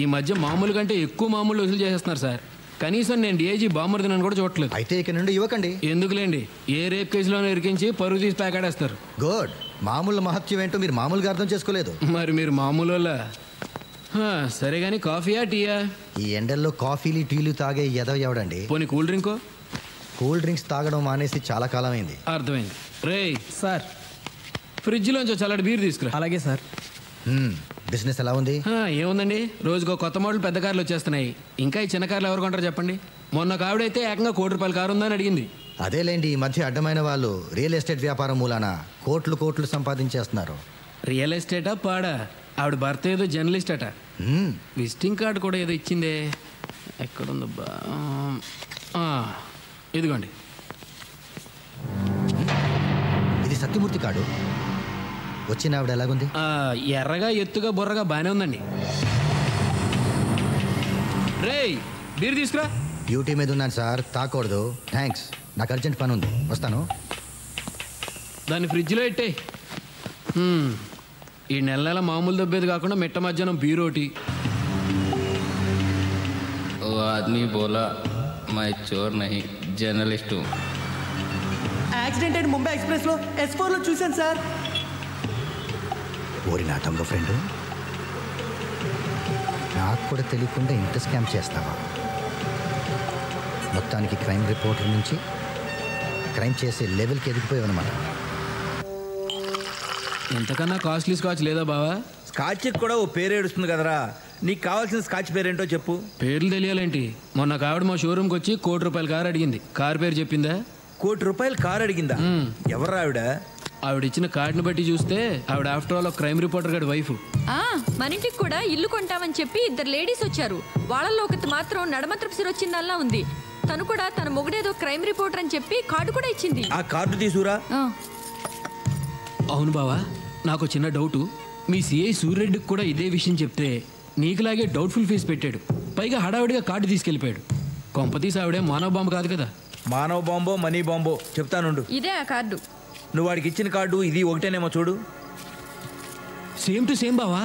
ఈ మధ్య మామూలు కంటే ఎక్కువ మామూలు వసూలు చేసేస్తున్నారు సార్. కనీసం నేను డిఐజీ బామ్మర్దినని కూడా చూడట్లేదు. అయితే ఇక నుండి ఇవ్వకండి. ఎందుకులేండి, ఏ రేప్ కేసులోనే ఇరికించి పరుగు తీసి ప్యాకాడేస్తారు. గుడ్. మామూలు మహత్యం ఏంటో మీరు మామూలుగా అర్థం చేసుకోలేదు. మరి మీరు మామూలు వాళ్ళ. సరే కానీ కాఫీయా టీయా? ఈ ఎండల్లో కాఫీలు టీలు తాగే ఎదవ ఎవడండి? పోనీ కూల్ డ్రింకో? కూల్ డ్రింక్స్ తాగడం మానేసి చాలా కాలం అయింది. అర్థమైంది. రే సార్, ఫ్రిడ్జ్లోంచి చల్లటి బీర్ తీసుకురా. అలాగే సార్. బిజినెస్ ఎలా ఉంది? ఏముందండి, రోజుకో కొత్త మోడల్ పెద్ద కార్లు వచ్చేస్తున్నాయి. ఇంకా ఈ చిన్న కార్లు ఎవరు కొంటారు చెప్పండి? మొన్న కావిడైతే ఏకంగా ₹1,00,00,000 కారు ఉందని అడిగింది. అదేలేండి, ఈ మధ్య అడ్డమైన వాళ్ళు రియల్ ఎస్టేట్ వ్యాపారం మూలాన కోట్లు సంపాదించేస్తున్నారు. రియల్ ఎస్టేటా పాడా? ఆవిడ భర్త ఏదో జర్నలిస్ట్ అట. విజిటింగ్ కార్డు కూడా ఏదో ఇచ్చిందే. ఎక్కడుందబ్బా? ఇదిగోండి. ఇది సత్యమూర్తి కార్డు. వచ్చిన ఆవిడ ఎలాగుంది? ఎర్రగా ఎత్తుగా బుర్రగా బాగానే ఉందండి. రేయ్ బీర్ తీసుకురా. డ్యూటీ మీద ఉన్నాను సార్, తాకూడదు. థ్యాంక్స్, నాకు అర్జెంట్ పని ఉంది, వస్తాను. దాన్ని ఫ్రిడ్జ్లో పెట్టే. ఈ నెల మామూలు దబ్బేది కాకుండా మిట్ట మధ్యాహ్నం బీర్ ఒకటి. ఓ ఆద్మీ బోలా my Chor Nahi journalist. Accident అయిన ముంబై ఎక్స్ప్రెస్లో S4లో చూశాను సార్. ఓరి నా తమ్ముడు ఫ్రెండు, నాకు కూడా తెలియకుండా ఇంత స్కామ్ చేస్తావా? మొత్తానికి క్రైమ్ రిపోర్టర్ నుంచి క్రైమ్ చేసే లెవెల్కి ఎదిగిపోయావన్నమాట. ఎంతకన్నా కాస్ట్లీ స్కాచ్ లేదా బావా? స్కాచ్కి కూడా ఓ పేరు ఏడుస్తుంది కదరా. నీకు కావాల్సిన స్కాచ్ పేరేంటో చెప్పు. పేర్లు తెలియాలేంటి? మొన్న కావిడ మా షోరూమ్కి వచ్చి ₹1,00,00,000 కారు అడిగింది. కారు పేరు చెప్పిందా? ₹1,00,00,000 కారు అడిగిందా? ఎవరు ఆవిడ? ఆవిడ ఇచ్చిన కార్డుని బట్టి చూస్తే ఆవిడ ఆఫ్టర్ ఆల్ క్రైమ్ రిపోర్టర్ గారి వైఫ్. మన ఇంటికి కూడా ఇల్లు కొంటామని చెప్పి 2 లేడీస్ వచ్చారు. వాళ్ళల్లో ఒకటి మాత్రం నడమత్రపు సిరొచ్చిందల్లా ఉంది. తను కూడా తన మొగుడేదో క్రైమ్ రిపోర్టర్ అని చెప్పి కార్డు కూడా ఇచ్చింది. ఆ కార్డు తీసుకురా. అవును బావా, నాకు చిన్న డౌటు. మీ సిఐ సూర్యరెడ్డికి కూడా ఇదే విషయం చెప్తే నీకులాగే డౌట్ఫుల్ ఫేస్ పెట్టాడు. పైగా హడావిడిగా కార్డు తీసుకెళ్ళిపోయాడు. కొంపతీసి ఆవిడే మానవ బాంబు కాదు కదా? మానవ బాంబో మనీ బాంబో చెప్తానుండు. ఇదే ఆ కార్డు. నువ్వు వాడికి ఇచ్చిన కార్డు ఇది ఒకటేనేమో చూడు. సేమ్ టు సేమ్ బావా.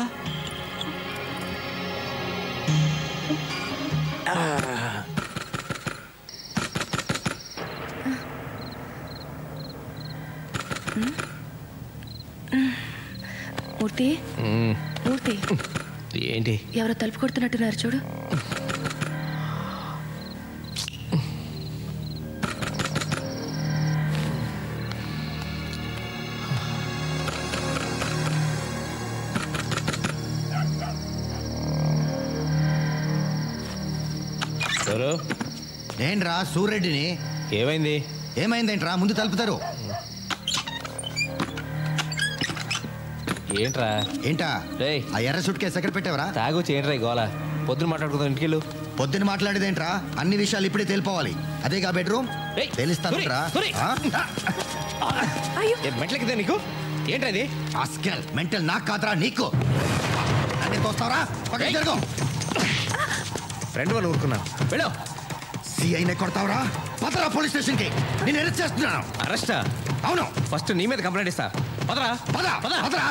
మూర్తి, మూర్తి, ఏంటి? ఎవరో తలుపు కొడుతున్నట్టున్నారు చూడు. ఏంట్రా సూర్యరెడ్డిని? ఏమైంది? ఏమైందేంట్రా? ముందు తలుపుతారు. ఏంట్రా? ఏంటా ఆ ఎర్ర సూట్ కేసు ఎక్కడ పెట్టావరా? తాగొచ్చి ఏంట్రా గోలా? పొద్దున మాట్లాడుకుందాం, ఇంటికెళ్ళు. పొద్దున మాట్లాడేదేంట్రా? అన్ని విషయాలు ఇప్పుడే తెలిపోవాలి. అదేగా బెడ్రూమ్ తెలుస్తాను. మెట్లకిదే నీకు ఏంట్రా ఇది? ఆస్కెల్ మెంటల్ నాకు కాదురా నీకు. అన్ని తోస్తావరా? పక్కన జరుగు. ఫ్రెండ్ వాళ్ళు ఊరుకున్నాను. వెళ్ళు. సిఐనే కొడతావరా? పదరా పోలీస్ స్టేషన్ కి. నేను అరెస్ట్ చేస్తున్నాను. అరెస్టా? అవును. ఫస్ట్ నీ మీద కంప్లైంట్ ఇస్తా. పదరా పదరా పదరా.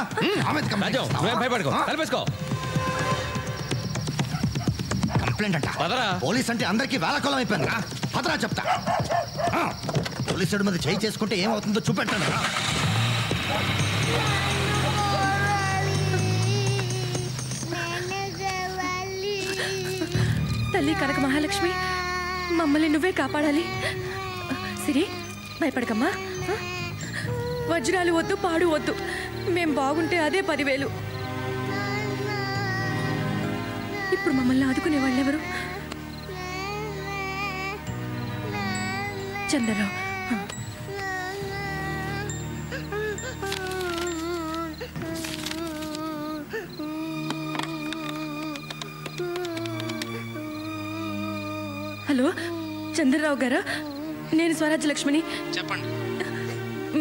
నువ్వేం భయపడుకో, తలపేసుకో. కంప్లైంట్ అంట. పదరా. పోలీస్ అంటే అందరికీ వేళకోళం అయిపోయింది రా. పదరా చెప్తా. పోలీసుడి మీద చేయి చేసుకుంటే ఏమవుతుందో చూపెట్టాను రా. తల్లి కనక మహాలక్ష్మి, మమ్మల్ని నువ్వే కాపాడాలి. సిరి, భయపడకమ్మా. వజ్రాలు వద్దు, పాడు వద్దు. మేం బాగుంటే అదే 10,000. ఇప్పుడు మమ్మల్ని ఆదుకునే వాళ్ళెవరు? చంద్రరావు. హలో, చంద్రరావు గారా? నేను స్వరాజ్యలక్ష్మిని. చెప్పండి.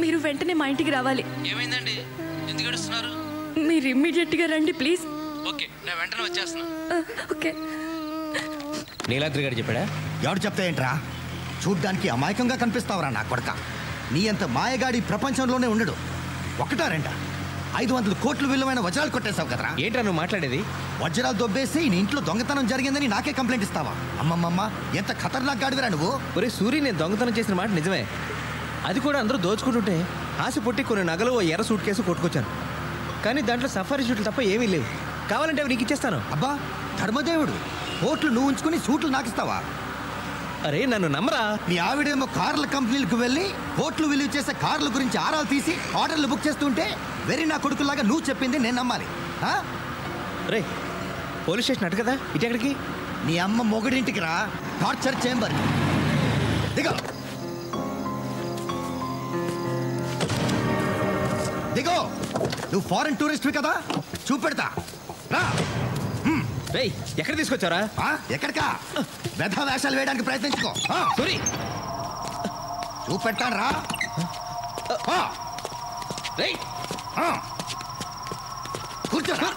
మీరు వెంటనే మా ఇంటికి రావాలి. ఏమైందండి? ఎందుకు ఏడుస్తున్నారు? మీరు ఇమ్మీడియట్గా రండి ప్లీజ్. ఓకే, నేను వెంటనే వచ్చేస్తున్నా. ఓకే. నీలాద్రి గారు చెప్పాడా? ఎవడు చెప్తా ఏంట్రా? చూడ్డానికి అమాయకంగా కనిపిస్తావరా నా కొడక. నీ అంత మాయగాడి ప్రపంచంలోనే ఉండడు. ఒకటా రెండా? 500 కోట్లు విలువైన వజ్రాలు కొట్టేశావు కదరా. ఏంట్రా నువ్వు మాట్లాడేది? వజ్రాలు దొబ్బేసి నీ ఇంట్లో దొంగతనం జరిగిందని నాకే కంప్లైంట్ ఇస్తావా? అమ్మమ్మమ్మ, ఎంత ఖతర్నాక్ గాడివిరా నువ్వు. ఒరే సూరి, నేను దొంగతనం చేసిన మాట నిజమే. అది కూడా అందరూ దోచుకుంటుంటే ఆశ పుట్టి కొన్ని నగలు, ఓ ఎర్ర సూట్ కేసు కొట్టుకొచ్చాను. కానీ దాంట్లో సఫారీ షూట్లు తప్ప ఏమీ లేవు. కావాలంటే అవి నీకు ఇచ్చేస్తాను. అబ్బా ధర్మదేవుడు, కోట్లు నువ్వు ఉంచుకుని సూట్లు నాకిస్తావా? అరే నన్ను నమ్మరా. నీ ఆవిడేమో కార్ల కంపెనీలకు వెళ్ళి కోట్లు విలువ చేసే కార్ల గురించి ఆరాలు తీసి ఆర్డర్లు బుక్ చేస్తుంటే వెరీ నా కొడుకులాగా నువ్వు చెప్పింది నేను నమ్మాలి? రే పోలీస్ స్టేషన్ అటు కదా, ఇటు ఎక్కడికి? నీ అమ్మ మొగడింటికి రా, టార్చర్ చేంబర్. దిగో దిగో, నువ్వు ఫారెన్ టూరిస్ట్వి కదా, చూపెడతా రా. రేయ్ ఎక్కడ తీసుకొచ్చారా? ఎక్కడికా? వ్యధ వేషాలు వేయడానికి ప్రయత్నించుకో. సారీ చూపెట్టాను రా. కూర్చోరా,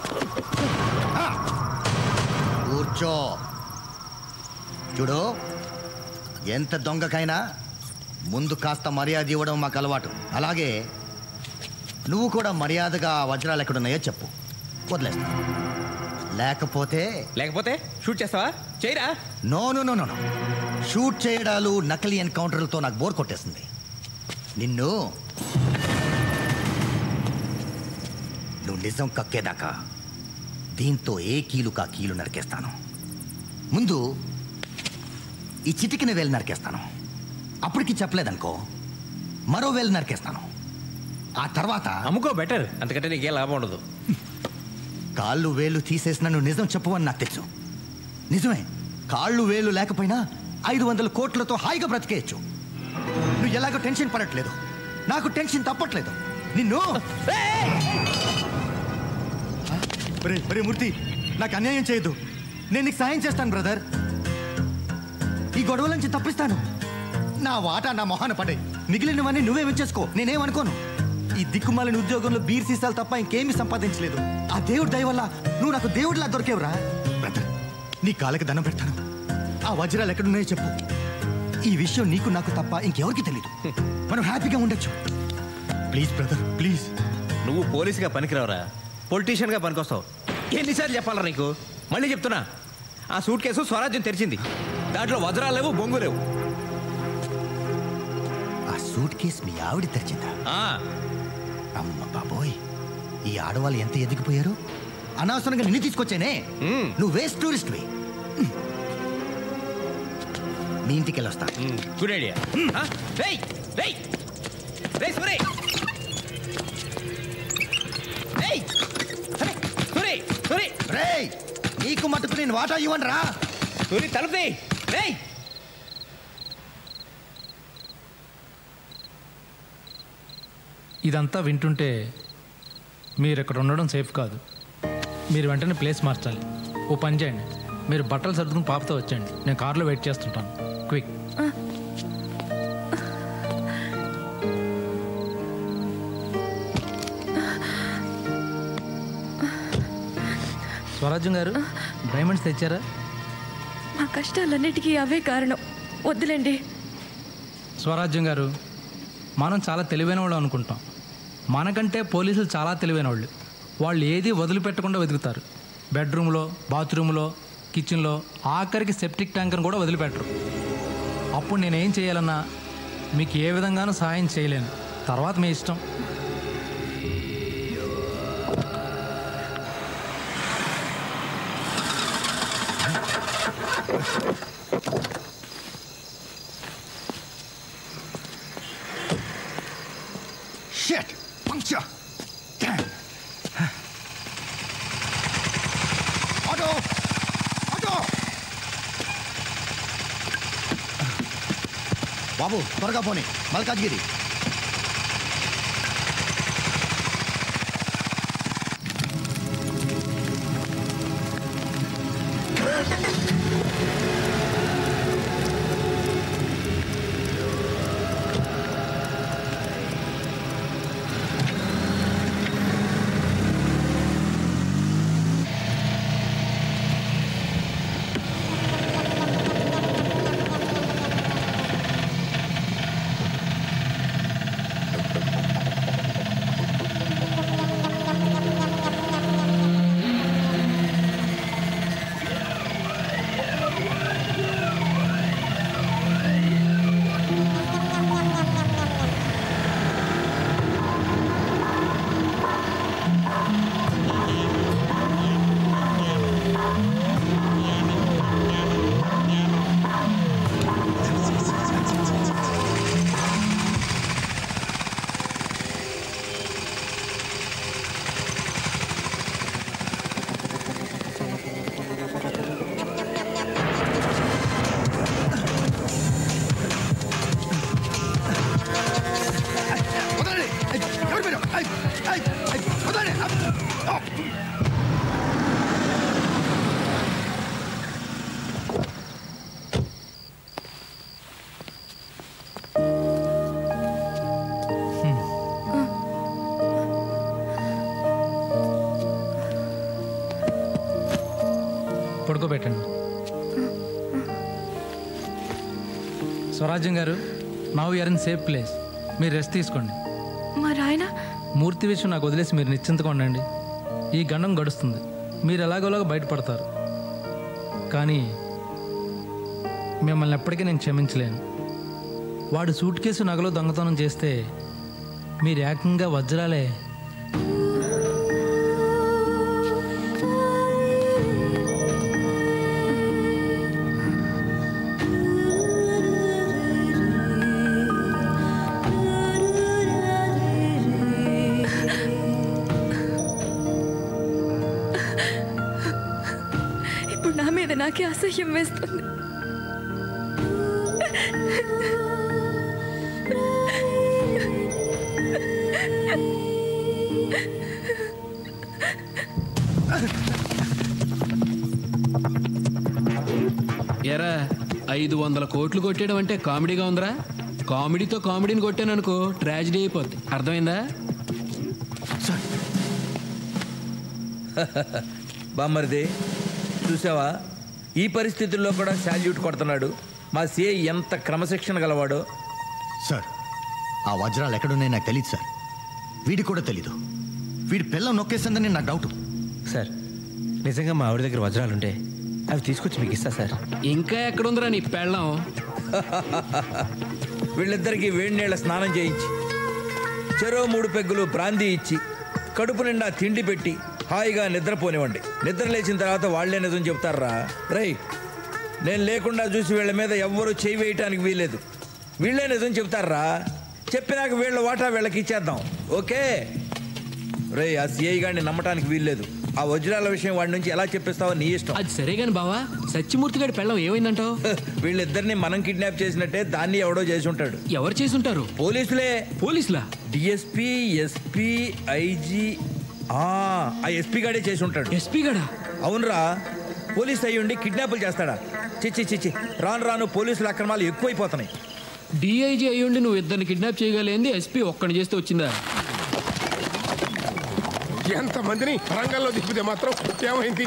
కూర్చో. చూడు, ఎంత దొంగకైనా ముందు కాస్త మర్యాద ఇవ్వడం మాకు అలవాటు. అలాగే నువ్వు కూడా మర్యాదగా వజ్రాలు ఎక్కడున్నాయో చెప్పు, వదిలేస్తా. లేకపోతే షూట్ చేస్తావా? చేయరా? No no no no, shoot చేయడాలు నకిలీ ఎన్కౌంటర్లతో నాకు బోర్ కొట్టేసింది. నువ్వు నిజం కక్కేదాకా దీంతో ఏ కీలు కా కీలు నరికేస్తాను. ముందు ఈ చిటికిన వేలు నరికేస్తాను. అప్పటికి చెప్పలేదనుకో మరో వేలు నరికేస్తాను. ఆ తర్వాత అమ్ముకో, బెటర్. అంతకంటే నీకే లాభం ఉండదు. కాళ్ళు వేలు తీసేసిన నువ్వు నిజం చెప్పవని నాకు తెలుసు. నిజమే, కాళ్ళు వేలు లేకపోయినా 500 కోట్లతో హాయిగా బ్రతికేయచ్చు. నువ్వు ఎలాగో టెన్షన్ పడట్లేదు, నాకు టెన్షన్ తప్పట్లేదు. నిన్ను మూర్తి, నాకు అన్యాయం చేయొద్దు. నేను నీకు సాయం చేస్తాను బ్రదర్. ఈ గొడవల నుంచి తప్పిస్తాను. నా వాటా నా మొహాన పడే, మిగిలినవన్నీ నువ్వే ఉంచేసుకో, నేనేమనుకోను. ఈ దిక్కుమాలిన ఉద్యోగంలో బీర్ సీసాలు తప్ప ఇంకేమీ సంపాదించలేదు. ఆ దేవుడి దయ వల్ల నువ్వు నాకు దేవుడిలా దొరికేవురా. బ్రదర్, నీ కాళ్ళకి దండం పెడతాను. ఆ వజ్రాలు ఎక్కడున్నాయో చెప్పు. ఈ విషయం నీకు నాకు తప్ప ఇంకెవరికి తెలీదు. మనం హ్యాపీగా ఉండొచ్చు. Please brother, please. నువ్వు పోలీసుగా పనికిరావురా, పొలిటీషియన్గా పనికొస్తావు. ఎన్నిసార్లు చెప్పాలరా నీకు? మళ్ళీ చెప్తున్నా, ఆ సూట్ కేసు స్వరాజ్యం తెరిచింది. దాంట్లో వజ్రాలు లేవు, బొంగు లేవు. ఆ సూట్ కేసు మీ ఆవిడ తెరిచిందా? అమ్మ బాబోయ్, ఈ ఆడవాళ్ళు ఎంత ఎదిగిపోయారు. అనవసరంగా నిన్ను తీసుకొచ్చానే. నువ్వు వేస్ట్ టూరిస్ట్వి. మీ ఇంటికి వెళ్ళొస్తా. Good idea. నీకు మటుకు నేను వాటా ఇవ్వను రా. తలుపు. ఇదంతా వింటుంటే మీరు ఇక్కడ ఉండడం సేఫ్ కాదు. మీరు వెంటనే ప్లేస్ మార్చాలి. ఓ పని చేయండి, మీరు బట్టలు సర్దుకుని పాపతో వచ్చేయండి. నేను కార్లో వెయిట్ చేస్తుంటాను. క్విక్. స్వరాజ్యం గారు, డైమండ్స్ తెచ్చారా? మా కష్టాలన్నిటికీ అవే కారణం. వద్దులేండి. స్వరాజ్యం గారు, మనం చాలా తెలివైన వాళ్ళు అనుకుంటాం. మనకంటే పోలీసులు చాలా తెలివైన వాళ్ళు. వాళ్ళు ఏది వదిలిపెట్టకుండా వెతుకుతారు. బెడ్రూమ్లో, బాత్రూంలో, కిచెన్లో, ఆఖరికి సెప్టిక్ ట్యాంకర్ని కూడా వదిలిపెట్టరు. అప్పుడు నేనేం చేయాలన్నా మీకు ఏ విధంగానూ సహాయం చేయలేను. తర్వాత మీ ఇష్టం. Shit! Puncture! Damn! Auto! Auto! బాబు త్వరగా పోనీ, మల్కాజ్గిరి. స్వరాజ్యం గారు, now you're in safe place. మీరు రెస్ట్ తీసుకోండి. మరి ఆయన మూర్తి విషయం నాకు వదిలేసి మీరు నిశ్చింతగా ఉండండి. ఈ గండం గడుస్తుంది, మీరు ఎలాగోలాగా బయటపడతారు. కానీ మిమ్మల్ని ఎప్పటికీ నేను క్షమించలేను. వాడు సూట్ కేసు నగలో దొంగతనం చేస్తే మీరు ఏకంగా వజ్రాలే. ఇప్పుడు నా మీద నాకే అసహ్యం వేస్తుంది. ఎరా 500 కోట్లు కొట్టేయడం అంటే కామెడీగా ఉందిరా. కామెడీతో కామెడీని కొట్టాను అనుకో, ట్రాజిడీ అయిపోద్ది. అర్థమైందా? బామ్మరిది చూసావా, ఈ పరిస్థితుల్లో కూడా శాల్యూట్ కొడుతున్నాడు. మా సిఐ ఎంత క్రమశిక్షణ గలవాడో. సార్, ఆ వజ్రాలు ఎక్కడున్నాయి నాకు తెలియదు సార్. వీడికి కూడా తెలీదు. వీడి పిల్లం నొక్కేసిందని నాకు డౌట్. సార్, నిజంగా మా ఆవిడ దగ్గర వజ్రాలుంటే అవి తీసుకొచ్చి మీకు ఇస్తా సార్. ఇంకా ఎక్కడుందిరా నీ పెళ్ళం? వీళ్ళిద్దరికీ వేడి నీళ్ళ స్నానం చేయించి, చెరో 3 పెగ్గులు బ్రాందీ ఇచ్చి, కడుపు నిండా తిండి పెట్టి హాయిగా నిద్రపోనివ్వండి. నిద్ర లేచిన తర్వాత వాళ్లే నిజం చెప్తారా. రై, నేను లేకుండా చూసి వీళ్ళ మీద ఎవ్వరూ చేయి వేయటానికి వీల్లేదు. వీళ్ళే నిజం చెప్తారా. చెప్పినాక వీళ్ళ వాటా వీళ్ళకి ఇచ్చేద్దాం. ఓకే రే, ఆ సిఐ గారిని నమ్మటానికి వీల్లేదు. ఆ వజ్రాల విషయం వాడి నుంచి ఎలా చెప్పిస్తావో నీ ఇష్టం. అది సరే గాని బావా, సత్యమూర్తి గారి పెళ్ళం ఏమైందంటావు? వీళ్ళిద్దరిని మనం కిడ్నాప్ చేసినట్టే దాన్ని ఎవడో చేసి ఉంటాడు. ఎవరు చేసి ఉంటారు? పోలీసులే. పోలీసులా? DSP, SP, IG. ఆ ఎస్పీ గాడే చేసి ఉంటాడు. ఎస్పీ గాడా? అవునరా. పోలీస్ అయ్యుండి కిడ్నాపులు చేస్తాడా? చిచ్చి రాను రాను పోలీసుల అక్రమాలు ఎక్కువైపోతున్నాయి. డిఐజీ అయ్యుండి నువ్వు ఇద్దరిని కిడ్నాప్ చేయగలేంది ఎస్పీ ఒక్కడిని చేస్తే వచ్చిందా? ఎంతమందిని రంగంలో దిప్పితే మాత్రం ఏమైంది?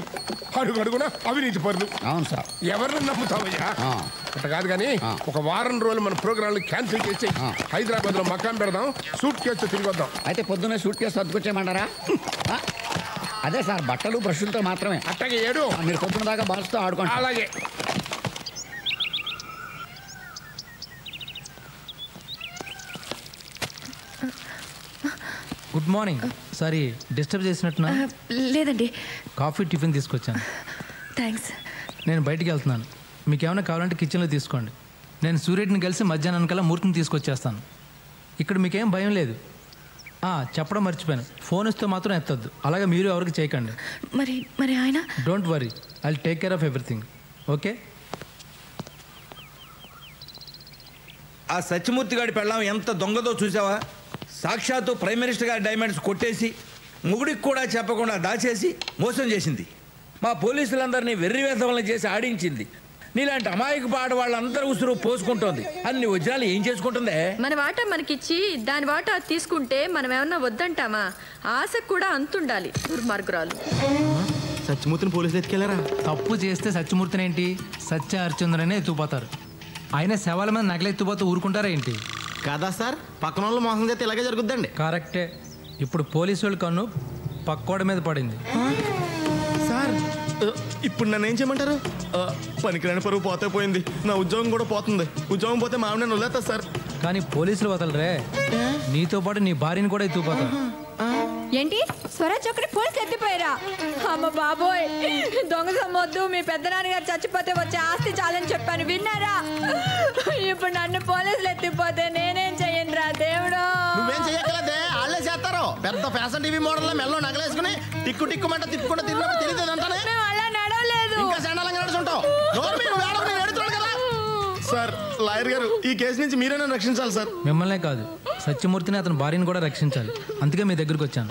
అడుగడుగునా అవినీతి పరులు. అవును సార్. ఎవరిని నమ్ముతావయ్యా? అట్లా కాదు కానీ ఒక వారం రోజులు మన ప్రోగ్రాంలు క్యాన్సిల్ చేసి హైదరాబాద్ లో మకాం పెడదాం, సూట్ కేసు తిరిగి వద్దాం. అయితే పొద్దున్నే సూట్ కేసు సర్దుకొచ్చేయమంటారా? అదే సార్, బట్టలు బ్రష్లతో మాత్రమే. అట్టగే ఏడు మీరు పొద్దున దాకా బాల్స్తో ఆడుకోండి. అలాగే. Good morning. సారీ డిస్టర్బ్ చేసినట్టున్నా? లేదండి. కాఫీ టిఫిన్ తీసుకొచ్చాను. థ్యాంక్స్. నేను బయటికి వెళ్తున్నాను. మీకు ఏమైనా కావాలంటే కిచెన్లో తీసుకోండి. నేను సూర్యుడిని కలిసి మధ్యాహ్నం కల్లా మూర్తిని తీసుకొచ్చేస్తాను. ఇక్కడ మీకేం భయం లేదు. చెప్పడం మర్చిపోయాను, ఫోన్ ఇస్తే మాత్రం ఎత్తద్దు. అలాగే మీరు ఎవరికి చేయకండి. మరి ఆయన? Don't worry, I will take care of everything. Okay? ఆ సత్యమూర్తి గారి పెళ్ళాం ఎంత దొంగదో చూసావా? సాక్షాత్తు ప్రైమ్ మినిస్టర్ గారి డైమండ్స్ కొట్టేసి ముగుడికి కూడా చెప్పకుండా దాచేసి మోసం చేసింది. మా పోలీసులందరినీ వెర్రివేధవలను చేసి ఆడించింది. నీలాంటి అమాయకు పాట వాళ్ళందరూ ఉసురు పోసుకుంటోంది. అన్ని వజ్రాలు ఏం చేసుకుంటుందే? మన వాటా మనకిచ్చి దాని వాటా తీసుకుంటే మనం ఏమన్నా వద్దంటామా? ఆశకు కూడా అంతుండాలి. దుర్మార్గురాలు. సత్యమూర్తిని పోలీసులు ఎత్తుకెళ్ళారా? తప్పు చేస్తే సత్యమూర్తిని ఏంటి, సత్య హరిచంద్రనే ఎత్తుకుపోతారు. ఆయన శవాల మీద నగలెత్తుపోతే ఊరుకుంటారా ఏంటి? కాదా సార్, పక్కన వాళ్ళు మోసం చేస్తే ఇలాగే జరుగుద్దండి. కరెక్టే. ఇప్పుడు పోలీసు వాళ్ళ కన్ను పక్కోడ మీద పడింది. సార్, ఇప్పుడు నన్ను ఏం చేయమంటారు? పనికిరాని పరువు పోతే పోయింది, నా ఉద్యోగం కూడా పోతుంది. ఉద్యోగం పోతే మా ఆవిడ నన్ను వదిలేస్తా సార్. కానీ పోలీసులు వదలరే, నీతో పాటు నీ భార్యని కూడా ఎత్తుకుపోతారు. ఏంటి స్వరాజ్ ఒకటి పోలీసులు ఎత్తిపోయారా? అమ్మ బాబోయ్, దొంగ సమ్మొద్దు, మీ పెద్ద నాన్నగారు చచ్చిపోతే వచ్చే ఆస్తి చాలని చెప్పాను, విన్నారా? ఇప్పుడు నన్ను పోలీసులు ఎత్తిపోతే నేనేం చెయ్యనురా దేవుడు? నువ్వేం చెయ్యగలదే, వాళ్ళే చేస్తారు. పెద్ద ఫ్యాషన్ టీవీ మోడల్ మెల్లో నగలేసుకుని టిక్కు టిక్కుమంట తిప్పుకుంటూ తిరిగినప్పుడు తెలియదు అంటానే. అలా నడవలేదు. ఇంకా సండాలంగా నడుచుంటావు. సార్, లాయర్ గారు, ఈ కేసు నుంచి మీరే నన్ను రక్షించాలి సార్. మిమ్మల్నే కాదు, సత్యమూర్తిని అతని భార్యని కూడా రక్షించాలి. అందుకే మీ దగ్గరికి వచ్చాను.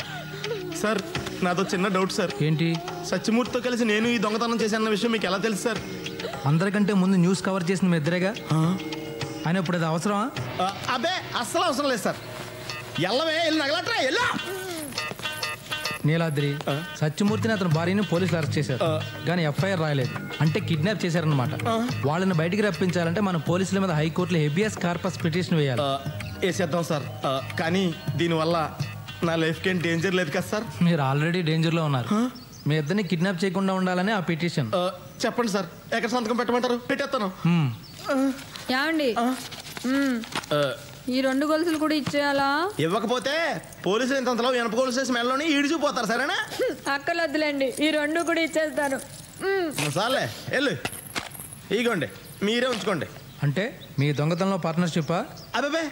సార్, నాతో చిన్న డౌట్ సార్. ఏంటి? సత్యమూర్తితో కలిసి నేను ఈ దొంగతనం చేశానన్న విషయం మీకు ఎలా తెలుసు సార్? అందరికంటే ముందు న్యూస్ కవర్ చేసిన మీ ఇద్దరేగా. ఆయన ఇప్పుడు అది అవసరమా? అబ్బే, అస్సలు అవసరం లేదు సార్. ఎల్లవే, వెళ్ళి నగలట్రా, ఎల్లా. నీలాద్రి సత్యమూర్తిని అతని భార్యని పోలీసులు అరెస్ట్ చేశారు కానీ ఎఫ్ఐఆర్ రాయలేదు. అంటే కిడ్నాప్ చేశారనమాట. వాళ్ళని బయటికి రప్పించాలంటే మన పోలీసుల మీద హైకోర్టులో హెబియస్ కార్పస్ పిటిషన్ వేయాలి. వేసేద్దాం సార్. కానీ దీనివల్ల నా లైఫ్కి ఏం డేంజర్ లేదు కదా సార్? మీరు ఆల్రెడీ డేంజర్లో ఉన్నారు. మీ ఇద్దరిని కిడ్నాప్ చేయకుండా ఉండాలని ఆ పిటిషన్. చెప్పండి సార్, ఎక్కడ సంతకం పెట్టమంటారు? పెట్టేస్తాను. ఏమండి ఈ 2 గొలుసులు కూడా ఇచ్చేయాలా? ఇవ్వకపోతే పోలీసులు ఇంతలో వెనప గొలుసు వేసి మెడలోని ఈడిచిపోతారు. సరేనా? అక్కలొద్దులేండి, ఈ 2 కూడా ఇచ్చేస్తాను. సార్లే వెళ్ళు. ఇగోండి, మీరే ఉంచుకోండి. అంటే మీ దొంగతనంలో పార్ట్నర్షిప్పా? అబ్బాబే,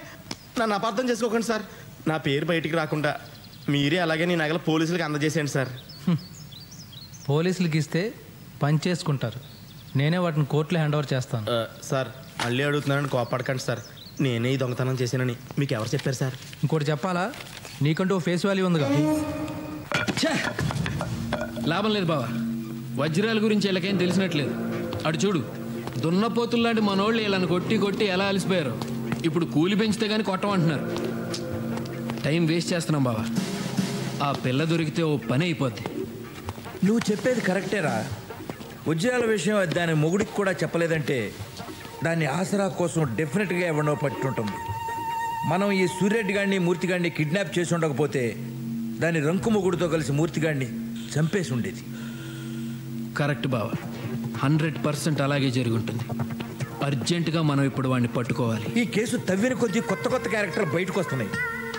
నన్ను అపార్థం చేసుకోకండి సార్. నా పేరు బయటికి రాకుండా మీరే అలాగే నీ నగలు పోలీసులకు అందజేసేయండి సార్. పోలీసులకి ఇస్తే పని చేసుకుంటారు. నేనే వాటిని కోర్టులో హ్యాండ్ ఓవర్ చేస్తాను. సార్ మళ్ళీ అడుగుతున్నానని కోపడకండి సార్. నేనే ఈ దొంగతనం చేశానని మీకు ఎవరు చెప్పారు సార్? ఇంకోటి చెప్పాలా? నీకంటూ ఫేస్ వాల్యూ ఉందిగా. లాభం లేదు బావా, వజ్రాల గురించి వీళ్ళకేం తెలిసినట్లేదు. అటు చూడు, దున్నపోతుల్లాంటి మనోళ్ళు వీళ్ళని కొట్టి కొట్టి ఎలా అలసిపోయారు. ఇప్పుడు కూలి పెంచితే కానీ కొట్టమంటున్నారు. టైం వేస్ట్ చేస్తున్నాం బావా. ఆ పిల్ల దొరికితే ఓ పని అయిపోద్ది. నువ్వు చెప్పేది కరెక్టేరా. వజ్రాల విషయం దాని మొగుడికి కూడా చెప్పలేదంటే దాన్ని ఆసరా కోసం డెఫినెట్గా ఎవరినో పట్టుంటుంది. మనం ఈ సూర్యరెడ్డి గారిని మూర్తిగాడిని కిడ్నాప్ చేసి ఉండకపోతే దాని రంకు మొగుడితో కలిసి మూర్తిగాడిని చంపేసి ఉండేది. కరెక్ట్ బావా, 100% అలాగే జరుగుంటుంది. అర్జెంటుగా మనం ఇప్పుడు వాడిని పట్టుకోవాలి. ఈ కేసు తవ్విన కొద్దీ కొత్త కొత్త క్యారెక్టర్లు బయటకు వస్తున్నాయి.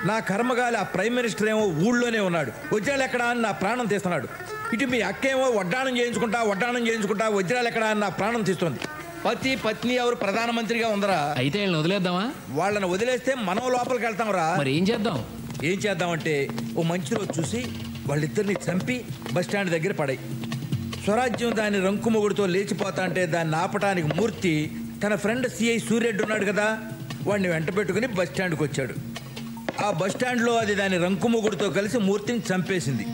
నా కర్మగాలి ఆ ప్రైమ్ మినిస్టర్ ఏమో ఊళ్ళోనే ఉన్నాడు, వజ్రాలు ఎక్కడా అని నా ప్రాణం తీస్తున్నాడు. ఇటు మీ అక్కేమో వడ్డాణం చేయించుకుంటా వజ్రాలు ఎక్కడా అని నా ప్రాణం తీస్తుంది. పతి పత్ని ఎవరు ప్రధానమంత్రిగా ఉందరా? అయితే వీళ్ళని వదిలేద్దామా? వాళ్ళని వదిలేస్తే మనం లోపలికి వెళ్తాం రా. మరి ఏం చేద్దామంటే ఓ మంచి రోజు చూసి వాళ్ళిద్దరిని చంపి బస్టాండ్ దగ్గర పడాయి. స్వరాజ్యం దాని రంకు మొగుడితో లేచిపోతా అంటే దాన్ని ఆపటానికి మూర్తి తన ఫ్రెండ్ సిఐ సూర్యరెడ్డి ఉన్నాడు కదా, వాడిని వెంట పెట్టుకుని బస్టాండ్కి వచ్చాడు. ఆ బస్టాండ్లో అది దాని రంకు మొగుడితో కలిసి మూర్తిని చంపేసింది.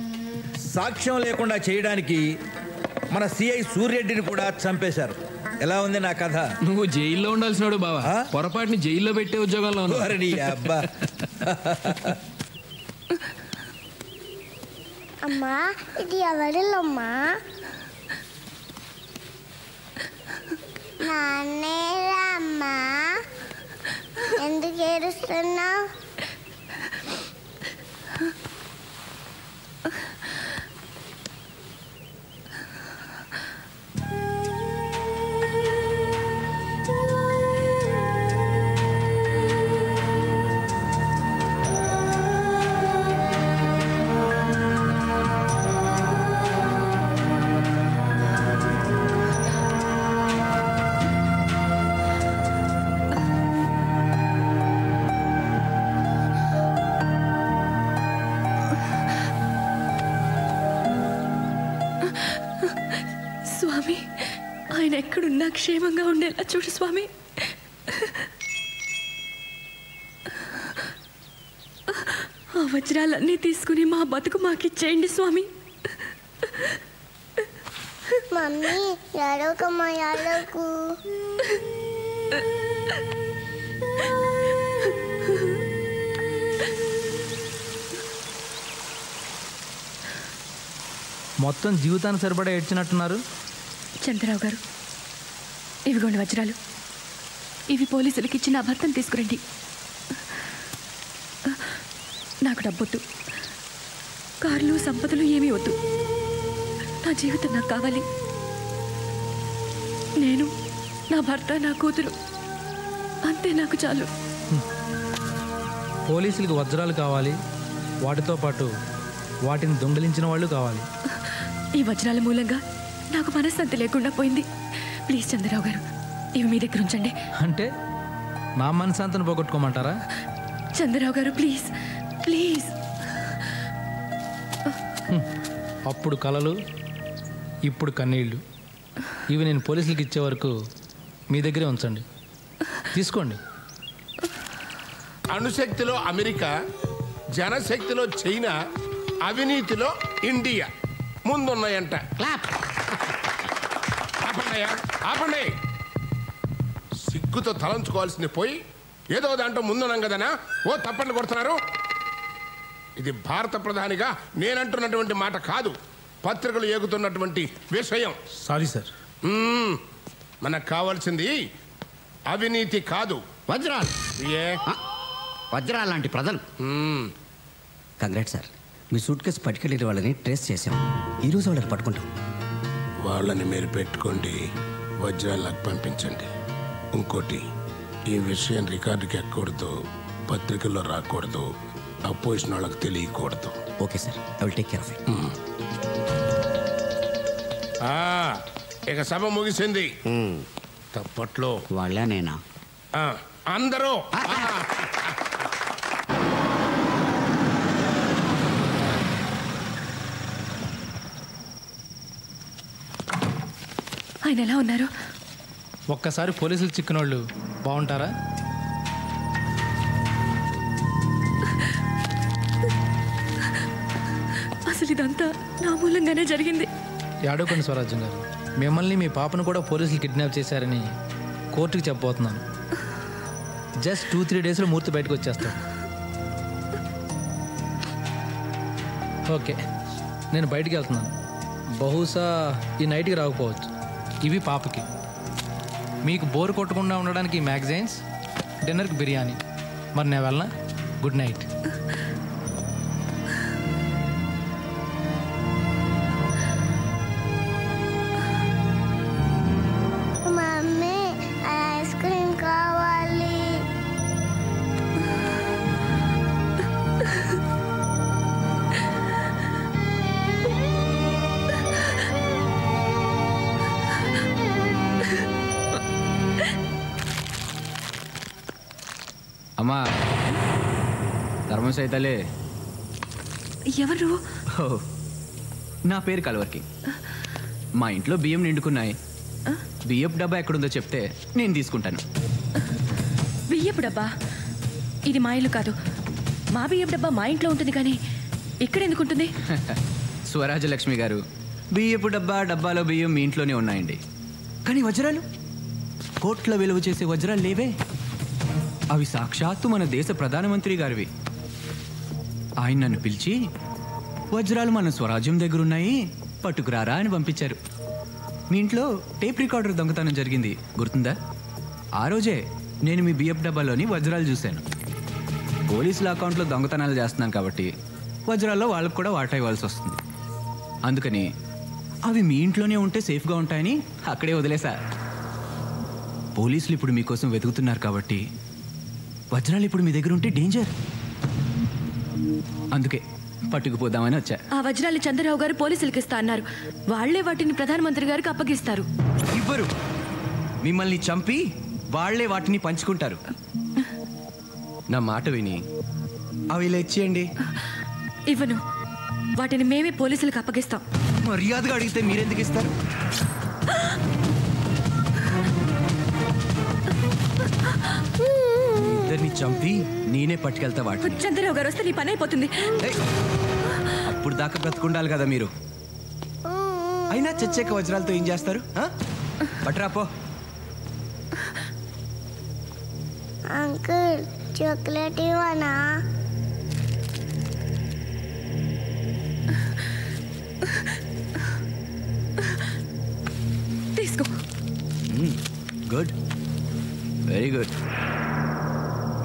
సాక్ష్యం లేకుండా చేయడానికి మన సిఐ సూర్యరెడ్డిని కూడా చంపేశారు. ఎలా ఉంది నా కథ? నువ్వు జైల్లో ఉండాల్సినాడు బావా, పొరపాటుని జైల్లో పెట్టే ఉద్యోగాల్లో అబ్బా. అమ్మా, ఇది ఎవరిల్లమ్మా? నాన్నేరా అమ్మా, ఎందుకు ఏడుస్తున్నావు? స్వామి, ఆయన ఎక్కడున్నా క్షేమంగా ఉండేలా చూడు స్వామి. ఆ వజ్రాలన్నీ తీసుకుని మా బతుకు మాకిచ్చేయండి స్వామి. మమ్మీ ఎడవకమ్మా, ఎడవకు. మొత్తం జీవితానికి సరిపడా ఏడ్చినట్టున్నారు. చంద్రరావు గారు, ఇవిగోండి వజ్రాలు. ఇవి పోలీసులకి ఇచ్చి నా భర్తను తీసుకురండి. నాకు డబ్బొద్దు, కార్లు సంపదలు ఏమీ వద్దు. నా జీవితం నాకు కావాలి. నేను, నా భర్త, నా కూతురు, అంతే నాకు చాలు. పోలీసులకు వజ్రాలు కావాలి, వాటితో పాటు వాటిని దొంగిలించిన వాళ్ళు కావాలి. ఈ వజ్రాల మూలంగా నాకు మనశ్శాంతి లేకుండా పోయింది. ప్లీజ్ చంద్రరావు గారు, ఇవి మీ దగ్గర ఉంచండి. అంటే నా మనశ్శాంతిని పోగొట్టుకోమంటారా? చంద్రరావు గారు ప్లీజ్ ప్లీజ్. అప్పుడు కలలు, ఇప్పుడు కన్నీళ్ళు. ఇవి నేను పోలీసులకు ఇచ్చే వరకు మీ దగ్గరే ఉంచండి. తీసుకోండి. అణుశక్తిలో అమెరికా, జనశక్తిలో చైనా, అవినీతిలో ఇండియా ముందున్నాయంట. ఆపండి. సిగ్గుతో తలంచుకోవాల్సింది పోయి ఏదో దాంట్లో ముందున్నాం కదనా ఓ తప్పండి కొడుతున్నారు. ఇది భారత ప్రధానిగా నేనంటున్నటువంటి మాట కాదు, పత్రికలు ఏగుతున్నటువంటి విషయం. Sorry sir. మనకు కావాల్సింది అవినీతి కాదు, వజ్రాలు. వజ్రాలు లాంటి ప్రజలు. కంగ్రాట్ సార్, మీ సూట్ కేసు పట్టుకెళ్ళిన వాళ్ళని ట్రేస్ చేసాం. ఈరోజు వాళ్ళని పట్టుకుంటాం. వాళ్ళని మీరు పెట్టుకోండి, వజ్రాలకు పంపించండి. ఇంకోటి, ఈ విషయం రికార్డుకి ఎక్కకూడదు, పత్రికల్లో రాకూడదు, అపోజిషన్ వాళ్ళకి తెలియకూడదు. Okay sir, I will take care of it. ఇక సభ ముగిసింది. తప్పట్లో వాళ్ళే నేనా? అందరూ ఆయన ఎలా ఉన్నారు? ఒక్కసారి పోలీసులు చిక్కినోళ్ళు బాగుంటారా? అసలు ఇదంతా నా మూలంగానే జరిగింది. యాడోకండి స్వరాజ్యం గారు, మిమ్మల్ని మీ పాపను కూడా పోలీసులు కిడ్నాప్ చేశారని కోర్టుకి చెప్పబోతున్నాను. జస్ట్ 2-3 డేస్లో మూర్తి బయటకు వచ్చేస్తాం. ఓకే, నేను బయటికి వెళ్తున్నాను. బహుశా ఈ నైట్కి రాకపోవచ్చు. ఇవి పాపకి. మీకు బోర్ కొట్టకుండా ఉండడానికి మ్యాగజైన్స్, డిన్నర్కి బిర్యానీ. మరి నేను వెళ్ళనా? Good night. Mummy, ice cream కావాలి. అమ్మా, ధర్మం సైతలే. ఎవరు? నా పేరు కలవర్కి. మా ఇంట్లో బియ్యం నిండుకున్నాయి. బియ్యపు డబ్బా ఎక్కడుందో చెప్తే నేను తీసుకుంటాను. బియ్యపు డబ్బా? ఇది మా ఇల్లు కాదు. మా బియ్యపు డబ్బా మా ఇంట్లో ఉంటుంది, కానీ ఇక్కడ ఎందుకు ఉంటుంది? స్వరాజలక్ష్మి గారు, బియ్యపు డబ్బాలో బియ్యం మీ ఇంట్లోనే ఉన్నాయండి. కానీ వజ్రాలు, కోట్ల విలువ చేసే వజ్రాలు లేవే. అవి సాక్షాత్తు మన దేశ ప్రధానమంత్రి గారివి. ఆయన నన్ను పిలిచి, వజ్రాలు మన స్వరాజ్యం దగ్గరున్నాయి, పట్టుకురారా అని పంపించారు. మీ ఇంట్లో టేప్ రికార్డర్ దొంగతనం జరిగింది, గుర్తుందా? ఆ రోజే నేను మీ బియ్యపు డబ్బాలోని వజ్రాలు చూశాను. పోలీసుల అకౌంట్లో దొంగతనాలు చేస్తున్నాను కాబట్టి వజ్రాల్లో వాళ్ళకు కూడా వాటా ఇవ్వాల్సి వస్తుంది. అందుకని అవి మీ ఇంట్లోనే ఉంటే సేఫ్గా ఉంటాయని అక్కడే వదిలేసా. పోలీసులు ఇప్పుడు మీకోసం వెతుకుతున్నారు కాబట్టి వజ్రాలు ఇప్పుడు మీ దగ్గర ఉంటే డేంజర్. అందుకే పట్టుకుపోదామని వచ్చా. ఆ వజ్రాలు చంద్రరావు గారు పోలీసులకు ఇస్తా అన్నారు. వాళ్లే వాటిని ప్రధానమంత్రి గారికి అప్పగిస్తారు. ఇవ్వరు, మిమ్మల్ని చంపి వాళ్లే వాటిని పంచుకుంటారు. నా మాట విని అవి ఇలా ఇచ్చేయండి. ఇవ్వను, వాటిని మేమే పోలీసులకు అప్పగిస్తాం. మర్యాదగా అడిగితే మీరెందుకు ఇస్తారు? ఇద్దరిని చంపి నేనే పట్టుకెళ్తా వాటిని. చంద్రరావు గారు వస్తే నీ పని అయిపోతుంది. అప్పుడు దాకా బ్రతుకుండాలి కదా మీరు. అయినా చచ్చాక వజ్రాలతో ఏం చేస్తారు? బట్రాపో. అంకుల్, చాక్లెట్ ఇవ్వనా? తీసుకో. Good, very good.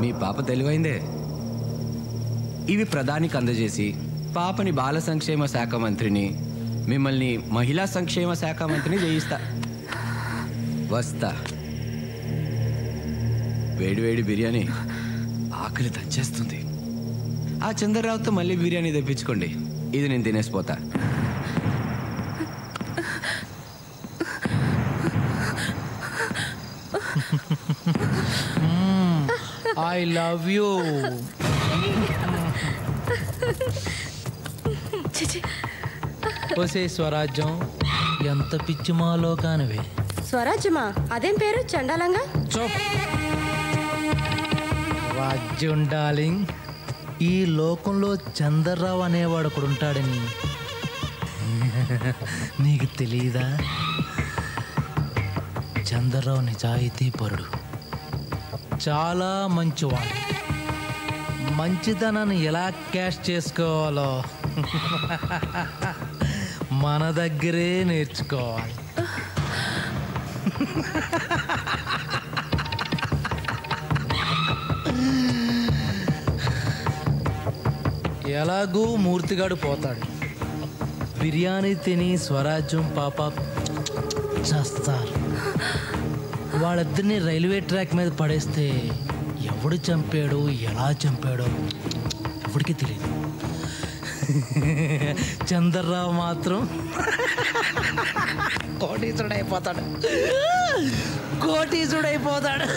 మీ పాప తెలివైందే. ఇవి ప్రధానికి అందజేసి పాపని బాల సంక్షేమ శాఖ మంత్రిని, మిమ్మల్ని మహిళా సంక్షేమ శాఖ మంత్రిని చేయిస్తా. వస్తా. వేడివేడి బిర్యానీ ఆకలి దంచేస్తుంది. ఆ చంద్రరావుతో మళ్ళీ బిర్యానీ తెప్పించుకోండి, ఇది నేను తినేసిపోతా. I love you. ఓసే స్వరాజ్యం, ఎంత పిచ్చి మాలోకానివే. స్వరాజ్యమా? అదేం పేరు చండాలంగా? రాజ్యం డార్లింగ్, ఈ లోకంలో చంద్రరావు అనేవాడు ఒకడు ఉంటాడని నీకు తెలీదా? చంద్రరావు నిజాయితీ పరుడు, చాలా మంచివాడు. మంచితనాన్ని ఎలా క్యాష్ చేసుకోవాలో మన దగ్గరే నేర్చుకోవాలి. ఎలాగూ మూర్తిగాడు పోతాడు. బిర్యానీ తిని స్వరాజ్యం పాప చేస్తారు. వాళ్ళిద్దరిని రైల్వే ట్రాక్ మీద పడేస్తే ఎవడు చంపాడో ఎలా చంపాడో ఎవడికి తెలియదు. చంద్రరావు మాత్రం కోటీసుడైపోతాడు. కోటీసుడైపోతాడు.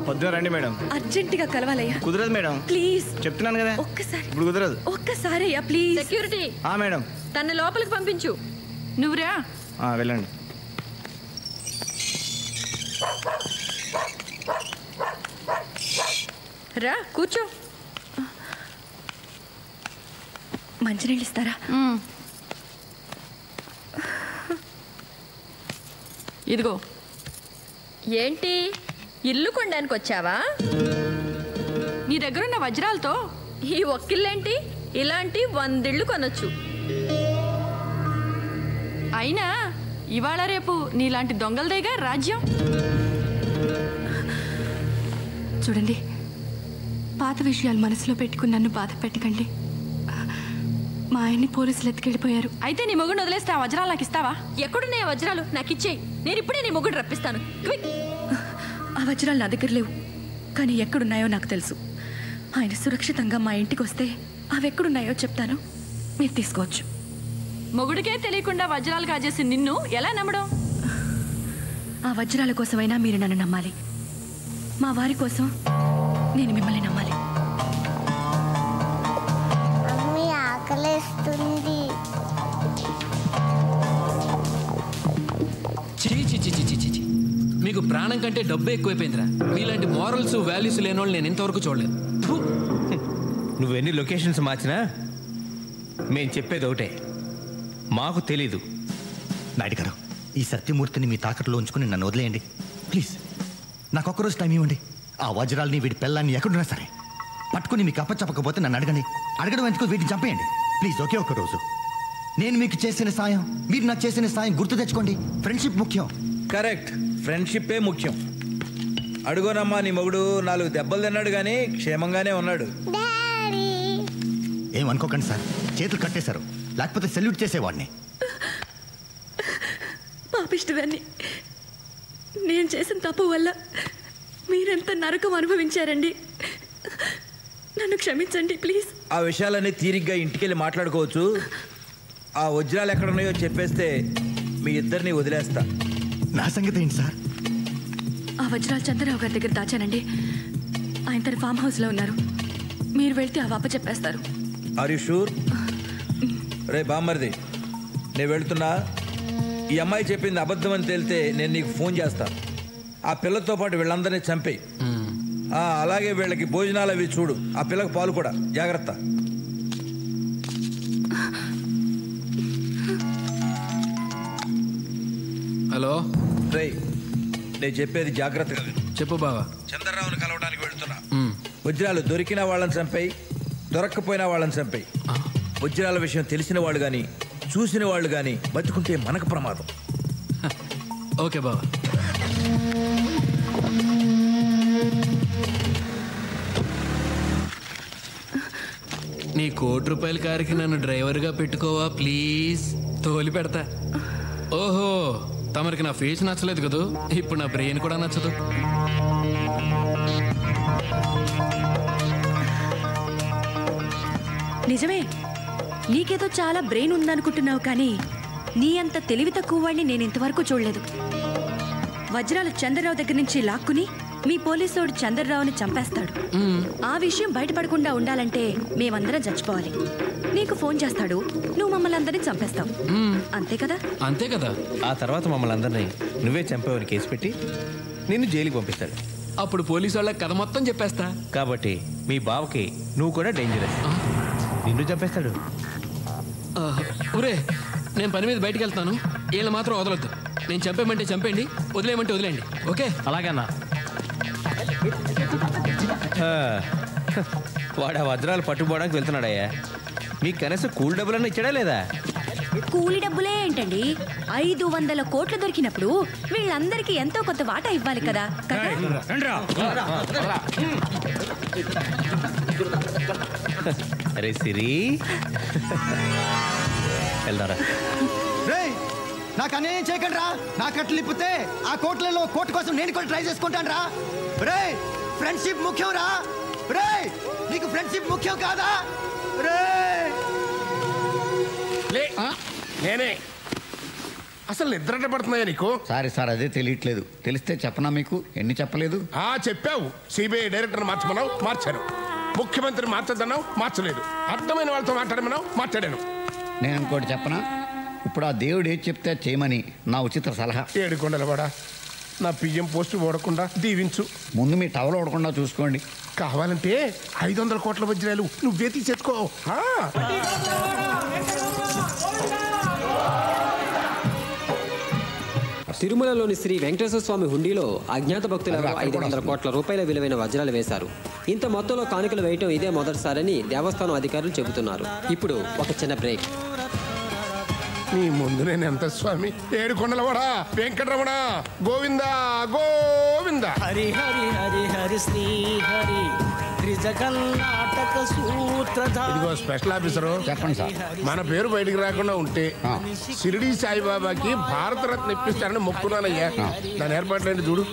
పొద్దున రండి మేడం. అర్జెంటుగా కలవాలయ్యా. కుదరదు మేడం. ప్లీజ్ చెప్తున్నాను కదా. ఒక్కసారి ఇప్పుడు కుదరదు. ఒక్కసారి అయ్యా ప్లీజ్. సెక్యూరిటీ మేడం తన లోపలికి పంపించు. నువ్వురా. వెళ్ళండి. రా కూర్చో. మంచినీళ్ళు ఇస్తారా? ఇదిగో. ఏంటి ఇల్లు కొనడానికి వచ్చావా? నీ దగ్గరున్న వజ్రాలతో ఈ ఒక్కిళ్ళేంటి? ఇలాంటి 100 ఇళ్ళు కొనొచ్చు. అయినా ఇవాళ రేపు నీలాంటి దొంగలదేగా రాజ్యం. చూడండి, పాత విషయాలు మనసులో పెట్టుకుని నన్ను బాధ పెట్టకండి. మా ఆయన్ని పోలీసులు ఎత్తుకెళ్ళిపోయారు. అయితే నీ మొగుడు వదిలేస్తే ఆ వజ్రాలు నాకు ఇస్తావా? ఎక్కడున్నాయి ఆ వజ్రాలు? నాకు ఇచ్చేయి. నేను ఇప్పుడే నీ మొగుడు రప్పిస్తాను. క్విక్. ఆ వజ్రాలు నా దగ్గర లేవు, కానీ ఎక్కడున్నాయో నాకు తెలుసు. ఆయన సురక్షితంగా మా ఇంటికి వస్తే అవి ఎక్కడున్నాయో చెప్తాను, మీరు తీసుకోవచ్చు. మొగుడికే తెలియకుండా వజ్రాలు కాజేసి నిన్ను ఎలా నమ్మడం? ఆ వజ్రాల కోసమైనా మీరు నన్ను నమ్మాలి. మా వారి కోసం నేను మిమ్మల్ని నమ్మాలి. మమ్మీ ఆకలేస్తుంది. మీకు ప్రాణం కంటే డబ్బు ఎక్కువైపోయిందిరా. మీలాంటి మోరల్స్ వాల్యూస్ లేని వాళ్ళు నేను ఇంతవరకు చూడలేదు. నువ్వెన్ని లొకేషన్స్ మార్చినా మేము చెప్పేది ఒకటే, మాకు తెలీదు. నాయుడు గారు, ఈ సత్యమూర్తిని మీ తాకట్లో ఉంచుకుని నన్ను వదిలేయండి ప్లీజ్. నాకు ఒక్కరోజు టైం ఇవ్వండి. ఆ వజ్రాల్ని వీడి పిల్లల్ని ఎక్కడున్నా సరే పట్టుకుని మీకు అప్పచెప్పకపోతే నన్ను అడగడం ఎందుకు, వీటిని చంపేయండి ప్లీజ్. ఒకే ఒక్క రోజు నేను మీకు చేసిన సాయం, మీరు నాకు చేసిన సాయం గుర్తు తెచ్చుకోండి. ఫ్రెండ్షిప్ ముఖ్యం. కరెక్ట్, ఫ్రెండ్షిప్పే ముఖ్యం. అడుగోనమ్మా, నీ మొగుడు 4 దెబ్బలు తిన్నాడు కానీ క్షేమంగానే ఉన్నాడు. ఏమనుకోకండి సార్, చేతులు కట్టేశారు, లేకపోతే సెల్యూట్ చేసేవాడిని. పాపిష్టిదాన్ని. నేను చేసిన తప్పు వల్ల మీరెంత నరకం అనుభవించారండి. నన్ను క్షమించండి ప్లీజ్. ఆ విషయాలన్నీ తీరిగ్గా ఇంటికెళ్ళి మాట్లాడుకోవచ్చు. ఆ వజ్రాలు ఎక్కడున్నాయో చెప్పేస్తే మీ ఇద్దరిని వదిలేస్తా. నా సంగతి ఏంటి సార్? ఆ వజ్రాలు చంద్రరావు గారి దగ్గర దాచానండి. ఆయన తన ఫామ్ హౌస్లో ఉన్నారు. మీరు వెళ్తే ఆ వాప చెప్పేస్తారు. Are you sure? రే బామ్మర్ది, నేను వెళ్తున్నా. ఈ అమ్మాయి చెప్పింది అబద్ధం అని తేలితే నేను నీకు ఫోన్ చేస్తా. ఆ పిల్లతో పాటు వీళ్ళందరినీ చంపేయి. అలాగే వీళ్ళకి భోజనాలు అవి చూడు. ఆ పిల్లకి పాలు కూడా జాగ్రత్త. హలో రేయ్, నేను చెప్పేది జాగ్రత్తగా చెప్పు బావా. చంద్రరావుని కలవడానికి వెళ్తున్నా. వజ్రాలు దొరికిన వాళ్ళని చంపాయి, దొరక్కపోయినా వాళ్ళని చంపాయి. వజ్రాల విషయం తెలిసిన వాళ్ళు కానీ చూసిన వాళ్ళు కానీ బతుకుంటే మనకు ప్రమాదం. ఓకే బావా. నీ ₹1,00,00,000 కారుకి నన్ను డ్రైవర్గా పెట్టుకోవా ప్లీజ్? తోలి పెడతా. ఓహో, తమరికి నా ఫేస్ నచ్చలేదు కదూ, ఇప్పుడు నా బ్రెయిన్ కూడా నచ్చదు. నిజమే, నీకేదో చాలా బ్రెయిన్ ఉందనుకుంటున్నావు, కానీ నీ అంత తెలివి తక్కువ వాడిని నేను ఇంతవరకు చూడలేదు. వజ్రాలు చంద్రరావు దగ్గర నుంచి లాక్కుని మీ పోలీసోడు చంద్రరావుని చంపేస్తాడు. ఆ విషయం బయటపడకుండా ఉండాలంటే మేమందరం చచ్చిపోవాలి. నీకు ఫోన్ చేస్తాడు, నువ్వు మమ్మల్ని అందరినీ చంపేస్తావు. అంతే కదా? అంతే కదా. ఆ తర్వాత మమ్మల్ని అందరినీ నువ్వే చంపేవని కేసు పెట్టి నిన్ను జైలుకి పంపిస్తాడు. అప్పుడు పోలీసు వాళ్ళకి కథ మొత్తం చెప్పేస్తా. కాబట్టి మీ బావకి నువ్వు కూడా డేంజరస్. నిన్ను చంపేస్తాడు. ఒరే, నేను పని మీద బయటికి వెళ్తాను, వీళ్ళు మాత్రం వదలొద్దు. నేను చంపేయమంటే చంపేయండి, వదిలేయమంటే వదిలేయండి. ఓకే? అలాగన్నా. వాడు ఆ వజ్రాలు పట్టుకోవడానికి వెళ్తున్నాడయ్యా. మీకు కనీసం కూల్ డబ్బులన్నా ఇచ్చాడా లేదా? కూలి డబ్బులే ఏంటండి, 500 కోట్లు దొరికినప్పుడు వీళ్ళందరికీ ఎంతో కొంత వాటా ఇవ్వాలి కదా. అరే సిరి, వెళ్దారా. నాకు అన్యాయం చేయకండి రా. నా కట్లు ఇప్పితే ఆ కోట్లలో కోర్టు కోసం నేను కూడా ట్రై చేసుకుంటాను రా. రే, ఫ్రెండ్షిప్ ముఖ్యం రా. రే, నీకు ఫ్రెండ్షిప్ ముఖ్యం కాదా? రే, నేనే అసలు నిద్ర పడుతున్నాయా నీకు? సారీ సార్, అదే తెలియట్లేదు. తెలిస్తే చెప్పనా మీకు? ఎన్ని చెప్పలేదు? చెప్పావు. సిబిఐ డైరెక్టర్ మార్చమన్నావు, మార్చాను. ముఖ్యమంత్రి మార్చద్దన్నావు, మార్చలేదు. అర్థమైన వాళ్ళతో మాట్లాడమన్నావు, మాట్లాడాను. నేను ఇంకోటి చెప్పనా? ఇప్పుడు ఆ దేవుడు ఏది చెప్తే చేయమని నా ఉచిత సలహా. ఏడుకొండలవాడా, నా పిఎం పోస్టు ఓడకుండా దీవించు. ముందు మీ టవల్ ఓడకుండా చూసుకోండి. కావాలంటే 500 కోట్ల వజ్రాలు నువ్వే తీసేసుకో. తిరుమలలోని శ్రీ వెంకటేశ్వర స్వామి హుండీలో అజ్ఞాత భక్తులకు 500 కోట్ల రూపాయల విలువైన వజ్రాలు వేశారు. ఇంత మొత్తంలో కానుకలు వేయటం ఇదే మొదటిసారని దేవస్థానం అధికారులు చెబుతున్నారు. ఇప్పుడు ఒక చిన్న బ్రేక్. నీ ముందు నేను ఎంత స్వామి? ఏడుకొండలవాడా, వెంకటరమణ, గోవిందా గోవిందా. హరి హరి హరి హరి శ్రీ హరి ఇదిగో స్పెషల్ ఆఫీసరు, చెప్పండి సార్. మన పేరు బయటికి రాకుండా ఉంటే షిరిడి సాయిబాబాకి భారతరత్న ఇప్పిస్తారని మొక్కున్నానయ్యా. దాని ఏర్పాట్లేంటి చూడు.